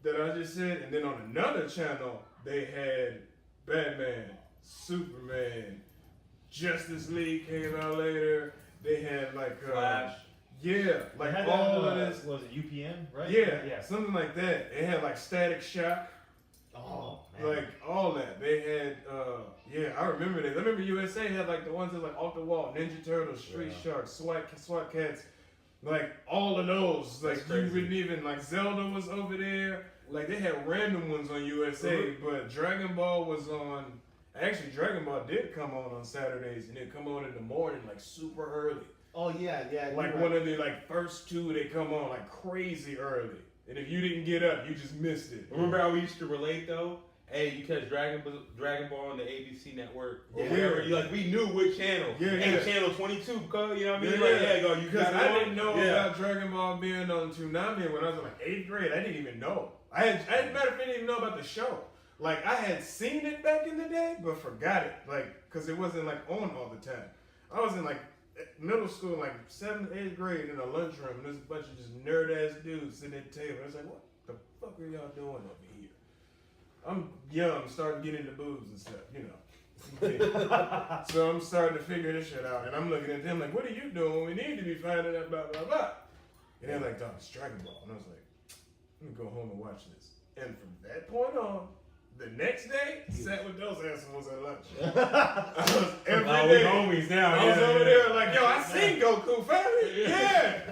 that I just said, and then on another channel, they had Batman, Superman, Justice League came out later. They had like Flash. Yeah, like all of this. Was it UPN, right? Yeah, something like that. They had like Static Shock. Oh, man. Like all that. They had I remember that. I remember USA had like the ones that like off the wall, Ninja Turtles, Street Sharks, SWAT Cats, like all of those. Like you wouldn't even like Zelda was over there. Like they had random ones on USA, but Dragon Ball was on. Actually, Dragon Ball did come on Saturdays, and it come on in the morning, like super early. Oh yeah. Like one of the like first 2, they come on like crazy early. And if you didn't get up, you just missed it. Remember how we used to relate though? Hey, you catch Dragon Ball on the ABC network or Yeah. wherever. We knew which channel. Yeah. Channel 22, you know what I mean? Yeah. You Because got I it on? didn't know about Dragon Ball being on Toonami when I was in like 8th grade. I didn't even know. Matter of fact, I didn't even know about the show. Like I had seen it back in the day, but forgot it. Like because it wasn't like on all the time. I was in like middle school, like 7th, 8th grade, in a lunchroom. There's a bunch of just nerd ass dudes sitting at the table. I was like, what the fuck are y'all doing over here? I'm young, starting to get into booze and stuff, you know. So I'm starting to figure this shit out, and I'm looking at them like, what are you doing? We need to be finding out, blah, blah, blah. And they're like, dog, it's Dragon Ball. And I was like, let me go home and watch this. And from that point on, the next day, sat with those assholes at lunch. I was every day. Homies now. I was over there like, yo, I seen Goku, family. Yeah.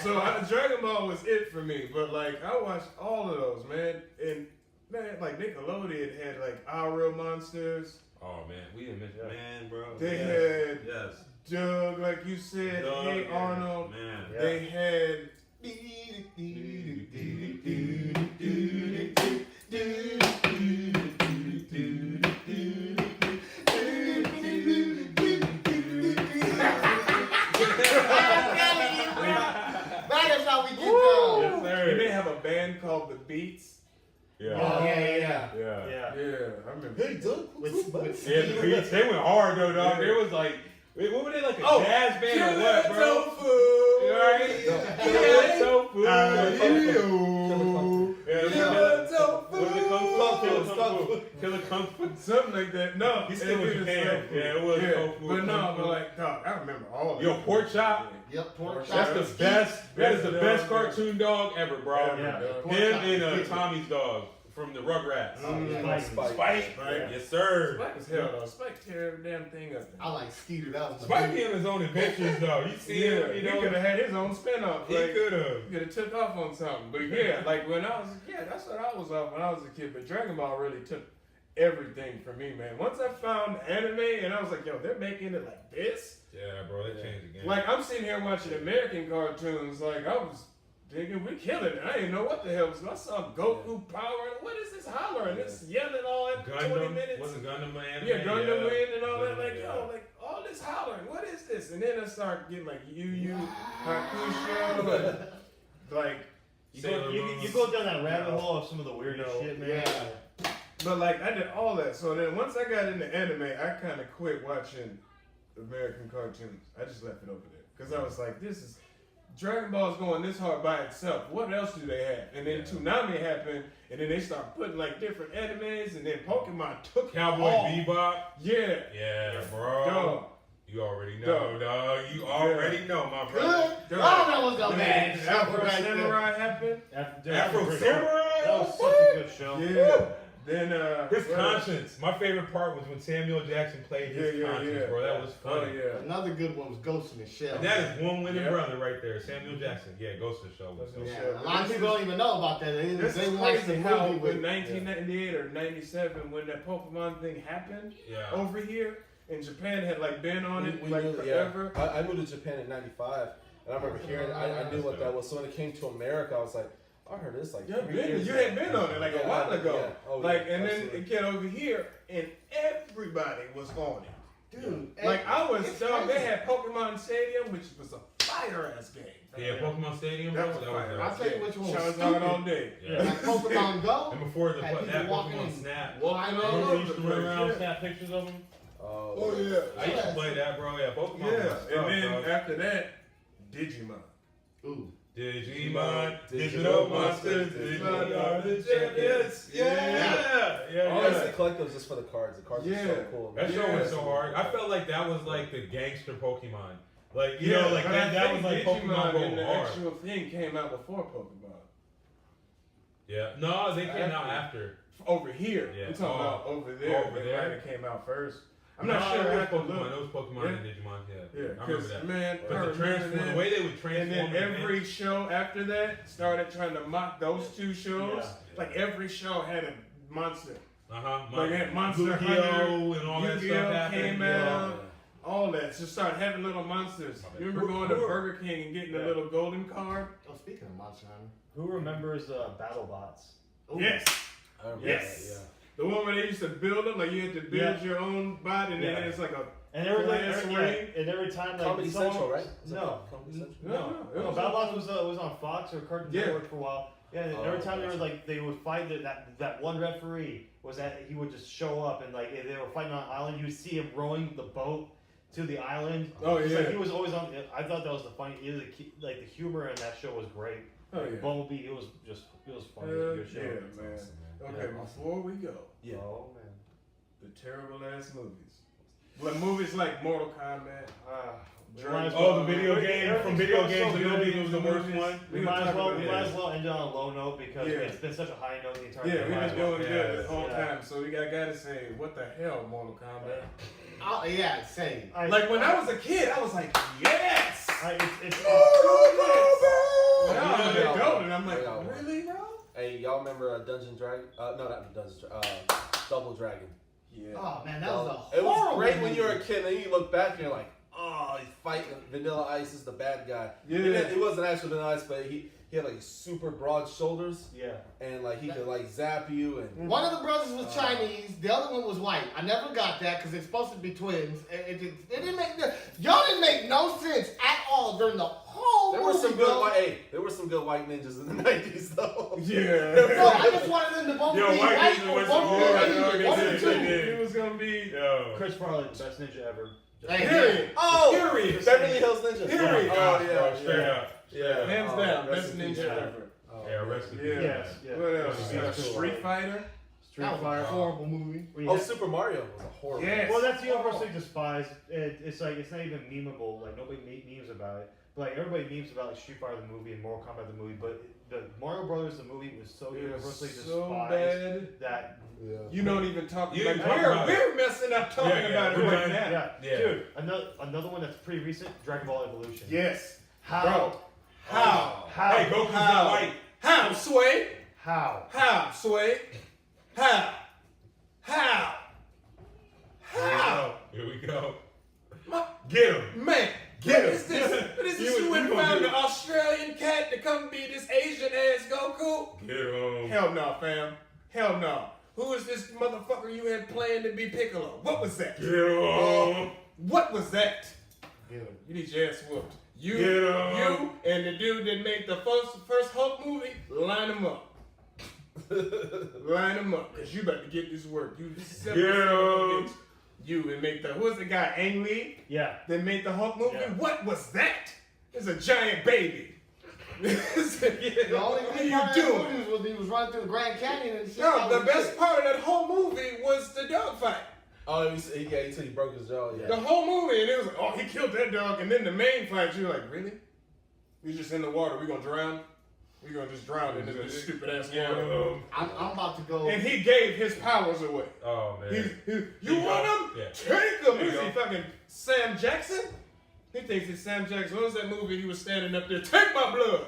So Dragon Ball was it for me. But like, I watched all of those, man. And man, like Nickelodeon had like Our Real Monsters. Oh man, we didn't mention man, bro. They had yes. Doug, like you said, Doug, Hey yeah. Arnold. Man. Yeah. They had. That is how we get down. Yes, sir. And they have a band called The Beats. Yeah. Yeah. Yeah. Yeah, I remember. Hey, Doug. With Yeah, the Beats, they went hard though, dog. There was like, what were they, like a jazz band or Killer what, bro? Tofu. You alright? Killer Tofu. Killer Tofu. Was it Kung Fu? Killer Kung Fu. Something like that. No, He's still in Japan. Yeah, it was Tofu. But no, but like, dog, I remember all of Yo, it. Pork Chop. Yep, pork chop. That's the best. That is the best dog. cartoon dog ever, bro. Yeah. Him and Tommy's dog from the Rugrats. Spike. Spike. Yes, sir. Spike is hell though. Spike tear every damn thing up. I like Skeeter. That was Spike be on his own adventures though. You see him, He you know. could have had his own spinoff. He Like, could have. could have took off on something. But yeah, like when I was a kid, that's what I was off when I was a kid. But Dragon Ball really took everything for me, man. Once I found anime and I was like, yo, they're making it like this? Yeah, bro, they changed the game. Like I'm sitting here watching American cartoons, like I was thinking we killing it. I didn't know what the hell was. I saw Goku power. What is this hollering? This yelling all at 20 Gundam, minutes. wasn't Gundam anime? Yeah, Gundam Wind and all that. Gundam, Like, yo, like all this hollering. What is this? And then I start getting like Yu Yu Hakusho and like You go down that rabbit hole of some of the weirdest shit, man. Yeah. But like I did all that. So then once I got into anime, I kind of quit watching American cartoons. I just left it over there because I was like, this is Dragon Ball's going this hard by itself. What else do they have? And then Toonami happened, and then they start putting like different animes, and then Pokemon took Cowboy all. Bebop. Yeah. Yeah, bro. Dog. You already know, dog. You already know, my Good. brother. Dog. Oh, that was a bad show Afro right there. Samurai happened. Afro That Samurai. was such a good show. Yeah. Then His what conscience. My favorite part was when Samuel Jackson played his conscience, bro. That was funny. Oh yeah. Another good one was Ghost in the Shell. And that is one winning Yeah. brother right there. Samuel Jackson. Yeah, Ghost in the Shell. Was Ghost in the Yeah, a lot of people don't even know about that. They This is watch crazy the how movie with in 1998 or 97 when that Pokemon thing happened Yeah. over here and Japan had like been on it We like knew, forever. yeah. I moved to Japan in '95, and I remember hearing. I knew what that was. So when it came to America, I was like, I heard this like 3 years You ago. had been on it like a while ago. Yeah. Oh, like yeah, and then absolutely. it came over here and everybody was on it. dude. Like I was it's dog, they crazy. had Pokemon Stadium, which was a fire ass game. Yeah, Pokemon Stadium, bro. That was fire. I'll tell you which one was Shout stupid. out all day. Yeah. Like Pokemon Go. And before the Had people that walking Pokemon in. Snap. Walking all Remember over we used the to run place. around, Yeah. snap pictures of them? Oh yeah. I used to play that, bro. Yeah, Pokemon was Yeah. stuff, And then bro. after that, Digimon. Ooh. Digimon, Digital digital monsters, Digimon Digimon are are the the champions. champions. Yeah, I always say collectives just for the cards. The cards are Yeah. so cool. That show Yeah. was so hard. I felt like that was like the gangster Pokemon. Like, you Yeah, know, like but that I was think like Pokemon Digimon and go the hard. actual thing came out before Pokemon. Yeah. No, they came out after. Over here. Yeah. We're talking about Oh. over there. Over It there. might have came out first. I'm not No, sure. I it have to was Pokemon. look. It was Pokemon Yeah. and Digimon. Yeah. Yeah, I remember because that. man, I But the remember transform, that. the way they would transform. And then the every events- show after that started trying to mock those two shows. Yeah. Like every show had a monster. Uh-huh. Like that Monster Yu-Gi-Oh! Hunter, and all that Yu-Gi-Oh! stuff happened. came Yeah. out. All that. Just started having little monsters. My bad. You remember going to Burger King and getting a little golden card? Oh, speaking of Monster Hunter. Who remembers BattleBots? Ooh. Yes. I remember Yes. that, The one where they used to build them, like you had to build your own bot, and then Yeah. it's like a And every like, Glass every, ring. and every time like Comedy someone- Central, right? Was it No, Comedy Central? no. BattleBots was on Fox or Cartoon Yeah. Network for a while. Yeah, and Oh, every time they gotcha. were like they would fight that one referee was that he would just show up and like they were fighting on an island. You would see him rowing the boat to the island. Oh, It's yeah. like he was always on. I thought that was the funny. Like the humor in that show was great. Oh, yeah. Bumblebee, it was funny. It was a good show. Yeah, man. Okay, Yeah. before we go, Yeah. Oh man. the terrible ass movies. Like movies like Mortal Kombat. Might as Oh, well- the video game from video everything's games. so Video good. games was the worst one. We might as well end it on a low note because Yeah. it's been such a high note the entire Yeah, time. we've been doing good this whole Yeah. time, so we gotta say, what the hell, Mortal Kombat? Oh, yeah, same. Like when I was a kid, I was like, yes! It's Now I'm an Yeah. adult and I'm like, Yeah. really, bro? Hey, y'all remember Dungeon Dragon? No, not Dungeon Dragon. Double Dragon. Yeah. Oh man, that was a It was horrible great when you were a movie. kid, and then you look back and you're like, oh, he's fighting. Vanilla Ice is the bad guy. Yeah. It wasn't actually Vanilla Ice, but he had like super broad shoulders, yeah. and like he could like zap you. And One of the brothers was Chinese, the other one was white. I never got that because it's supposed to be twins. It didn't make y'all didn't make no sense at all during the whole there movie. were some good bro. white. Hey, there were some good white ninjas in the '90s though. Yeah. No, I just wanted them to both Yo, be white white ninjas or was both be some- Asian. yeah, One they of the did, two. they did. It was gonna be Yo. Chris Farley, the best ninja ever. Hey, period. Oh, Period. Beverly Hills Ninja. Period. Oh Bro, yeah, straight yeah. up. Yeah, Hands oh, down, rest best in peace, ninja man. ever. Oh, Yeah, rest in Yeah. peace. Yes, yeah. What else? Yeah. Street Fighter. Street That was Fighter. a horrible movie. Oh, Super Mario was a horrible. Yes. Well, that's universally despised. It's like it's not even memeable. Like nobody memes about it. But like everybody memes about like Street Fighter the movie and Mortal Kombat the movie. But the Mario Brothers the movie was so It universally was so despised bad. that Yeah. You don't even talk. You Like, didn't talk about we're messing up talking Yeah, yeah, about it we're right done. now. yeah, Yeah. dude. Another one that's pretty recent. Dragon Ball Evolution. Yes. How? Bro. How? Hey, Goku's not white. How, Sway? How? How, Sway? How? How? How? Here we go. My, Get him. man, Get what him. is this? What is You this? You was- went you and gonna found do an it. Australian cat to come be this Asian ass Goku? Get him. Hell no, fam. Hell no. Who is this motherfucker you had playing to be Piccolo? What was that? Get him. What was that? Dude. You need your ass whooped. You, Get 'em. you, and the dude that made the first Hulk movie, line them up. Line them up, cause you about to get this work. You simple Get son of a 'em. bitch. You and make the who's the guy Ang Lee Yeah. that made the Hulk movie? Yeah. What was that? It's a giant baby. The only what are thing you about that doing? movie was when he was running through the Grand Canyon and shit. No, That the was best it. part of that whole movie was the dogfight. Oh, he said he broke his jaw. Yeah. The whole movie, and it was like, oh, he killed that dog, and then the main fight, you're like, really? You're just in the water. We gonna drown? We gonna just drown in this stupid ass water? I'm about to go. And he gave his powers away. Oh, man. You want him? Yeah. Take him. There you Is he go. fucking Sam Jackson? He thinks he's Sam Jackson. What was that movie? He was standing up there. Take my blood.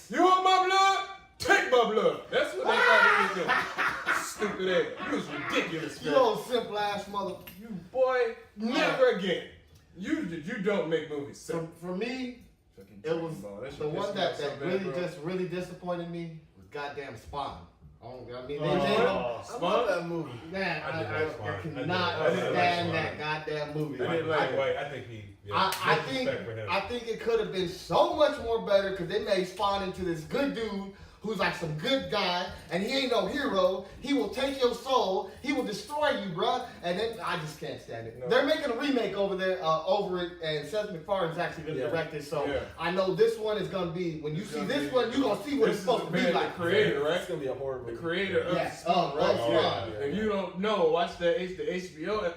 You want my blood? Take my blood. That's what they thought he was doing. Stupid ass. You was ridiculous, You man. old simple ass mother. You boy, never again. You don't make movies. So For me, fucking it was ball. That shit the one pissed me that off so bad, really bro. just really disappointed me was goddamn Spawn. I mean, they Oh. made him. I love that movie. Man, I did I like Spawn. I did cannot like understand Spawn. that goddamn movie. I didn't like it. White. I think he. Yeah, I much think respect for him. I think it could have been so much more better because they made Spawn into this good dude who's like some good guy, and he ain't no hero. He will take your soul. He will destroy you, bruh. And then I just can't stand it. No. They're making a remake over there, over it, and Seth MacFarlane's actually gonna Yeah. direct it. So Yeah. I know this one is gonna be. When you It's see gonna this be- one, you gonna see what This it's is supposed to the be man, like. the creator, It's right? gonna be a horror The movie. creator of Yes. Spawn, right? Oh, Yeah. Spawn. If you don't know, watch the HBO.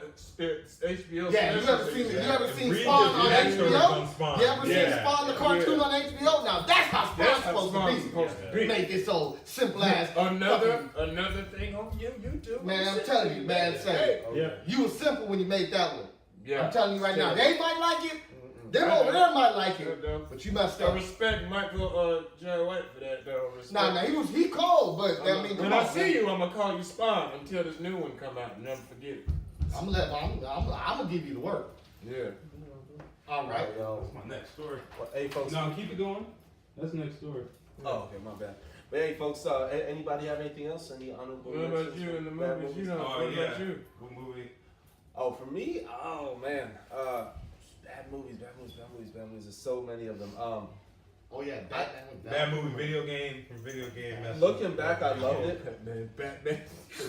HBO. Yeah, you special ever seen series. you ever And seen read Spawn the on backstory HBO? on Spawn. You ever seen Yeah. Spawn the cartoon Yeah. on HBO? Now that's how Spawn's That's how supposed Spawn's to be. supposed to be. Make this old simple ass. Another thing on YouTube. Man, I'm telling you, man, say Yeah. you was simple when you made that one. Yeah. I'm telling you right now, they might like it. Them I over know. there might like I it, know. but you messed I up. respect Michael J. White for that, though. Respect. Nah, he cold, but I mean, when come I on, see man. you, I'm gonna call you Spawn until this new one come out. Never forget it. I'm gonna give you the work. Yeah. All right. Yo. That's my next story. Well, hey, folks. No, keep it going. That's the next story. Oh, okay, my bad. But hey, folks, anybody have anything else? Any honorable What about mentions you or in the bad movies? You know, Oh, what yeah. about you? What movie? Oh, for me? Oh, man. Bad movies. There's so many of them. Oh yeah, Batman. Bad movie, video game from video game. Looking back, I loved it. Batman.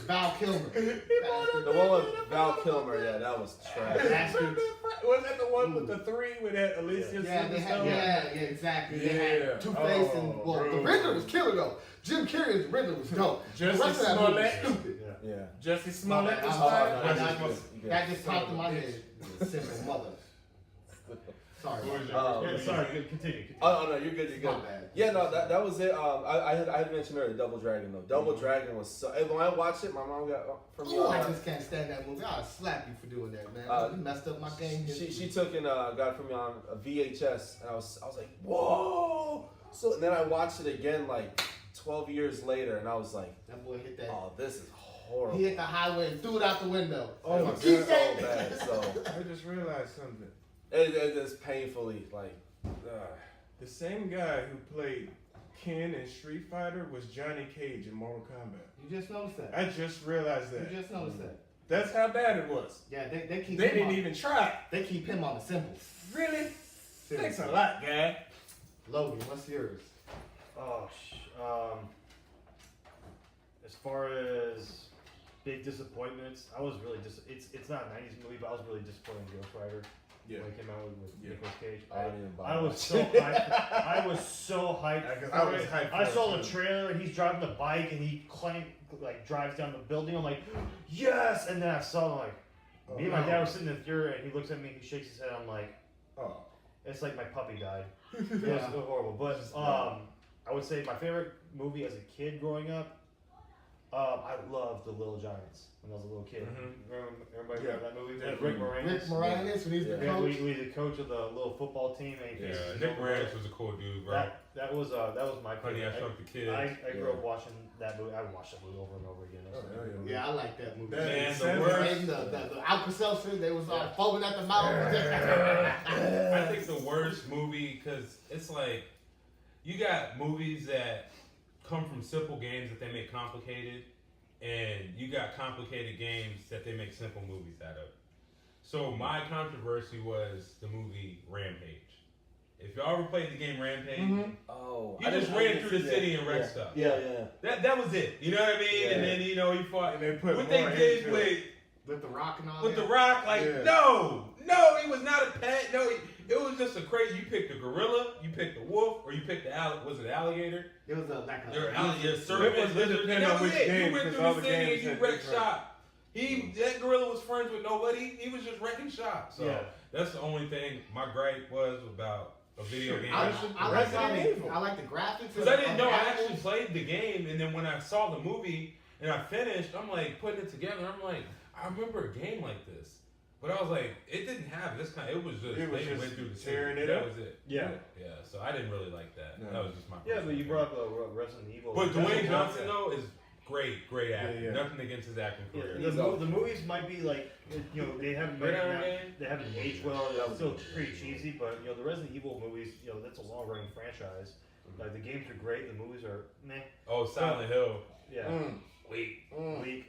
Val Kilmer. The one with Val Kilmer, yeah, that was trash. Bastards. Was that the one with the 3 with that Alicia Yeah, they had, Silverstone? yeah, exactly. They Yeah. had Two-Face and Oh, well, the bro. Riddler was killer though. Jim Carrey's Riddler was dope. Jussie the rest of that movie was Smollett. stupid. Yeah. Jesse Smollett was Oh, fine. no, that just popped in my Son of a head. Simple mother. Sorry. Who was about your- Yeah, sorry, continue. Oh no, you're good. You're that. good. My bad. Yeah, no, that was it. I had mentioned earlier Double Dragon though. Double Dragon was so. When I watched it, my mom got from me. Ooh, I just can't stand that movie. I'll slap you for doing that, man. You messed up my game. She took and got it from me on a VHS, and I was like, whoa. So and then I watched it again like 12 years later, and I was like, That boy hit that. oh, this is horrible. He hit the highway and threw it out the window. Oh my Keep God. that. So bad. So I just realized something. it's painfully like. The same guy who played Ken in Street Fighter was Johnny Cage in Mortal Kombat. You just noticed that. I just realized that. You just noticed that. That's how bad it was. Yeah, they keep. They him didn't on, even try. They keep him on the symbols. Really? Thanks Seriously. a lot, guy. Logan, what's yours? Oh, as far as big disappointments, I was really it's not a 90s movie, but I was really disappointed in Ghost Rider. Yeah. When it came out with Yeah. Nicolas Cage. I didn't even buy I it. was so hyped. I was so hyped. Yeah, 'cause for I was it. hyped I for saw it, the too. trailer and he's driving the bike and he drives down the building. I'm like, yes! And then I saw him me and my dad were sitting in the theater and he looks at me, he shakes his head. I'm like, Oh. it's like my puppy died. It was so horrible. But I would say my favorite movie as a kid growing up, I loved The Little Giants when I was a little kid. Everybody remember that movie? Yeah. With Rick Moranis. Rick Moranis when he's the Yeah, coach. he was the coach of the little football team. And he Yeah, faces Nick over Moranis was a cool dude, bro. that was my Honey, favorite. I Shrunk the Kids. I grew up watching that movie. I watched that movie over and over again. Oh, hell yeah. Yeah, I like that movie. That Man, is the sensitive. worst- And the Alka-Seltzer, they was all foaming at the mouth. I think the worst movie, because it's like, you got movies that come from simple games that they make complicated, and you got complicated games that they make simple movies out of. So my controversy was the movie Rampage. If y'all ever played the game Rampage, Oh, you just ran through the city and wrecked stuff. Yeah. That was it. You know what I mean? Yeah. And then you fought. And they put what more they did into with it. With the Rock and all with that. the Rock, like Yeah. no, it was not a pet. No, it was just a crazy. You picked the gorilla, you picked the wolf, or you picked was it the alligator? It was like a. There were alligators, It serpents, was lizards, depending and that on was which it. game, You went because through all the the city games and you had wrecked different- shop. That gorilla was friends with nobody. He was just wrecking shop. So Yeah. that's the only thing my gripe was about a video game. I like Resident Evil. I like the graphics. Because I didn't know I actually played the game, and then when I saw the movie and I finished, I'm like putting it together. I'm like, I remember a game like this, but I was like, it didn't have this kind. It was just It was they just went through the tearing city. it That up. was it. Yeah. So I didn't really like that. No. That was just my. Yeah, but you personal brought up Resident Evil. But That's Dwayne a- Johnson though is great acting. Yeah. Nothing against his acting Yeah, career. the movies might be like, they haven't made Gridiron now, Gang? they haven't aged well. They're still pretty cheesy, but the Resident Evil movies, that's a long running franchise. Like the games are great, the movies are meh. Oh, Silent Hill. Yeah, Weak. weak.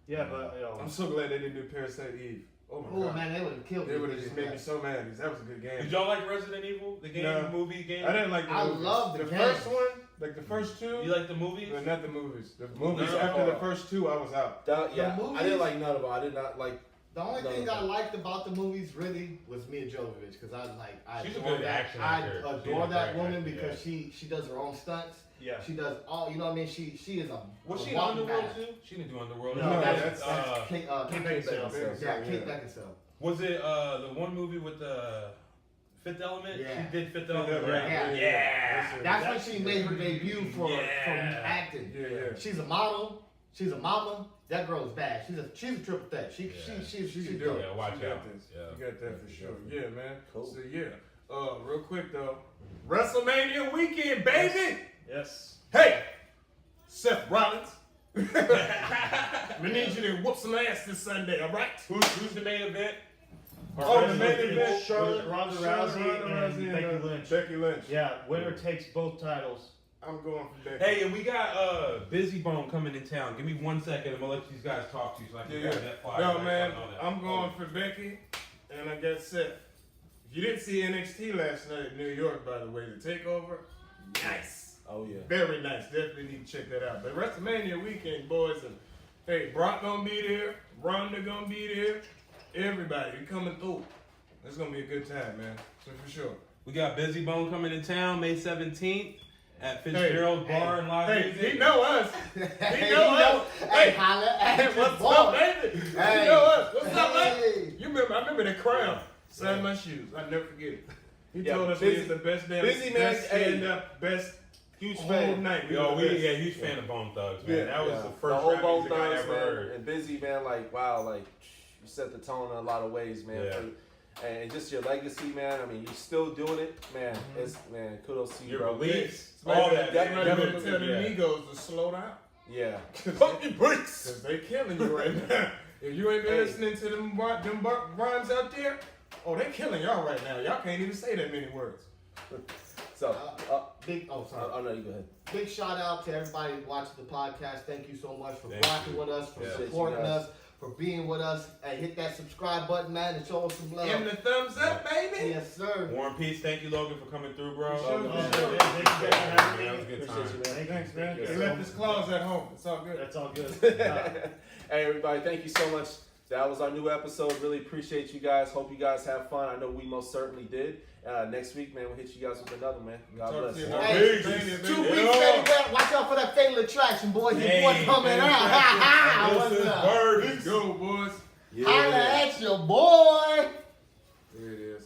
Yeah, but I'm so glad they didn't do Parasite Eve. Oh my Oh god. man, they would have killed me. They would have just made me so mad because that was a good game. Did y'all like Resident Evil? The game, No. the movie game. I didn't like the I movies. love the game. first one, like the first two. You like the movies? But not the movies. The movies No. after the first two, I was out. Yeah, movies- I didn't like none of them. I did not like. The only No, thing no. I liked about the movies really was Mia Jovovich because I She's a adore good that. action I actor. She's adore a that great woman actor, because she does her own stunts. yeah. She does all, you know what I mean? She is a Was she in walking Underworld badass. too? She didn't do Underworld. No, No, that's that's- Kate Kate Beckinsale. Kate Beckinsale. Was it the one movie with the Fifth Element? Yeah. She did Fifth Yeah, Element, right? yeah. That's when she made her debut from Yeah. acting. Yeah. She's a model. She's a mama. That girl is bad. She's a triple threat. She's can do dope. it. Yeah, watch You out. got this. Yeah. You got that for sure. Yeah, man. Cool. So yeah. Real quick though, WrestleMania weekend, baby. Yes. Hey, Seth Rollins. We need you to whoop some ass this Sunday, all right? Who's the main event? Oh, the main event. It's Charlotte, Ronda Rousey, and Becky Lynch. Becky Lynch. Yeah, winner takes both titles. I'm going for Becky. Hey, and we got Busy Bone coming in town. Give me 1 second. I'm gonna let these guys talk to you so I can grab that flyer. No, Like, man, I know that. I'm going for Becky, and I got Seth. If you didn't see NXT last night in New York, by the way, the takeover, nice. Oh yeah. Very nice. Definitely need to check that out. But WrestleMania weekend, boys, and hey, Brock gonna be there, Ronda gonna be there, everybody coming through. It's gonna be a good time, man. So for sure. We got Busy Bone coming to town May 17th at Fitzgerald's Bar in Las Vegas. He know us. He know us. Hey, holla at Hey, your what's boy. up, baby? Hey. You know us. What's up, Hey. man? You remember? I remember the crown. Signed my shoes. I never forget it. He Yeah, told us Busy- we was the best damn, Busy man, best hey. stand up, best Huge whole fan. night. Yo, were the best. huge fan of Bone Thugs, man. Yeah, That was yeah. the first whole rap Bone music I Thugs, ever man, heard. and Busy, man, like wow, like you set the tone in a lot of ways, man. Yeah. And just your legacy, man. I mean, you're still doing it, man. It's man, kudos to you, Your bro. beliefs, Somebody all that. Somebody never- better tell the yeah. Migos to slow down. Yeah. Pump your brakes. Because they killing you right now. If you ain't been Hey. listening to them rhymes out there, oh, they killing y'all right now. Y'all can't even say that many words. So, Big, oh, sorry. oh no, you go ahead. Big shout out to everybody watching the podcast. Thank you so much for Thank rocking you. with us, for Yeah. supporting Appreciate you us, for being with us. Hey, hit that subscribe button, man, and show us some love. And the thumbs up, baby. Yes, sir. War and Peace. Thank you, Logan, for coming through, bro. Sure. That was a good time. Thanks, man. Yes, They sir. left his clothes at home. It's all good. That's all good. Hey everybody, thank you so much. That was our new episode. Really appreciate you guys. Hope you guys have fun. I know we most certainly did. Next week, man, we'll hit you guys with another, man. God Talk bless. to you Hey, about it. 2 weeks, baby. Watch out for that fatal attraction, boy. Your boy Hey, coming Fatal out. Attraction. Ha ha. This What's is up? Bird. Let's go, boys. Yeah. Holla at your boy. There it is.